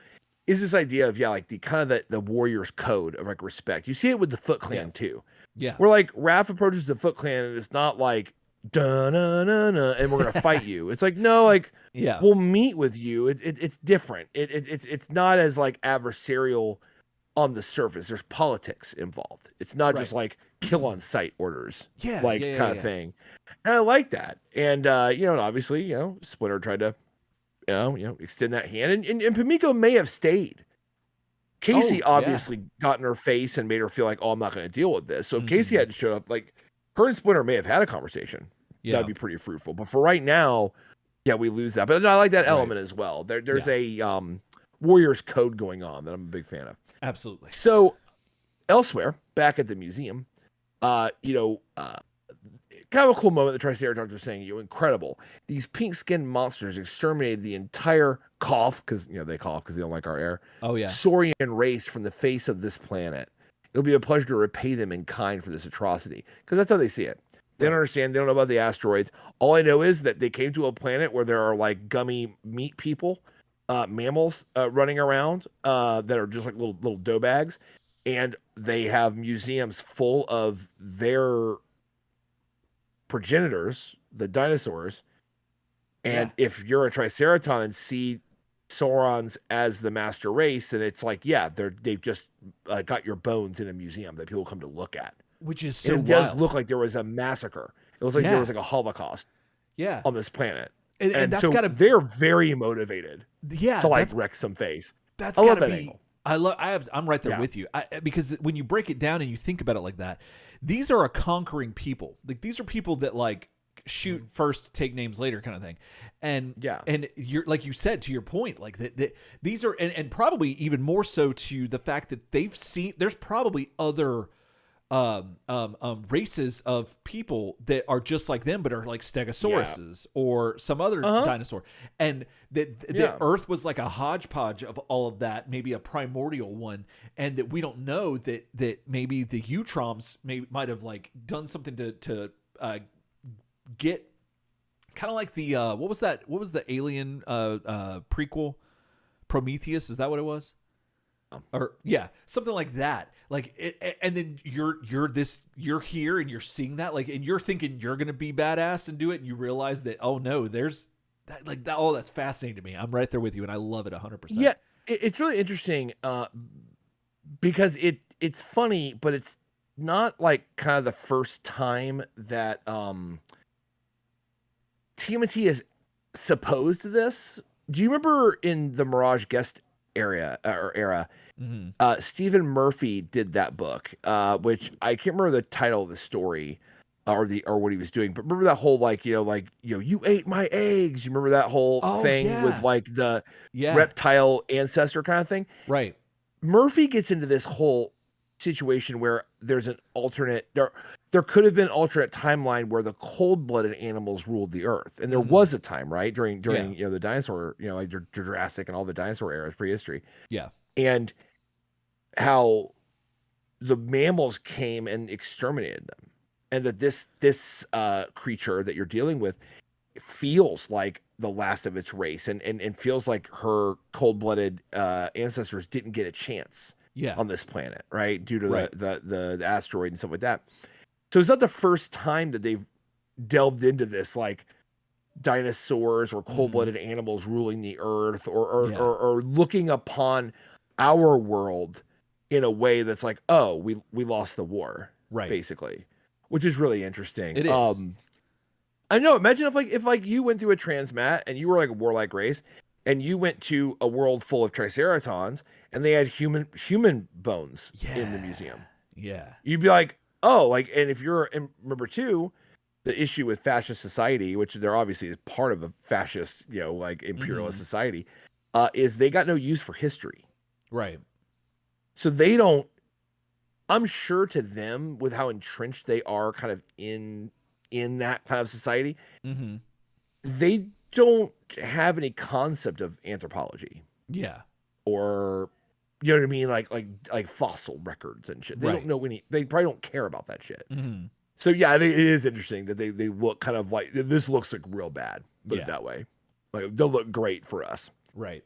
Is this idea of like the kind of the warrior's code of like respect? You see it with the Foot Clan too. Yeah, where like Raph approaches the Foot Clan and it's not like da na na na and we're gonna fight you. It's like no, like we'll meet with you. It's different. It's not as like adversarial on the surface. There's politics involved. It's not just like kill on sight orders, kind of thing. And I like that. And and obviously, Splinter tried to extend that hand, and Pimiko may have stayed. Casey obviously got in her face and made her feel like, oh, I'm not going to deal with this. So if Casey hadn't showed up, like her and Splinter may have had a conversation. That'd be pretty fruitful. But for right now, we lose that. But I like that element as well. There's a warrior's code going on that I'm a big fan of. Absolutely. So elsewhere, back at the museum, kind of a cool moment. The Triceratops are saying, incredible. These pink-skinned monsters exterminated the entire cough, because they cough because they don't like our air. Oh yeah. Saurian race from the face of this planet. It'll be a pleasure to repay them in kind for this atrocity, because that's how they see it. They don't understand. They don't know about the asteroids. All I know is that they came to a planet where there are like gummy meat people, mammals running around that are just like little dough bags, and they have museums full of their progenitors, the dinosaurs. And if you're a Triceraton and see Saurons as the master race, and it's like, they've just got your bones in a museum that people come to look at. Which is so and it does look like there was a massacre. It looks like there was like a Holocaust on this planet. And that's so they're very motivated to like wreck some face. I love that angle. I'm right there with you. Because when you break it down and you think about it like that, these are a conquering people. Like these are people that like shoot first, take names later kind of thing. And you're like you said, to your point, like that these are and probably even more so to the fact that they've seen there's probably other races of people that are just like them but are like Stegosauruses or some other dinosaur, and that Earth was like a hodgepodge of all of that, maybe a primordial one, and that we don't know that maybe the Utroms might have like done something to get kind of like the what was the Alien prequel, Prometheus, is that what it was? Or something like that. Like it, and then you're here and you're seeing that, like, and you're thinking you're gonna be badass and do it, and you realize that there's that, like that. Oh, that's fascinating to me. I'm right there with you, and I love it 100%. Yeah, it's really interesting because it's funny, but it's not like kind of the first time that TMNT is supposed to this. Do you remember in the Mirage Guest era, Stephen Murphy did that book, which I can't remember the title of the story or what he was doing, but remember that whole you ate my eggs. You remember that whole thing with like the reptile ancestor kind of thing, right? Murphy gets into this whole situation where there's an alternate there could have been an alternate timeline where the cold-blooded animals ruled the earth, and there was a time during the dinosaur, like Jurassic and all the dinosaur eras, prehistory, and how the mammals came and exterminated them, and that this creature that you're dealing with feels like the last of its race, and feels like her cold-blooded ancestors didn't get a chance on this planet, right? Due to the asteroid and stuff like that. So it's not the first time that they've delved into this, like dinosaurs or cold-blooded animals ruling the earth, or looking upon our world in a way that's like, oh, we lost the war, basically, which is really interesting. It is. I know. Imagine if you went through a transmat and you were like a warlike race, and you went to a world full of Triceratons and they had human bones in the museum. Yeah, you'd be like, oh, like, and if you're, and remember too, the issue with fascist society, which they're obviously part of a fascist, like imperialist society, is they got no use for history. Right. So they don't I'm sure to them, with how entrenched they are kind of in that kind of society, they don't have any concept of anthropology. Yeah. Or, you know what I mean? Like fossil records and shit. They don't know they probably don't care about that shit. So yeah, I think it is interesting that they look kind of like, this looks like real bad, put it that way. Like they'll look great for us. Right.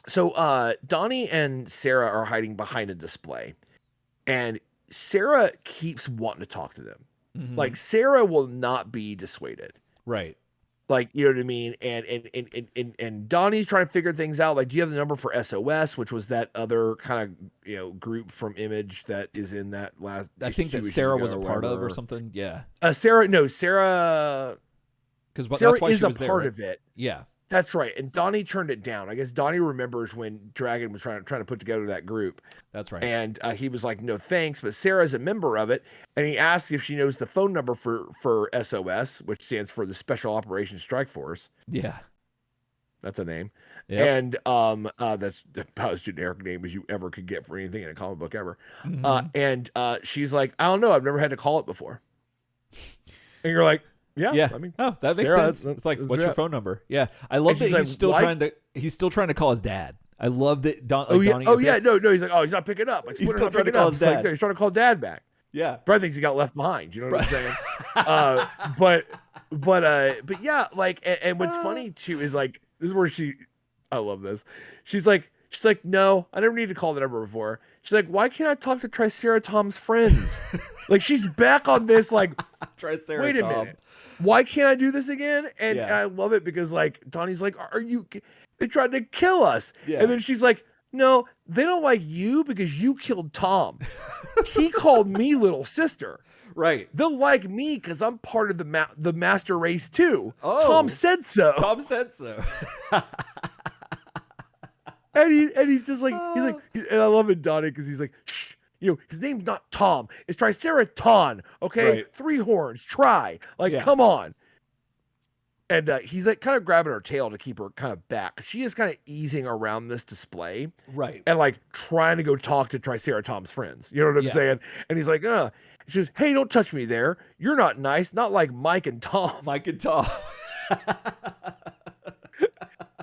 So Donnie and Sarah are hiding behind a display, and Sarah keeps wanting to talk to them. Like Sarah will not be dissuaded. Right. Like, you know what I mean? And Donnie's trying to figure things out. Like, do you have the number for SOS, which was that other kind of, group from Image that is in that last. I think that Sarah was a part of or something. Yeah. Sarah that's why is she a was there, part right? of it. Yeah. That's right. And Donnie turned it down. I guess Donnie remembers when Dragon was trying to put together that group. That's right. And he was like, no, thanks. But Sarah's a member of it. And he asks if she knows the phone number for SOS, which stands for the Special Operations Strike Force. Yeah. That's a name. Yep. And that's about as generic name as you ever could get for anything in a comic book ever. And she's like, I don't know. I've never had to call it before. And you're like, yeah. I mean, that makes Sarah, sense. It's like, what's your phone number? Yeah. I love that he's still trying to call his dad. I love that Donnie. No, he's like, he's not picking up. Like, he's still trying to call his dad. He's trying to call dad back. Yeah. Brad thinks he got left behind. You know what I'm saying? But yeah, like, and what's funny too is like, this is where I love this. She's like, no, I never needed to call the number before. She's like, why can't I talk to Triceratops' friends? Like, she's back on this, like, wait a minute. Why can't I do this again? And I love it because, like, Donnie's like, they tried to kill us. Yeah. And then she's like, no, they don't like you because you killed Tom. He called me little sister. Right. They'll like me because I'm part of the master race too. Oh, Tom said so. And he's just like, and I love it, Donnie, because he's like, shh, his name's not Tom. It's Triceraton. Okay. Right. 3 horns. Try. Like, come on. And he's like kind of grabbing her tail to keep her kind of back. She is kind of easing around this display. Right. And like trying to go talk to Triceratops' friends. You know what I'm saying? And he's like, She says, hey, don't touch me there. You're not nice. Not like Mike and Tom.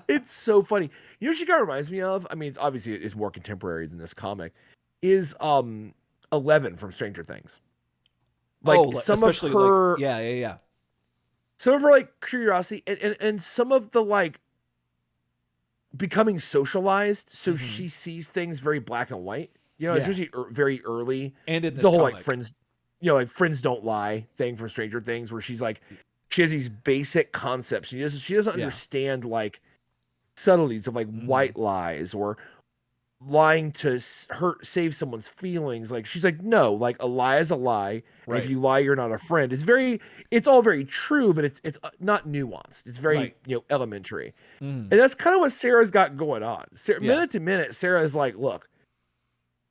It's so funny. You know what she kind of reminds me of? I mean, it's more contemporary than this comic. Is 11 from Stranger Things. Like some of her, some of her like curiosity and some of the like becoming socialized. So she sees things very black and white. It's usually very early. And in this the whole comic. Like friends, like friends don't lie thing from Stranger Things, where she's like, she has these basic concepts. She doesn't understand like subtleties of like white lies or lying to save someone's feelings. Like, she's like, no, like a lie is a lie. Right. If you lie, you're not a friend. It's all very true, but it's not nuanced. It's very elementary. And that's kind of what Sarah's got going on. Minute to minute, Sarah's like, look,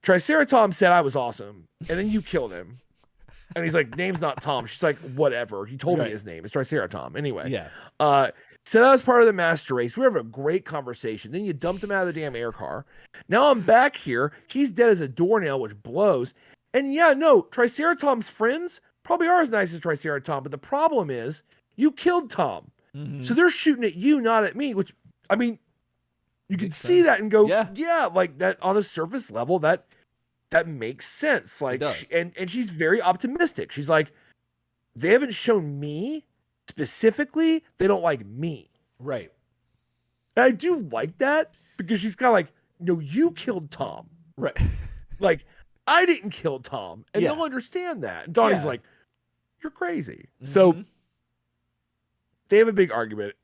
Triceratops said I was awesome, and then you killed him. And he's like, name's not Tom. She's like, whatever. He told me his name. It's Triceratops. Anyway. Yeah. Said I was part of the master race. We were having a great conversation. Then you dumped him out of the damn air car. Now I'm back here. He's dead as a doornail, which blows. And Triceratops' friends probably are as nice as Triceratops. But the problem is, you killed Tom. So they're shooting at you, not at me. Which, I mean, you can see that and go, yeah, like that on a surface level, that makes sense. Like, and she's very optimistic. She's like, they haven't shown me specifically, they don't like me. Right. And I do like that because she's kind of like, no, you killed Tom. Right. Like, I didn't kill Tom. And they'll understand that. And Donnie's like, you're crazy. So they have a big argument,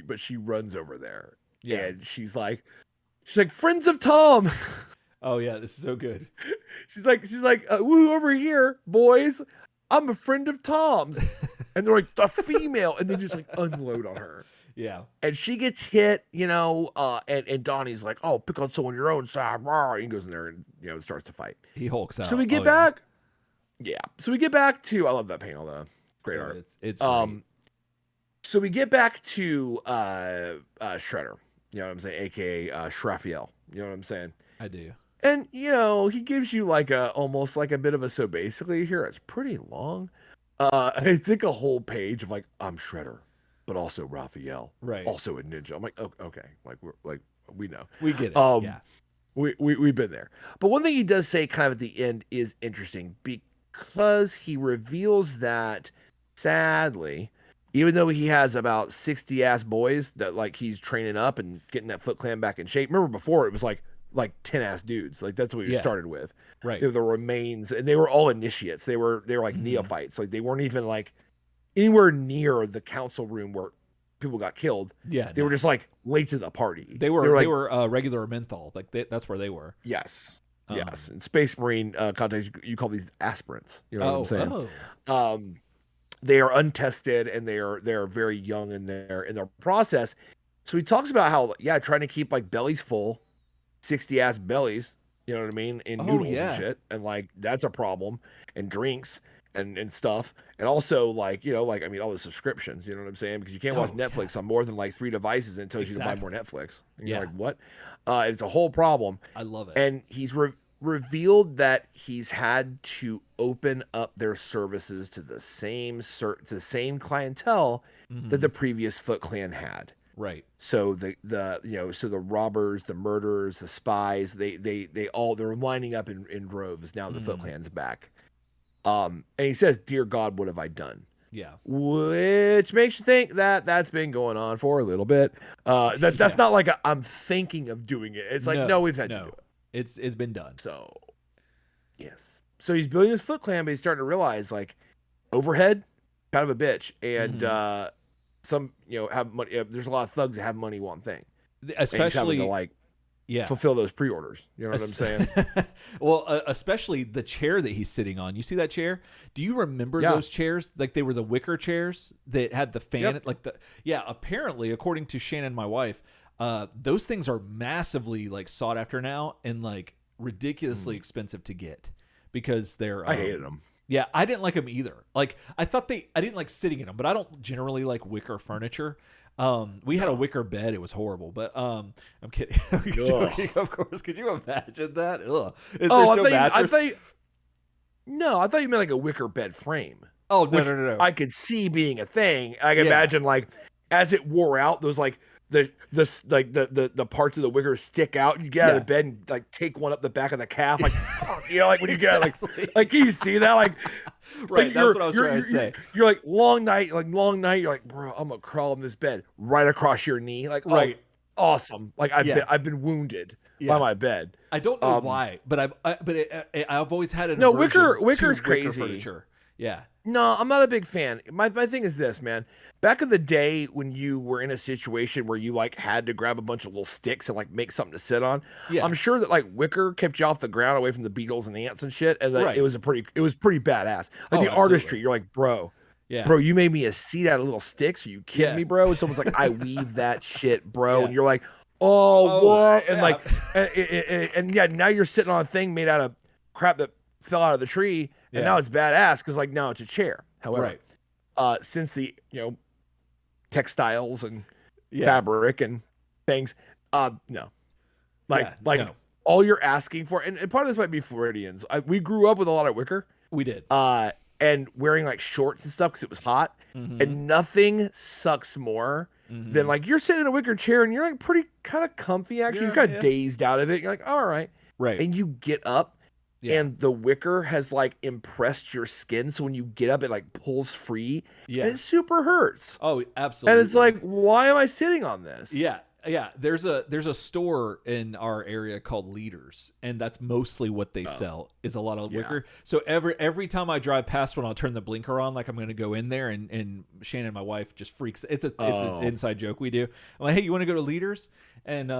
but she runs over there. Yeah. And she's like, friends of Tom. Oh yeah, this is so good. She's like, woo, over here, boys. I'm a friend of Tom's. And they're like, the female, and they just like unload on her. Yeah. And she gets hit, and Donnie's like, oh, pick on someone your own side. And he goes in there and, starts to fight. He hulks out. So we get back. Yeah. So we get back to, I love that panel though. Great art. It's great. So we get back to Shredder, you know what I'm saying? AKA Shraphiel. You know what I'm saying? I do. And he gives you like almost like a bit of a so basically here. It's pretty long. It's like a whole page of like I'm Shredder, but also Raphael, right? Also a ninja. I'm like, oh, okay, like we know, we get it. Yeah, we've been there. But one thing he does say kind of at the end is interesting because he reveals that sadly, even though he has about 60 ass boys that like he's training up and getting that Foot Clan back in shape. Remember before it was like 10 ass dudes. Like that's what we started with. Right. They were the remains, and they were all initiates. They were like neophytes. Like they weren't even like anywhere near the council room where people got killed. Yeah. They were just like late to the party. They were regular menthol. Like that's where they were. Yes. Yes. In Space Marine context, you call these aspirants. You know what I'm saying? Oh. They are untested and they are very young in their process. So he talks about how trying to keep like bellies full, 60 ass bellies, you know what I mean, in noodles and shit, and like that's a problem, and drinks and stuff, and also like all the subscriptions, you know what I'm saying, because you can't watch Netflix on more than like 3 devices and it tells you to buy more Netflix. And you're like, what? It's a whole problem. I love it. And he's revealed that he's had to open up their services to the same clientele that the previous Foot Clan had. Right. So the robbers, the murderers, the spies, they're lining up in droves now. The Foot Clan's back. And he says, "Dear God, what have I done?" Yeah. Which makes you think that that's been going on for a little bit. That's not like I'm thinking of doing it. It's like, no, we've had to do it. It's been done. So, yes. So he's building his Foot Clan, but he's starting to realize like overhead, kind of a bitch, and some have money. There's a lot of thugs that have money one thing, especially to like fulfill those pre-orders. You know what I'm saying? Well, especially the chair that he's sitting on. You see that chair? Do you remember those chairs? Like they were the wicker chairs that had the fan. Apparently, according to Shannon, my wife, those things are massively like sought after now and like ridiculously expensive to get because they're. I hated them. Yeah, I didn't like them either. Like I didn't like sitting in them, but I don't generally like wicker furniture. We had a wicker bed. It was horrible, but I'm kidding. I'm joking, of course. Could you imagine that? Ugh. I thought you meant like a wicker bed frame. Oh, no. I could see being a thing. I can imagine like as it wore out, those like the parts of the wicker stick out. You get out of bed and like take one up the back of the calf, like like when you get like can you see that? Like right, that's what I was trying to say. You're like long night. You're like, bro, I'm gonna crawl in this bed right across your knee. Like, right, awesome. Like I've been wounded by my bed. I don't know why, but I've always had an wicker's crazy. Wicker furniture. Yeah. No, I'm not a big fan. My thing is this, man. Back in the day when you were in a situation where you like had to grab a bunch of little sticks and like make something to sit on, I'm sure that like wicker kept you off the ground away from the beetles and ants and shit, and it was pretty badass. Like the artistry, you're like, bro, you made me a seat out of little sticks. Are you kidding me, bro? And someone's like, I weave that shit, bro, and you're like, oh what? And like, and now you're sitting on a thing made out of crap that fell out of the tree. And now it's badass because like now it's a chair. However, since the textiles and fabric and things, no, all you're asking for, and part of this might be Floridians. We grew up with a lot of wicker. We did. And wearing like shorts and stuff because it was hot, and nothing sucks more than like you're sitting in a wicker chair and you're like pretty kind of comfy. Actually, you're kind of dazed out of it. You're like, all right, and you get up. And the wicker has like impressed your skin, so when you get up, it like pulls free. And it super hurts. Oh, absolutely. And it's like, why am I sitting on this? Yeah. There's a store in our area called Leaders, and that's mostly what they sell is a lot of wicker. So every time I drive past one, I'll turn the blinker on, like I'm going to go in there, and Shannon, my wife, just freaks. It's an inside joke we do. I'm like, hey, you want to go to Leaders? And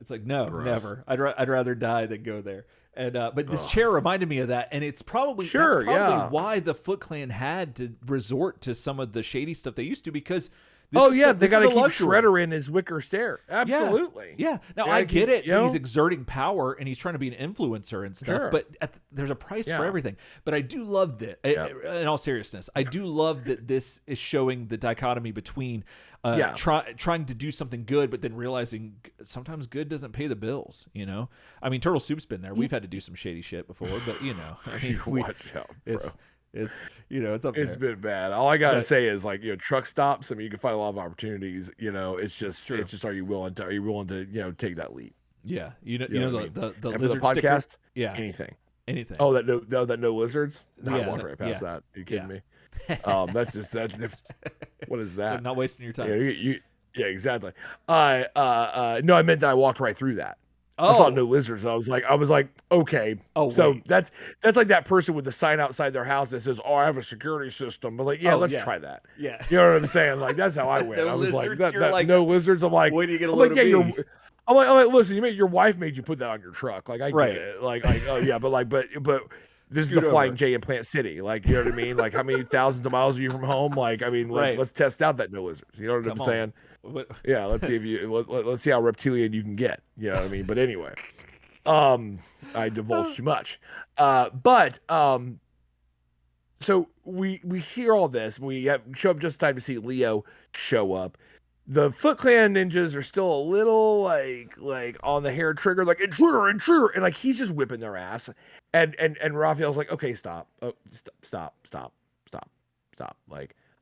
it's like, no, never. I'd rather die than go there. And but this chair reminded me of that, and it's probably why the Foot Clan had to resort to some of the shady stuff they used to, because They got to keep Shredder in his wicker stare. Absolutely. Yeah. Now I get it. That he's exerting power and he's trying to be an influencer and stuff, but there's a price for everything. But I do love that. In all seriousness, I do love that this is showing the dichotomy between trying to do something good, but then realizing sometimes good doesn't pay the bills. You know, I mean, Turtle Soup's been there. We've had to do some shady shit before, but I mean, watch out, bro. It's it's up there. It's been bad. All I gotta say is truck stops. I mean, you can find a lot of opportunities. It's just are you willing to take that leap? Yeah, the and lizard for the podcast. Sticker, yeah, anything. Oh, that no lizards. No, I walked right past that. Are you kidding me? That's just what is that? So not wasting your time. Yeah, exactly. No, I meant that I walked right through that. I saw no lizards. I was like, okay. Oh, so that's like that person with the sign outside their house that says, "Oh, I have a security system." I was like, let's try that. Yeah, you know what I'm saying? Like that's how I went. No I was lizards, like, no lizards. I'm like, where do you get a load of me? I'm like, listen, your wife made you put that on your truck. Like I get it. Like oh yeah, but this is the Flying J in Plant City. Like, you know what I mean? Like, how many thousands of miles are you from home? Like, I mean, let's test out that no lizards. You know what I'm saying? Yeah, let's see let's see how reptilian you can get. You know what I mean? But anyway, I divulged too much. So we hear all this. We show up just in time to see Leo show up. The Foot Clan ninjas are still a little like on the hair trigger, like intruder, and like he's just whipping their ass. And Raphael's like, okay, stop. Oh, stop.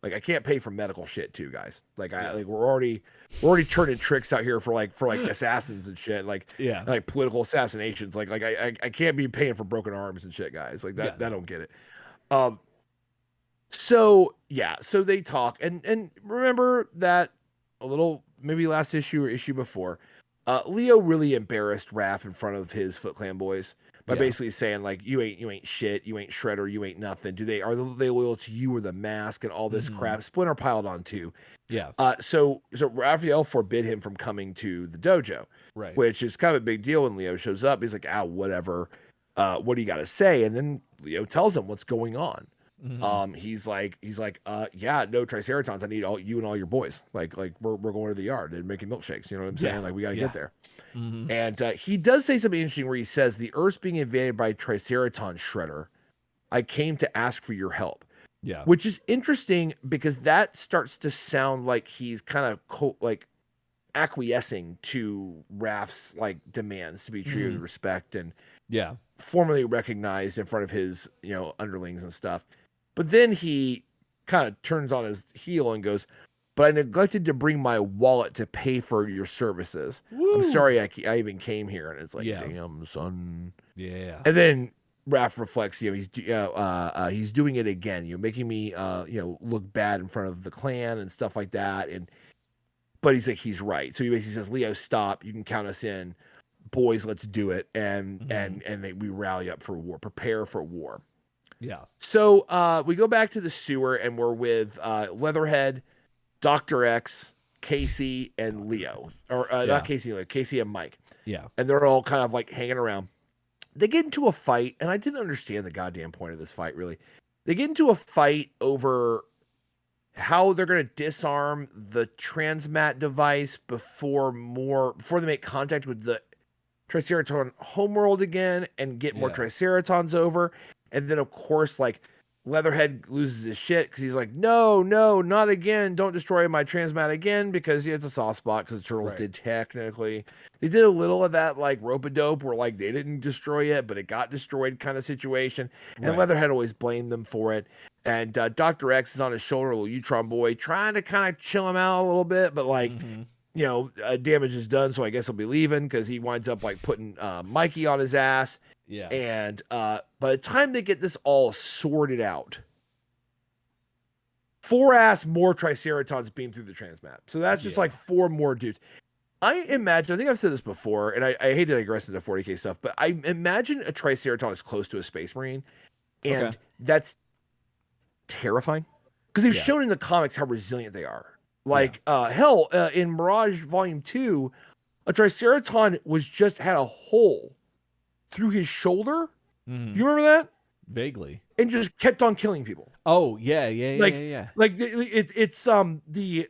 Like I can't pay for medical shit too, guys. Like we're already turning tricks out here for assassins and shit, like political assassinations. Like I can't be paying for broken arms and shit, guys. Like that I don't get it. So they talk and remember that a little maybe last issue or issue before, Leo really embarrassed Raph in front of his Foot Clan boys by basically saying like, you ain't shit, you ain't Shredder, you ain't nothing. Are they loyal to you or the mask and all this crap? Splinter piled on too. Yeah. So Raphael forbid him from coming to the dojo, right? Which is kind of a big deal when Leo shows up. He's like, whatever. What do you got to say? And then Leo tells him what's going on. Mm-hmm. He's like, no Triceratons. I need you and all your boys. Like we're going to the yard and making milkshakes. You know what I'm saying? Like we got to get there. Mm-hmm. And he does say something interesting where he says, "The Earth's being invaded by Triceraton Shredder. I came to ask for your help." Yeah, which is interesting because that starts to sound like he's kind of acquiescing to Raph's demands to be treated with respect and formally recognized in front of his underlings and stuff. But then he kind of turns on his heel and goes, "But I neglected to bring my wallet to pay for your services. Woo. I'm sorry I even came here." And it's like, damn, son. Yeah. And then Raph reflects, he's doing it again, making me, look bad in front of the clan and stuff like that. But he's like, he's right. So he basically says, "Leo, stop. You can count us in. Boys, let's do it." And we rally up for war, prepare for war. Yeah. So we go back to the sewer and we're with Leatherhead, Dr. X, Casey, and Leo. Or not Casey, Casey and Mike. Yeah. And they're all kind of hanging around. They get into a fight, and I didn't understand the goddamn point of this fight, really. They get into a fight over how they're going to disarm the transmat device before they make contact with the Triceraton homeworld again and get more Triceratons over. And then, of course, Leatherhead loses his shit because he's like, no, not again. Don't destroy my transmat again, because it's a soft spot because the Turtles did technically. They did a little of that rope-a-dope where they didn't destroy it, but it got destroyed kind of situation. And Leatherhead always blamed them for it. And Dr. X is on his shoulder, little Utron boy, trying to kind of chill him out a little bit, but damage is done, so I guess he'll be leaving because he winds up putting Mikey on his ass. Yeah. And by the time they get this all sorted out, 4 more Triceratons beam through the transmat. So that's just 4 more dudes. I imagine, I think I've said this before, and I hate to digress into 40K stuff, but I imagine a Triceraton is close to a Space Marine, and that's terrifying because they've shown in the comics how resilient they are. Hell, in Mirage Volume 2, a Triceraton had a hole through his shoulder. Mm-hmm. You remember that? Vaguely. And just kept on killing people. Oh, yeah. It's the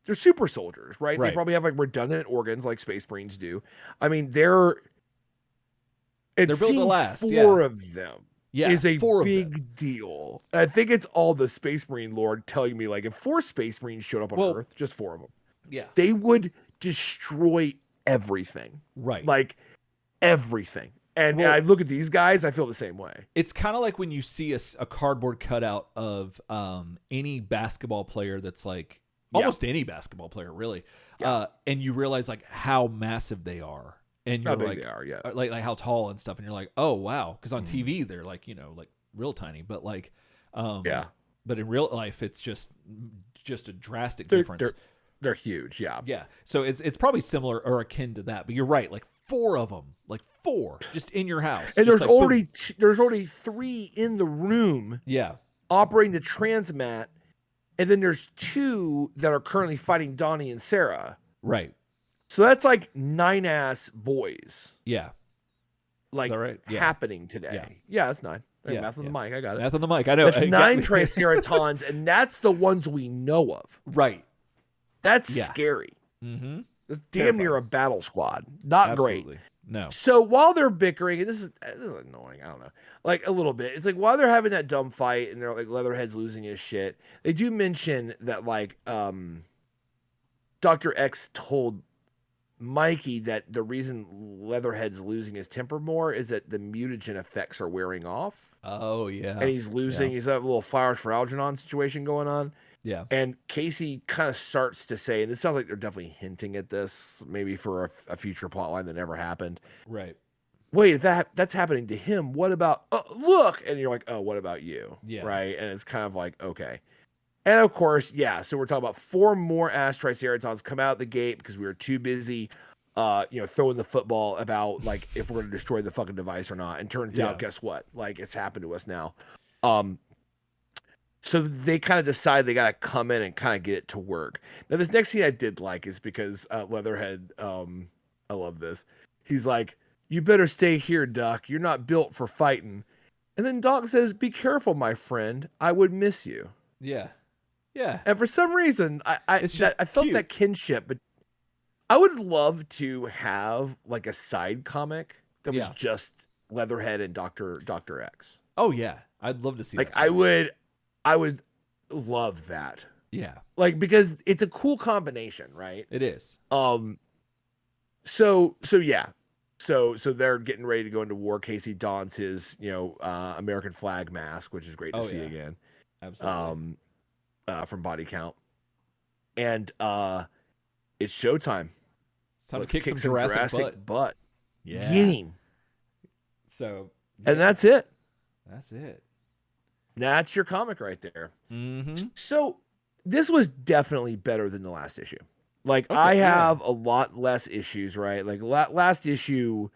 they're super soldiers, right? Right. They probably have like redundant organs like Space Marines do. I mean, they're built to last. Four of them is a big deal. And I think it's all the Space Marine lore telling me, like, if 4 Space Marines showed up on Earth, just 4 of them, they would destroy everything. Right. Like, everything. And I look at these guys, I feel the same way. It's kind of like when you see a cardboard cutout of any basketball player that's like, almost any basketball player, really. And you realize, like, how massive they are. And you're how big they are, like how tall and stuff. And you're like, oh, wow. Because on TV, they're like, like real tiny. But like, but in real life, it's just a drastic difference. They're huge, Yeah. So it's probably similar or akin to that. But you're right. Like 4 of them, like 4 just in your house. And there's already 3 in the room. Yeah. Operating the transmat. And then there's 2 that are currently fighting Donnie and Sarah. Right. So that's like 9-ass boys. Yeah. Like happening today. Yeah, that's 9. Math on the mic. I got it. Math on the mic. I know. That's 9 Triceratons, and that's the ones we know of. Right. That's scary. Mm-hmm. It's damn near a battle squad. Not great. No. So while they're bickering, and this is annoying, I don't know, like a little bit. It's like while they're having that dumb fight and they're like Leatherhead's losing his shit, they do mention that like Dr. X told Mikey that the reason Leatherhead's losing his temper more is that the mutagen effects are wearing off. Oh, yeah. And he's losing. He's got a little Flowers for Algernon situation going on. Yeah. And Casey kind of starts to say, and it sounds like they're definitely hinting at this, maybe for a future plot line that never happened. Right. Wait, if that's happening to him, what about, look, and you're like, oh, what about you? Yeah. Right. And it's kind of like, okay. And of course, so we're talking about 4 more ass Triceratons come out the gate because we were too busy, throwing the football about like if we're going to destroy the fucking device or not. And turns out, guess what? Like it's happened to us now. So they kind of decide they got to come in and kind of get it to work. Now, this next scene I did like is because Leatherhead, I love this. He's like, you better stay here, Doc. You're not built for fighting. And then Doc says, be careful, my friend. I would miss you. Yeah. Yeah. And for some reason, I felt that kinship, but I would love to have like a side comic that was just Leatherhead and Dr. X. Oh, yeah. I'd love to see like, that. I would love that. Yeah. Like, because it's a cool combination, right? It is. So yeah. So they're getting ready to go into war. Casey dons his, American flag mask, which is great to see again. Absolutely. From Body Count. And it's showtime. It's time to kick some Jurassic butt. Yeah. Getting. So. And that's it. That's it. That's your comic right there. Mm-hmm. So this was definitely better than the last issue. Like I have a lot less issues, right? Like last issue,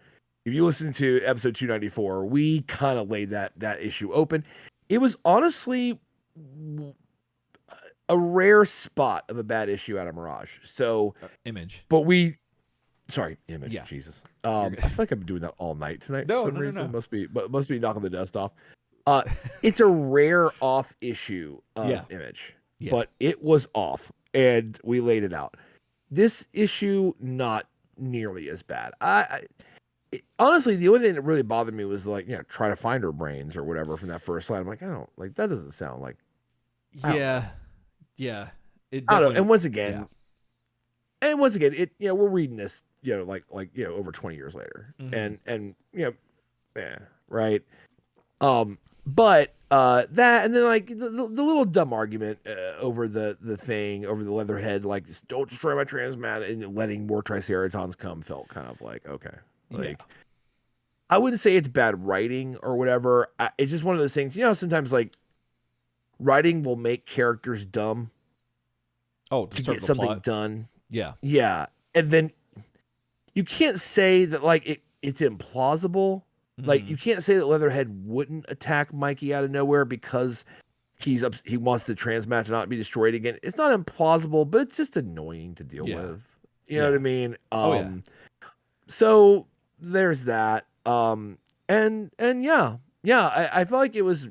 if you listen to episode 294, we kind of laid that issue open. It was honestly a rare spot of a bad issue out of Mirage. So Image. But Image. Yeah. Jesus. I feel like I've been doing that all night tonight. No, for some reason. No. Must be knocking the dust off. It's a rare off issue of Image, but it was off, and we laid it out. This issue, not nearly as bad. Honestly, the only thing that really bothered me was like, try to find her brains or whatever from that first line. I'm like, I don't like that. Doesn't sound like. Yeah. I don't know. And once again, it we're reading this over 20 years later, and right. But that, and then like the little dumb argument over the thing, over the Leatherhead, like just don't destroy my transmat, and letting more Triceratons come felt kind of like, okay. Like, I wouldn't say it's bad writing or whatever. It's just one of those things, sometimes like writing will make characters dumb. Oh, to get something done. Yeah. Yeah. And then you can't say that like it's implausible. Like, you can't say that Leatherhead wouldn't attack Mikey out of nowhere because he wants the transmat to not be destroyed again. It's not implausible, but it's just annoying to deal with. You know what I mean? So there's that. I felt like it was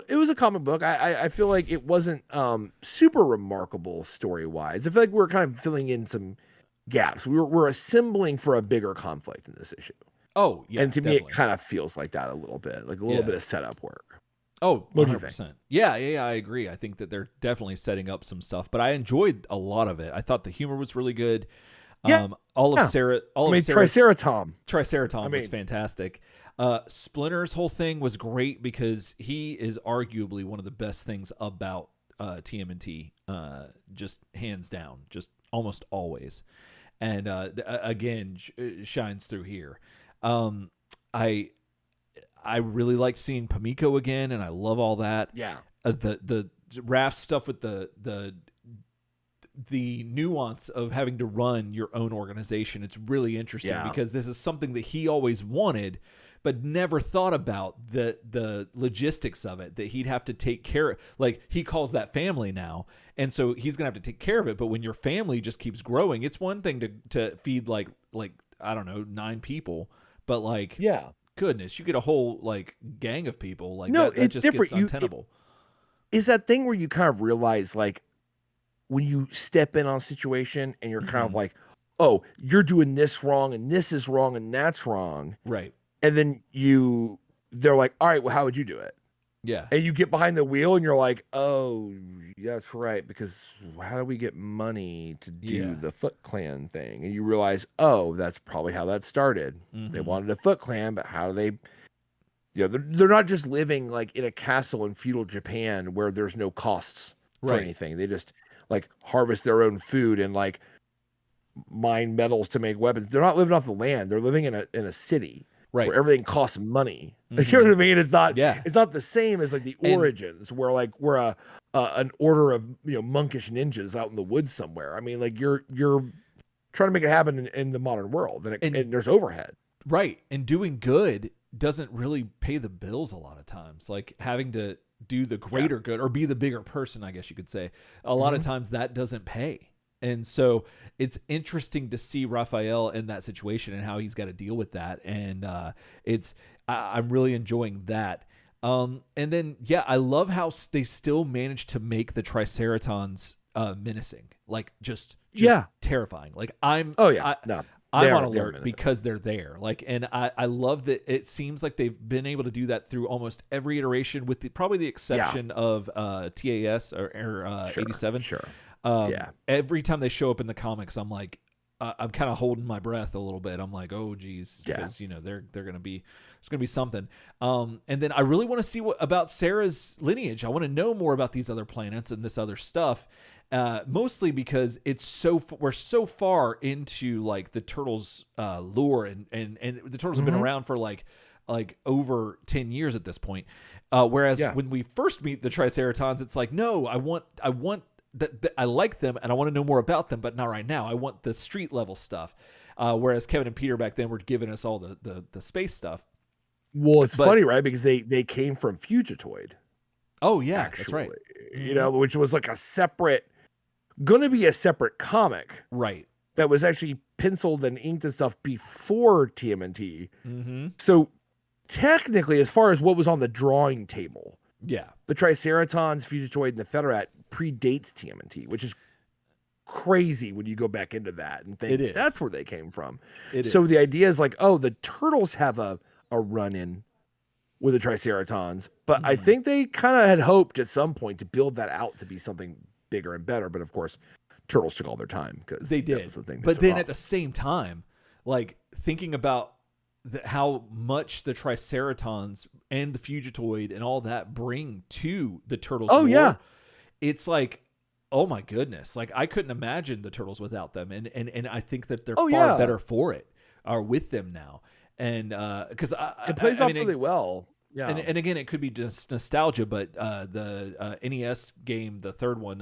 It was a comic book. I feel like it wasn't super remarkable story wise. I feel like we're kind of filling in some gaps. We're assembling for a bigger conflict in this issue. Oh yeah, and to definitely. me, it kind of feels like that a little bit, like a little bit of setup work. Oh, 100%. Yeah, I agree. I think that they're definitely setting up some stuff, but I enjoyed a lot of it. I thought the humor was really good. Triceratom was fantastic. Splinter's whole thing was great because he is arguably one of the best things about TMNT, just hands down, just almost always. And again, shines through here. I really liked seeing Pamiko again, and I love all that. Yeah. The Raph stuff with the nuance of having to run your own organization. It's really interesting because this is something that he always wanted, but never thought about the logistics of it, that he'd have to take care of. Like, he calls that family now. And so he's going to have to take care of it. But when your family just keeps growing, it's one thing to feed like, I don't know, 9 people, but like, goodness, you get a whole like gang of people. Like, that it's just different. Gets untenable. Is that thing where you kind of realize, like, when you step in on a situation and you're kind of like, oh, you're doing this wrong and this is wrong and that's wrong. Right. And then they're like, all right, well, how would you do it? Yeah. And you get behind the wheel and you're like, oh, that's right. Because how do we get money to do the Foot Clan thing? And you realize, oh, that's probably how that started. They wanted a Foot Clan, but how do they, they're not just living like in a castle in feudal Japan where there's no costs for anything. They just like harvest their own food and like mine metals to make weapons. They're not living off the land. They're living in a city. Right. Where everything costs money. You know what I mean? It's not the same as like the Origins, where like we're an order of monkish ninjas out in the woods somewhere. I mean, like you're trying to make it happen in the modern world, and there's overhead. Right. And doing good doesn't really pay the bills a lot of times. Like having to do the greater good or be the bigger person, I guess you could say. A lot of times that doesn't pay. And so it's interesting to see Raphael in that situation and how he's got to deal with that. And I'm really enjoying that. And then, I love how they still managed to make the Triceratons menacing, like just terrifying. Like I'm on alert because they're there. Like, and I love that it seems like they've been able to do that through almost every iteration, with probably the exception of TAS or 87. Sure. Every time they show up in the comics, I'm like, I'm kind of holding my breath a little bit. I'm like, oh geez, because they're gonna be, it's gonna be something. And then I really want to see about Sarah's lineage. I want to know more about these other planets and this other stuff. Mostly because we're so far into like the turtles lore and the turtles have been around for like over 10 years at this point. Whereas when we first meet the Triceratons, it's like, no, I want that I like them and I want to know more about them, but not right now. I want the street level stuff. Whereas Kevin and Peter back then were giving us all the space stuff. Well, it's funny, right? Because they came from Fugitoid. Oh yeah, actually. That's right. Which was like going to be a separate comic. Right. That was actually penciled and inked and stuff before TMNT. So technically, as far as what was on the drawing table, the Triceratons, Fugitoid, and the Federat predates TMNT, which is crazy when you go back into that and think that's where they came from. So the idea is like, oh, the turtles have a run-in with the Triceratons, but I think they kind of had hoped at some point to build that out to be something bigger and better. But of course, turtles took all their time because they did. That was the thing. But then at the same time, like thinking about how much the Triceratons and the Fugitoid and all that bring to the turtles. Oh lore, it's like, oh my goodness! Like I couldn't imagine the turtles without them, and I think that they're far better for it, or with them now, and because it plays off really well. Yeah, and again, it could be just nostalgia, but the NES game, the third one,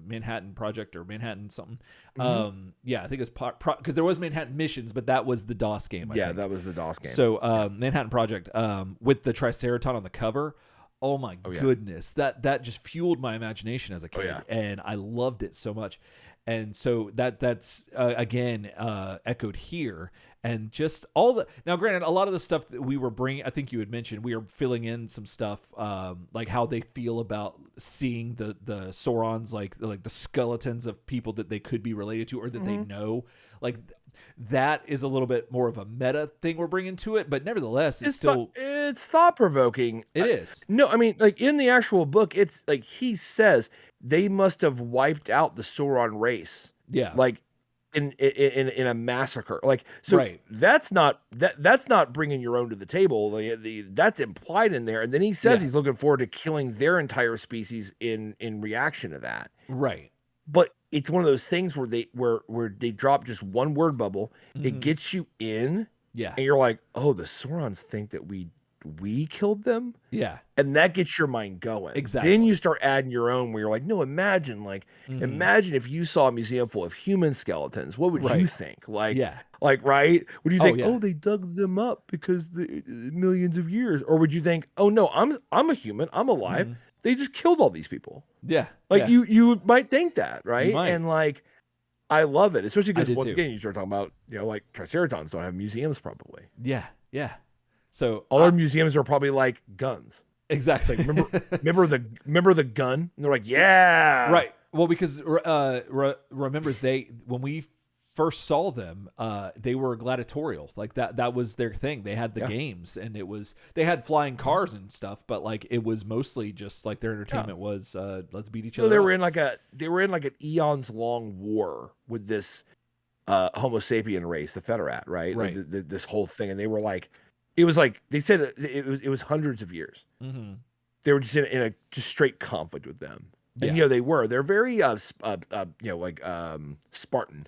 Manhattan Project or Manhattan something. I think it's because there was Manhattan Missions, but that was the DOS game. I think. That was the DOS game. So Manhattan Project with the Triceraton on the cover. Oh my goodness, that just fueled my imagination as a kid, and I loved it so much. And so that's again echoed here, and just all the now. Granted, a lot of the stuff that we were bringing, I think you had mentioned, we are filling in some stuff like how they feel about seeing the Saurons, like the skeletons of people that they could be related to or that they know, like. That is a little bit more of a meta thing we're bringing to it, but nevertheless, it's still it's thought provoking. It is. No, I mean, like in the actual book, it's like he says they must have wiped out the Sauron race. Yeah, like in a massacre. Like so, that's not bringing your own to the table. That's implied in there, and then he says he's looking forward to killing their entire species in reaction to that. Right. But it's one of those things where they drop just one word bubble. It gets you in. Yeah. And you're like, oh, the Saurons think that we killed them. Yeah. And that gets your mind going. Exactly. Then you start adding your own where you're like, no, imagine if you saw a museum full of human skeletons, what would you think? Like, right? Would you think, oh, they dug them up because the millions of years? Or would you think, oh no, I'm a human, I'm alive. They just killed all these people. Yeah. Like you might think that, right? And like, I love it, especially because once again, you start talking about, like Triceratons don't have museums probably. Yeah. Yeah. So all our museums are probably like guns. Exactly. Like, remember the gun? And they're like, yeah. Right. Well, because remember when we first saw them, they were gladiatorial. Like that was their thing. They had the games, and they had flying cars and stuff, but like it was mostly just like their entertainment was let's beat each other. They were in like an eons long war with this Homo sapien race, the Federat, right? Right. This whole thing, and they were like, it was like they said it was hundreds of years. Mm-hmm. They were just in a just straight conflict with them. And they're very Spartan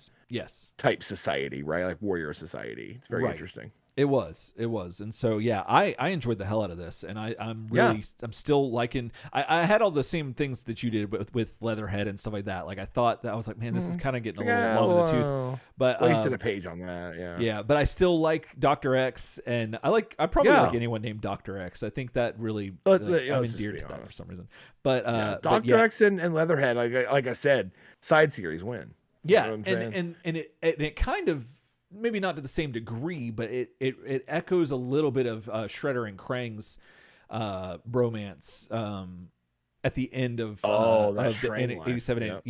type society, right? Like warrior society. It's very interesting. It was. And so, I enjoyed the hell out of this, and I'm still liking, I had all the same things that you did with Leatherhead and stuff like that. Like I thought that I was like, man, this is kind of getting a little long in the tooth, but wasted a page on that. Yeah. But I still like Dr. X, and I probably like anyone named Dr. X. I think that really, I'm endeared to that for some reason, but Dr. X and Leatherhead, like I said, side series win. Yeah. And it kind of, maybe not to the same degree, but it echoes a little bit of Shredder and Krang's bromance at the end of the 87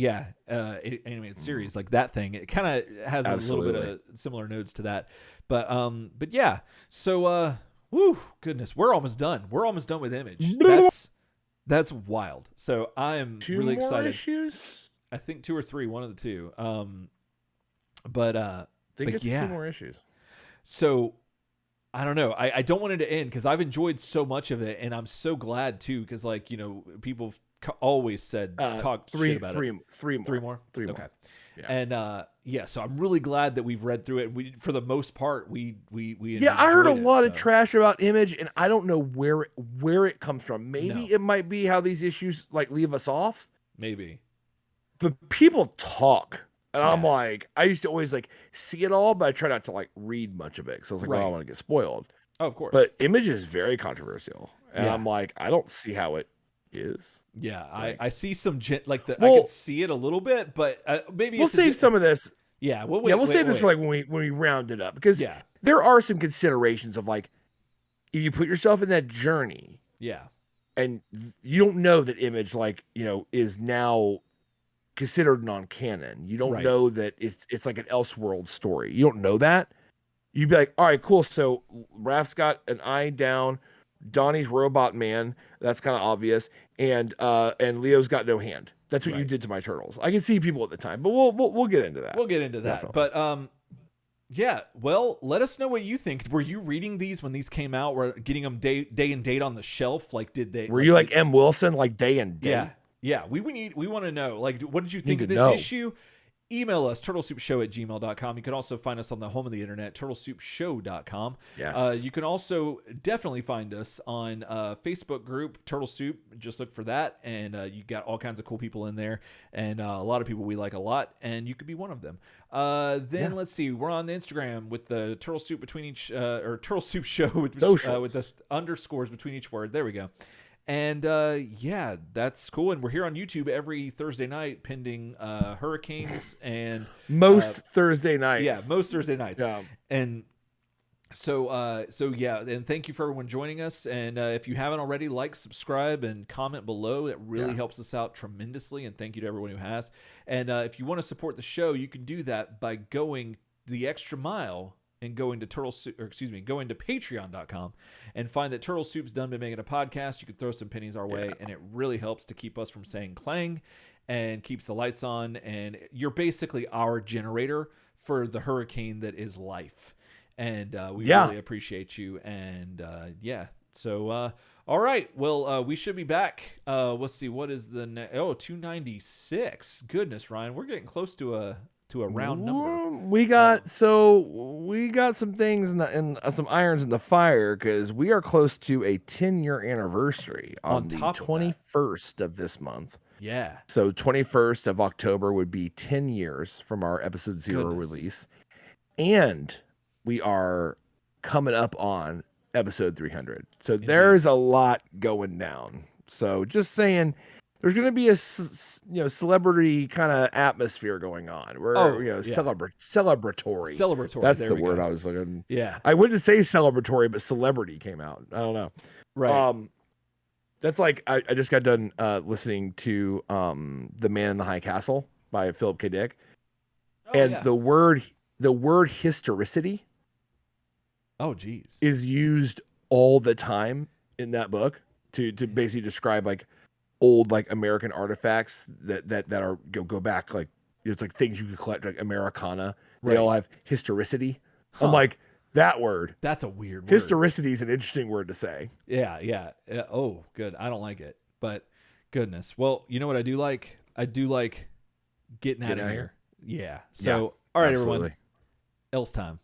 animated series, like that thing. It kind of has a little bit of similar notes to that, but yeah. So woo, goodness, we're almost done. We're almost done with Image. That's wild. So I am really excited. Issues? I think 2 or 3, one of the two. I think it's 2 more issues. So I don't know. I don't want it to end because I've enjoyed so much of it, and I'm so glad too. Because people always said shit about it. Three more. Okay. Yeah. And so I'm really glad that we've read through it. We, for the most part, we I heard a lot of trash about Image, and I don't know where it comes from. Maybe it might be how these issues like leave us off. Maybe. But people talk. And I'm like, I used to always like see it all, but I try not to like read much of it. So I was like, well, I don't want to get spoiled. Oh, of course. But Image is very controversial. And I'm like, I don't see how it is. Yeah, I see some I can see it a little bit, but maybe we'll save some of this. Yeah, we'll save this for like when we round it up, because there are some considerations of like, if you put yourself in that journey, and you don't know that Image is now considered non-canon. You don't know that it's like an Elseworld story. You don't know that. You'd be like, all right, cool. So Raph's got an eye down. Donnie's Robot Man. That's kind of obvious. And Leo's got no hand. That's what you did to my turtles. I can see people at the time, but we'll get into that. We'll get into that. Definitely. But well, let us know what you think. Were you reading these when these came out? Were getting them day and date on the shelf? Like, did they? Were you like M. Wilson, like day and date? Yeah, we want to know. Like, what did you think of this issue? Email us, turtlesoupshow@gmail.com. You can also find us on the home of the internet, turtlesoupshow.com. Yes. You can also definitely find us on Facebook group, Turtle Soup. Just look for that. And you got all kinds of cool people in there. And a lot of people we like a lot. And you could be one of them. Let's see. We're on Instagram with the Turtle Soup between each, or Turtle Soup Show with the underscores between each word. There we go. And yeah, that's cool. And we're here on YouTube every Thursday night, pending hurricanes and most Thursday nights. Yeah, most Thursday nights. Yeah. And so yeah, and thank you for everyone joining us. And if you haven't already, like, subscribe, and comment below. It really helps us out tremendously. And thank you to everyone who has. And if you want to support the show, you can do that by going the extra mile and going to going to patreon.com and find that Turtle Soup's done by making a podcast. You can throw some pennies our way, and it really helps to keep us from saying clang and keeps the lights on. And you're basically our generator for the hurricane that is life. And we really appreciate you. And so all right, well, we should be back. Let's see, what is the 296. Goodness, Ryan, we're getting close to a round number. We got some things and some irons in the fire, because we are close to a 10-year anniversary on the 21st of this month. Yeah. So 21st of October would be 10 years from our episode 0 release. And we are coming up on episode 300. So there's a lot going down. So just saying, there's going to be a celebrity kind of atmosphere going on. We're celebratory. Celebratory. That's the word I was looking. Yeah. I went to say celebratory, but celebrity came out. I don't know. Right. That's like I just got done listening to The Man in the High Castle by Philip K. Dick. The word historicity is used all the time in that book to basically describe like old like American artifacts that are go back, like it's like things you could collect, like Americana. They all have historicity. I'm like, that word. That's a weird word. Historicity is an interesting word to say. Yeah. Oh, good. I don't like it, but goodness. Well, you know what I do like? I do like getting out of here. Yeah. So, all right, everyone. Else time.